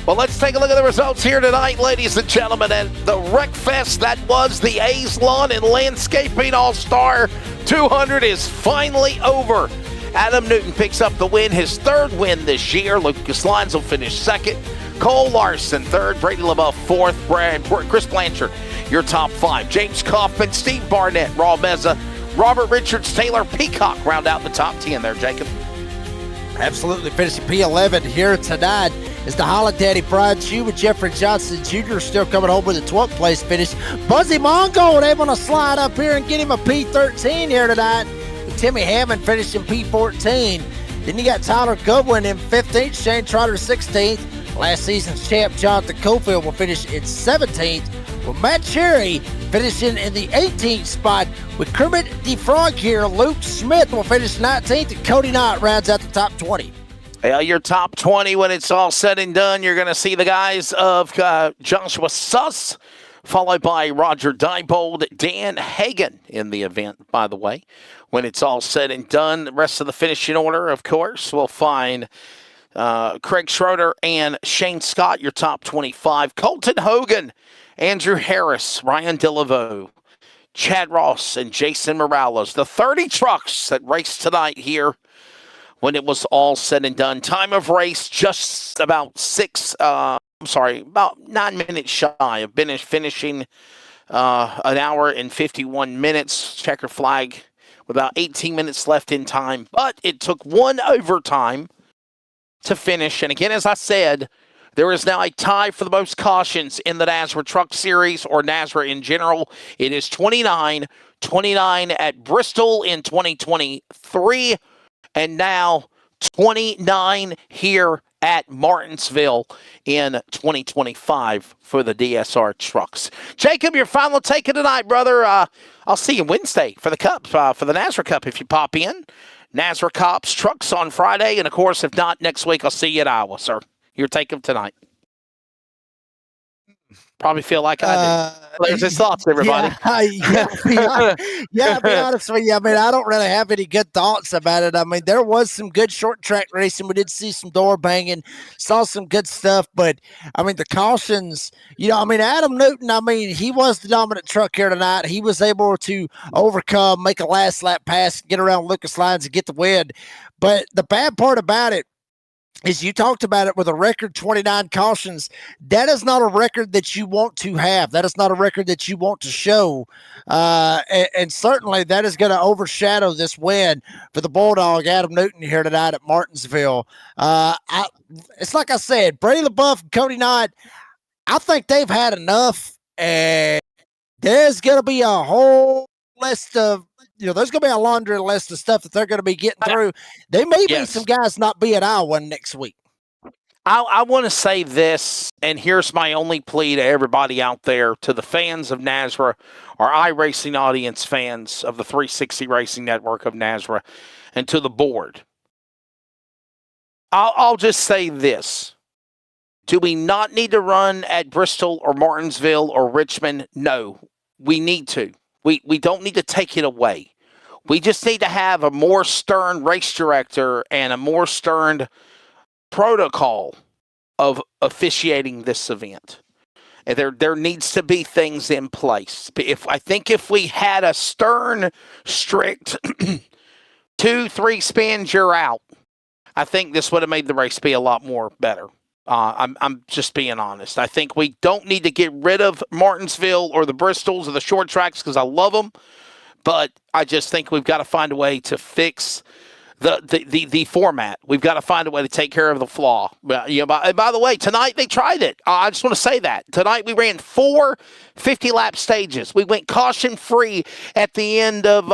Well, let's take a look at the results here tonight, ladies and gentlemen, at the Wreck Fest. That was the A's Lawn and Landscaping All-Star 200 is finally over. Adam Newton picks up the win, his 3rd win this year. Lucas Lyons will finish 2nd. Cole Larson 3rd. Brady LaBeouf 4th. Chris Blanchard, your top 5. James Kaufman, Steve Barnett, Raul Meza, Robert Richards, Taylor Peacock round out the top 10 there, Jacob. Absolutely. Finishing P11 here tonight is the Holiday Pride Shoe with Jeffrey Johnson Jr. still coming home with a 12th place finish. Buzzy Mongo able to slide up here and get him a P13 here tonight. With Timmy Hammond finishing P14. Then you got Tyler Goodwin in 15th, Shane Trotter 16th. Last season's champ Jonathan Cofield will finish in 17th. with Matt Cherry finishing in the 18th spot, with Kermit the Frog here. Luke Smith will finish 19th, and Cody Knott rounds out the top 20. Well, your top 20, when it's all said and done, you're going to see the guys of Joshua Suss, followed by Roger Diebold, Dan Hagan in the event, by the way. When it's all said and done, the rest of the finishing order, of course, we'll find Craig Schroeder and Shane Scott, your top 25. Colton Hogan, Andrew Harris, Ryan Delaveau, Chad Ross, and Jason Morales. The 30 trucks that raced tonight here when it was all said and done. Time of race just about about 9 minutes shy of finishing an hour and 51 minutes. Checker flag with about 18 minutes left in time. But it took one overtime to finish. And again, as I said, there is now a tie for the most cautions in the NASRA Truck Series, or NASRA in general. It is 29 at Bristol in 2023, and now 29 here at Martinsville in 2025 for the DSR trucks. Jacob, your final take of tonight, brother. I'll see you Wednesday for the Cup, for the NASRA Cup if you pop in. NASRA Cops trucks on Friday, and of course, if not, next week I'll see you at Iowa, sir. Your take of tonight. Probably feel like I did. There's his thoughts, everybody. I'll be honest with you. I mean, I don't really have any good thoughts about it. I mean, there was some good short track racing. We did see some door banging, saw some good stuff, but I mean, the cautions, Adam Newton, he was the dominant truck here tonight. He was able to overcome, make a last lap pass, get around Lucas Lyons and get the win. But the bad part about it is, you talked about it, with a record 29 cautions. That is not a record that you want to have. That is not a record that you want to show. And certainly that is going to overshadow this win for the Bulldog, Adam Newton, here tonight at Martinsville. It's like I said, Brady LaBeouf and Cody Knott, I think they've had enough. And there's going to be a whole list of, there's going to be a laundry list of stuff that they're going to be getting through. They may be some guys not be at Iowa next week. I want to say this, and here's my only plea to everybody out there, to the fans of NASRA, our iRacing audience, fans of the 360 Racing Network of NASRA, and to the board. I'll just say this. Do we not need to run at Bristol or Martinsville or Richmond? No, we need to. We don't need to take it away. We just need to have a more stern race director and a more stern protocol of officiating this event. And there needs to be things in place. I think if we had a stern, strict 2-3 spins, you're out, I think this would have made the race be a lot more better. I'm just being honest. I think we don't need to get rid of Martinsville or the Bristols or the short tracks, because I love them, but I just think we've got to find a way to fix the format. We've got to find a way to take care of the flaw. By the way, tonight they tried it. I just want to say that. Tonight we ran 4 50-lap stages. We went caution-free at the end of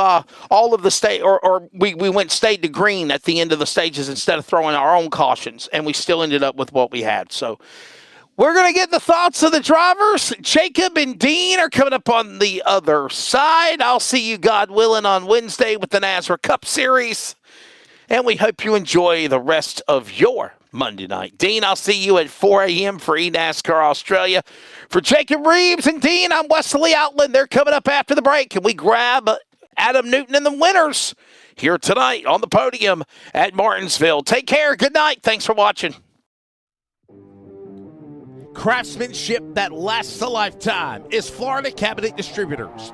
all of the stage, or we went state to green at the end of the stages instead of throwing our own cautions, and we still ended up with what we had. So we're going to get the thoughts of the drivers. Jacob and Dean are coming up on the other side. I'll see you, God willing, on Wednesday with the NASRA Cup Series. And we hope you enjoy the rest of your Monday night. Dean, I'll see you at 4 a.m. for eNASCAR Australia. For Jacob Reeves and Dean, I'm Wesley Outland. They're coming up after the break, and we grab Adam Newton and the winners here tonight on the podium at Martinsville. Take care. Good night. Thanks for watching. Craftsmanship that lasts a lifetime is Florida Cabinet Distributors.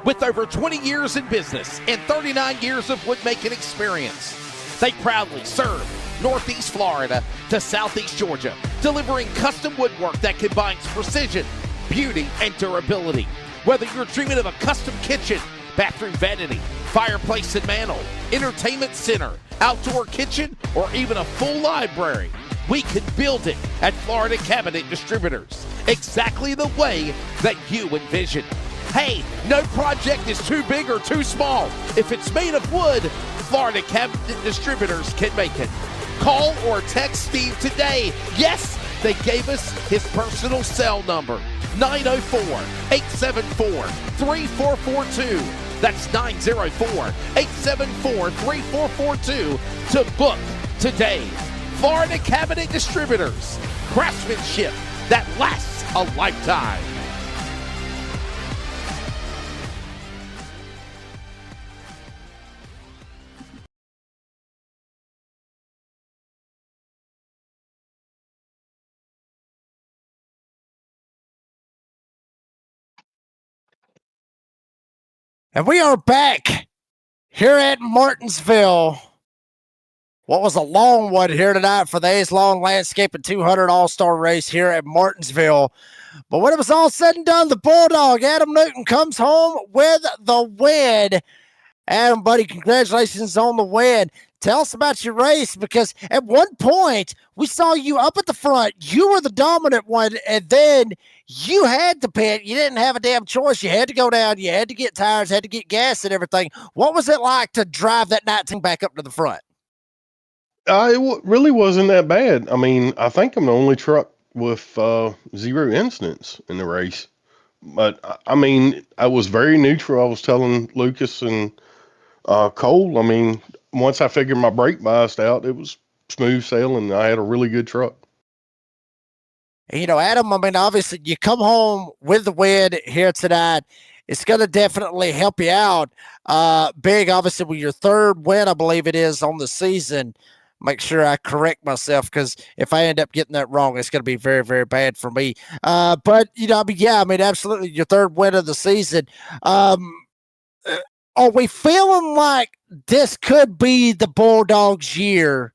With over 20 years in business and 39 years of woodmaking experience, they proudly serve Northeast Florida to Southeast Georgia, delivering custom woodwork that combines precision, beauty, and durability. Whether you're dreaming of a custom kitchen, bathroom vanity, fireplace and mantel, entertainment center, outdoor kitchen, or even a full library, we can build it at Florida Cabinet Distributors, exactly the way that you envision. Hey, no project is too big or too small. If it's made of wood, Florida Cabinet Distributors can make it. Call or text Steve today. Yes, they gave us his personal cell number. 904-874-3442. That's 904-874-3442 to book today. Florida Cabinet Distributors. Craftsmanship that lasts a lifetime. And we are back here at Martinsville. What was a long one here tonight for the A's Long Landscaping 200 All-Star Race here at Martinsville. But when it was all said and done, the Bulldog, Adam Newton, comes home with the win. Adam, buddy, congratulations on the win. Tell us about your race, because at one point we saw you up at the front. You were the dominant one, and then you had to pit. You didn't have a damn choice. You had to go down. You had to get tires, had to get gas and everything. What was it like to drive that 19 back up to the front? Really wasn't that bad. I mean, I think I'm the only truck with 0 incidents in the race. But, I mean, I was very neutral. I was telling Lucas and Cole, I mean, once I figured my brake biased out, it was smooth sailing. I had a really good truck. You know, Adam, I mean, obviously you come home with the win here tonight. It's going to definitely help you out. Big, obviously, with your third win, I believe it is, on the season. Make sure I correct myself, because if I end up getting that wrong, it's going to be very, very bad for me. But, you know, I mean, yeah, I mean, absolutely, your third win of the season. Are we feeling like this could be the Bulldogs' year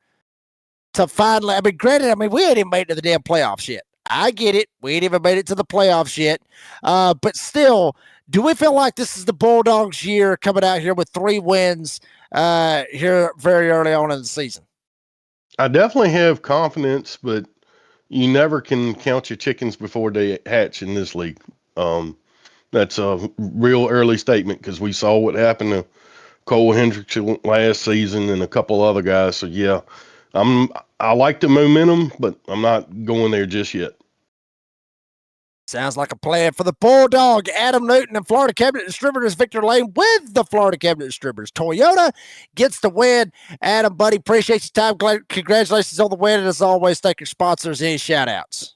to finally? I mean, granted, I mean, we ain't even made it to the damn playoffs yet. I get it. We ain't even made it to the playoffs yet. But still, do we feel like this is the Bulldogs' year, coming out here with 3 wins here very early on in the season? I definitely have confidence, but you never can count your chickens before they hatch in this league. That's a real early statement, because we saw what happened to Cole Hendrickson last season and a couple other guys. So yeah, I like the momentum, but I'm not going there just yet. Sounds like a plan for the Bulldog. Adam Newton and Florida Cabinet Distributors, Victor Lane with the Florida Cabinet Distributors. Toyota gets the win. Adam, buddy, appreciate your time. Congratulations on the win. And as always, thank your sponsors. Any shout outs?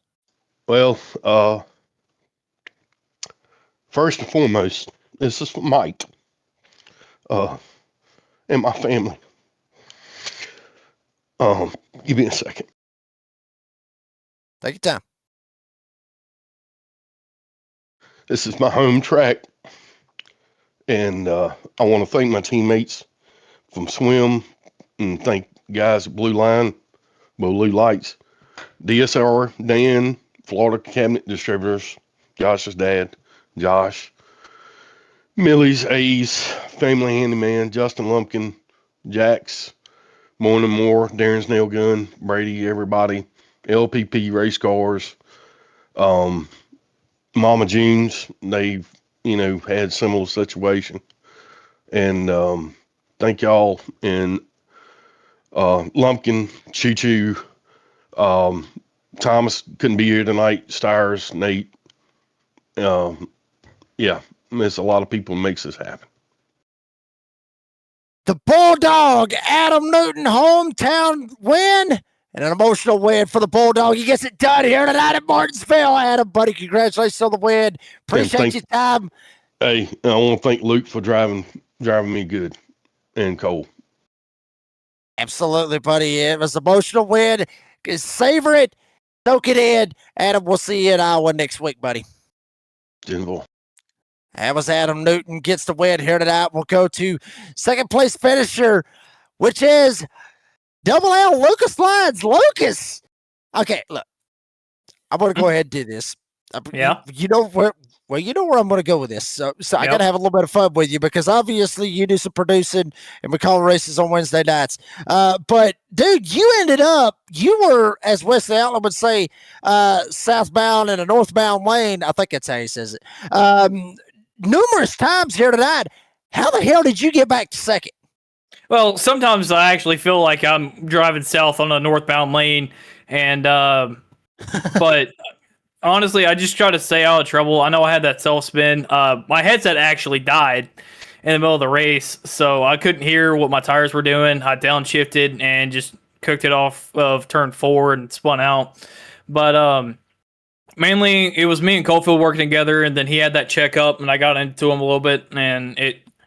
Well, first and foremost, this is Mike and my family. Give me a second. Take your time. This is my home track, and I want to thank my teammates from Swim, and thank guys at Blue Lights, DSR, Dan, Florida Cabinet Distributors, Josh's dad, Josh, Millie's A's, Family Handyman, Justin Lumpkin, Jax, Morning Moore, Darren's Nail Gun, Brady, everybody, LPP Race Cars, Mama June's. They've, had similar situation. And thank y'all. And Lumpkin, Choo Choo, Thomas couldn't be here tonight, Stires, Nate. Yeah, there's a lot of people who makes this happen. The Bulldog, Adam Newton, hometown win. And an emotional win for the Bulldog. He gets it done here tonight at Martinsville. Adam, buddy, congratulations on the win. Appreciate your time. Hey, I want to thank Luke for driving me good, and Cole. Absolutely, buddy. It was an emotional win. Savor it. Soak it in. Adam, we'll see you in Iowa next week, buddy. Denver. That was Adam Newton gets the win here tonight. We'll go to second place finisher, which is Double L, Lucas Lyons. Lucas. Okay, look. I'm going to go ahead and do this. Yeah. You know where I'm going to go with this. So I got to have a little bit of fun with you, because obviously you do some producing and we call races on Wednesday nights. But dude, you were, as Wesley Outland would say, southbound in a northbound lane. I think that's how he says it. Numerous times here tonight. How the hell did you get back to second? Well, sometimes I actually feel like I'm driving south on a northbound lane, and but honestly, I just try to stay out of trouble. I know I had that self spin. My headset actually died in the middle of the race, so I couldn't hear what my tires were doing. I downshifted and just cooked it off of turn 4 and spun out. But mainly it was me and Cofield working together, and then he had that checkup, and I got into him a little bit, and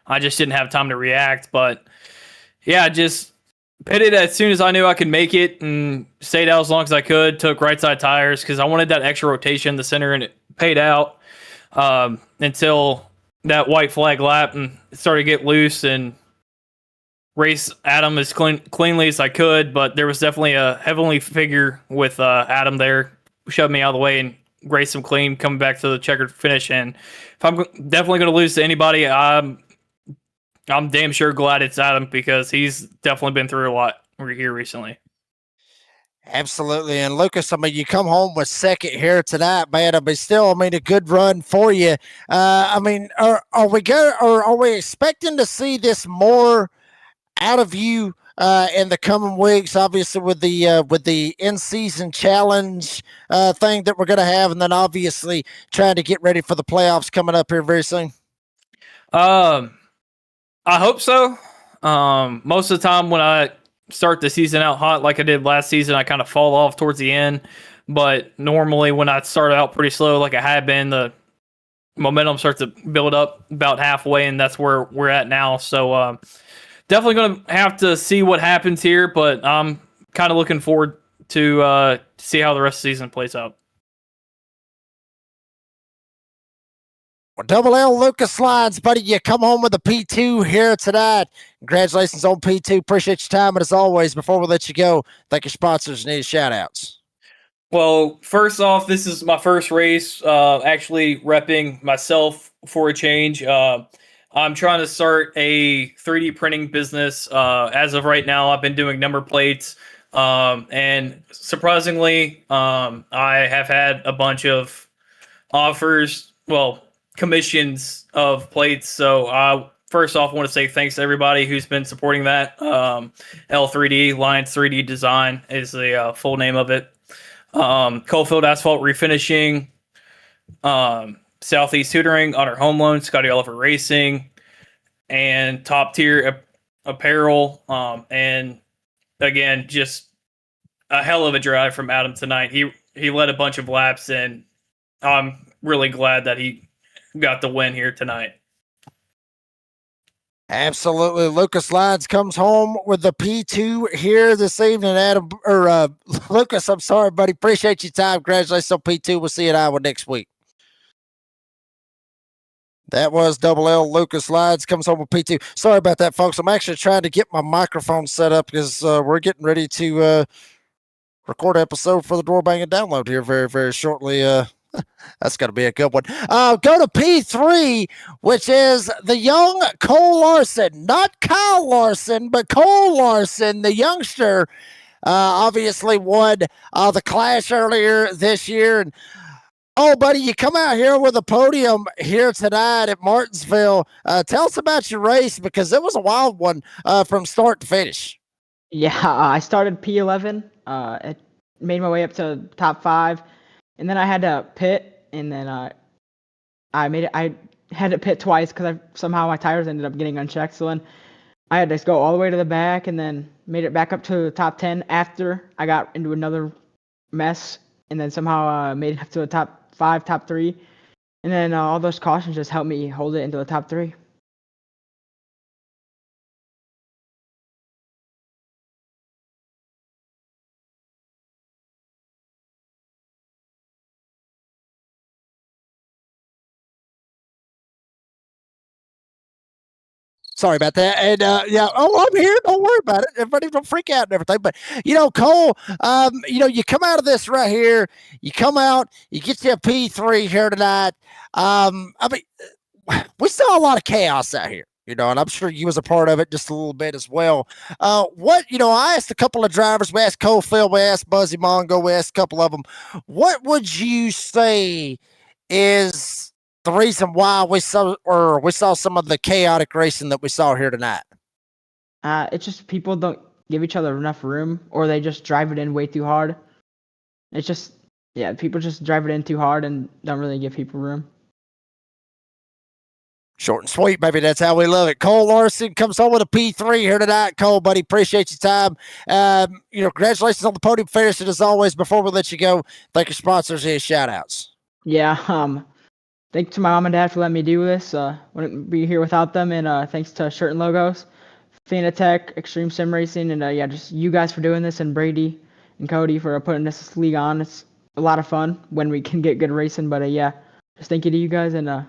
I just didn't have time to react. But yeah, just pitted as soon as I knew I could make it, and stayed out as long as I could. Took right side tires because I wanted that extra rotation in the center, and it paid out until that white flag lap and started to get loose and race Adam as cleanly as I could. But there was definitely a heavenly figure with Adam there, shoved me out of the way and raced him clean, coming back to the checkered finish. And if I'm definitely going to lose to anybody, I'm damn sure glad it's Adam, because he's definitely been through a lot here recently. Absolutely. And Lucas, I mean, you come home with second here tonight, man. I mean, still, I mean, a good run for you. I mean, are we expecting to see this more out of you in the coming weeks? Obviously, with the in-season challenge thing that we're going to have, and then obviously trying to get ready for the playoffs coming up here very soon. I hope so. Most of the time when I start the season out hot like I did last season, I kind of fall off towards the end. But normally when I start out pretty slow like I had been, the momentum starts to build up about halfway, and that's where we're at now. So definitely going to have to see what happens here, but I'm kind of looking forward to see how the rest of the season plays out. Double L Lucas Slides, buddy, you come home with a P2 here tonight. Congratulations on P2. Appreciate your time. And as always, before we let you go, thank your sponsors and any shout outs. Well, first off, this is my first race, actually repping myself for a change. I'm trying to start a 3D printing business. As of right now, I've been doing number plates. And surprisingly, I have had a bunch of offers, commissions of plates. So I first off want to say thanks to everybody who's been supporting that. L3D, Lions 3D Design is the full name of it. Coalfield Asphalt Refinishing, Southeast Tutoring, Honor Home Loan, Scotty Oliver Racing, and Top Tier Apparel. And again, just a hell of a drive from Adam tonight. He led a bunch of laps, and I'm really glad that he got the win here tonight. Absolutely. Lucas Lyons comes home with the P2 here this evening. Lucas, I'm sorry, buddy. Appreciate your time. Congratulations on P2. We'll see you at Iowa next week. That was Double L Lucas Lyons comes home with P2. Sorry about that, folks. I'm actually trying to get my microphone set up because we're getting ready to record an episode for the Door Bang and Download here very, very shortly. That's going to be a good one. Go to P3, which is the young Cole Larson, not Kyle Larson, but Cole Larson, the youngster, obviously won the Clash earlier this year. And oh, buddy, you come out here with a podium here tonight at Martinsville. Tell us about your race, because it was a wild one from start to finish. Yeah, I started P11, made my way up to top 5. And then I had to pit, and then I had to pit twice because somehow my tires ended up getting unchecked. So then I had to go all the way to the back, and then made it back up to the top 10 after I got into another mess, and then somehow made it up to the top 5, top 3. And then all those cautions just helped me hold it into the top 3. Sorry about that. And I'm here. Don't worry about it. Everybody don't freak out and everything. But Cole, you come out of this right here. You come out. You get you a P3 here tonight. We saw a lot of chaos out here. And I'm sure you was a part of it just a little bit as well. I asked a couple of drivers. We asked Coalfield. We asked Buzzy Mongo. We asked a couple of them. What would you say is the reason why we saw some of the chaotic racing that we saw here tonight? It's just people don't give each other enough room, or they just drive it in way too hard. It's just yeah, people just drive it in too hard and don't really give people room. Short and sweet, baby. That's how we love it. Cole Larson comes home with a P3 here tonight. Cole, buddy, appreciate your time. Congratulations on the podium finish. And as always, before we let you go, thank your sponsors and shout outs. Yeah, thanks to my mom and dad for letting me do this. Wouldn't be here without them. And thanks to Shirt and Logos, Fanatech, Extreme Sim Racing, and just you guys for doing this, and Brady and Cody for putting this league on. It's a lot of fun when we can get good racing. But just thank you to you guys. And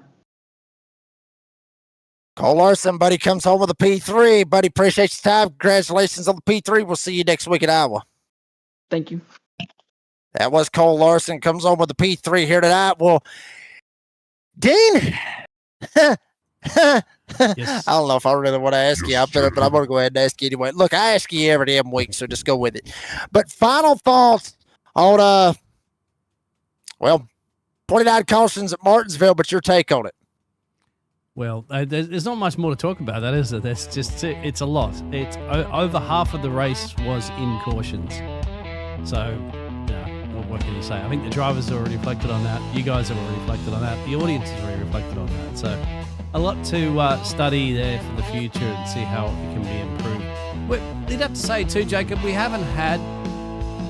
Cole Larson, buddy, comes home with a P3. Buddy, appreciate your time. Congratulations on the P3. We'll see you next week in Iowa. Thank you. That was Cole Larson. Comes home with a P3 here tonight. Well, Dean, yes. I don't know if I really want to ask you, but I'm going to go ahead and ask you anyway. Look, I ask you every damn week, so just go with it. But final thoughts on, 29 cautions at Martinsville, but your take on it. Well, there's not much more to talk about that, is there? That's just it's a lot. It's over half of the race was in cautions. So, what can you say? I think the drivers have already reflected on that. You guys have already reflected on that. The audience has already reflected on that. So, a lot to study there for the future and see how it can be improved. We'd have to say too, Jacob, we haven't had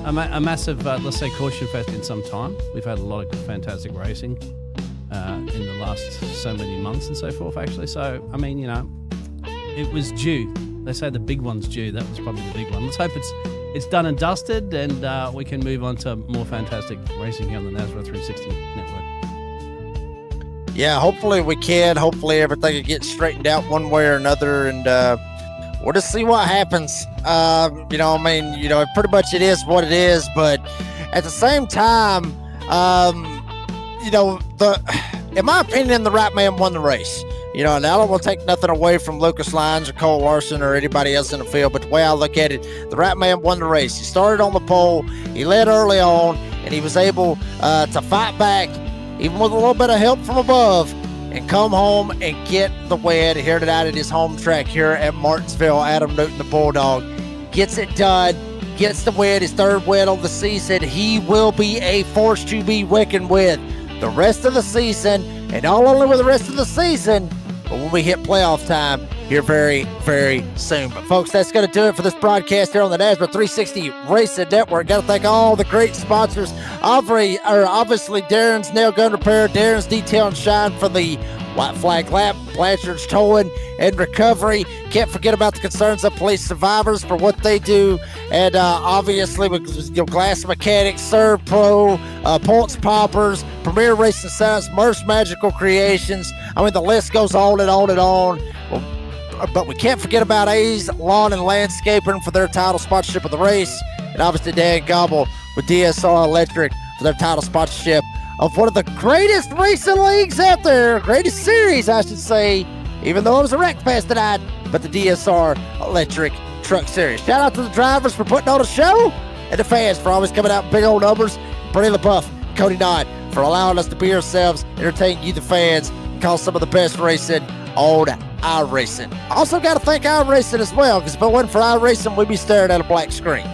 a massive, let's say, caution fest in some time. We've had a lot of fantastic racing in the last so many months and so forth, actually. So, I mean, it was due. They say the big one's due. That was probably the big one. Let's hope it's done and dusted, and we can move on to more fantastic racing here on the NASRA 360 network. Yeah, hopefully we can. Hopefully everything will get straightened out one way or another, and we'll just see what happens. Pretty much it is what it is, but at the same time, in my opinion, the right man won the race. And I don't want to take nothing away from Lucas Lyons or Cole Larson or anybody else in the field, but the way I look at it, the right man won the race. He started on the pole, he led early on, and he was able to fight back, even with a little bit of help from above, and come home and get the win here tonight at his home track here at Martinsville. Adam Newton, the Bulldog, gets it done, gets the win, his third win on the season. He will be a force to be reckoned with the rest of the season, and not only with the rest of the season, but when we hit playoff time here very, very soon. But folks, that's going to do it for this broadcast here on the NASRA 360 Racing Network. Got to thank all the great sponsors. Obviously, Darren's Nail Gun Repair, Darren's Detail and Shine for the White Flag Lap, Blanchard's Towing and Recovery. Can't forget about the Concerns of Police Survivors for what they do. And obviously, with Glass Mechanics, Serve Pro, Pulse Poppers, Premier Racing Science, Merce Magical Creations. I mean, the list goes on and on and on. But we can't forget about A's Lawn and Landscaping for their title sponsorship of the race. And obviously, Dan Gobble with DSR Electric for their title sponsorship of one of the greatest racing leagues out there, greatest series, I should say, even though it was a wreck fest tonight, but the DSR Electric Truck Series. Shout out to the drivers for putting on a show, and the fans for always coming out in big old numbers. Bernie LaBeouf, Cody Knott for allowing us to be ourselves, entertain you, the fans, and call some of the best racing on iRacing. Also got to thank iRacing as well, because if it wasn't for iRacing, we'd be staring at a black screen.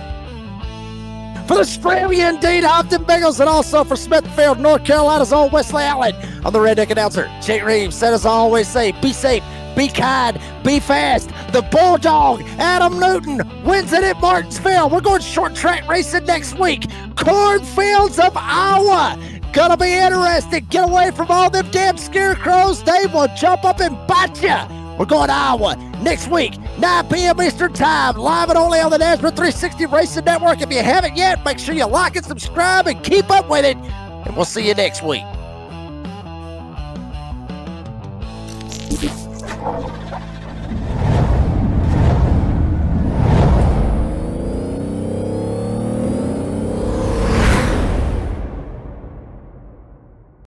For the Australian Indeed, Hopton Bengals, and also for Smithfield, North Carolina's own Wesley Outlet. I'm the Redneck announcer, Jake Reeves. Said as I always say, be safe, be kind, be fast. The Bulldog, Adam Newton, wins it at Martinsville. We're going short track racing next week. Cornfields of Iowa. Gonna be interesting. Get away from all them damn scarecrows. They will jump up and bite ya. We're going to Iowa next week, 9 p.m. Eastern Time, live and only on the NASRA 360 Racing Network. If you haven't yet, make sure you like and subscribe and keep up with it. And we'll see you next week.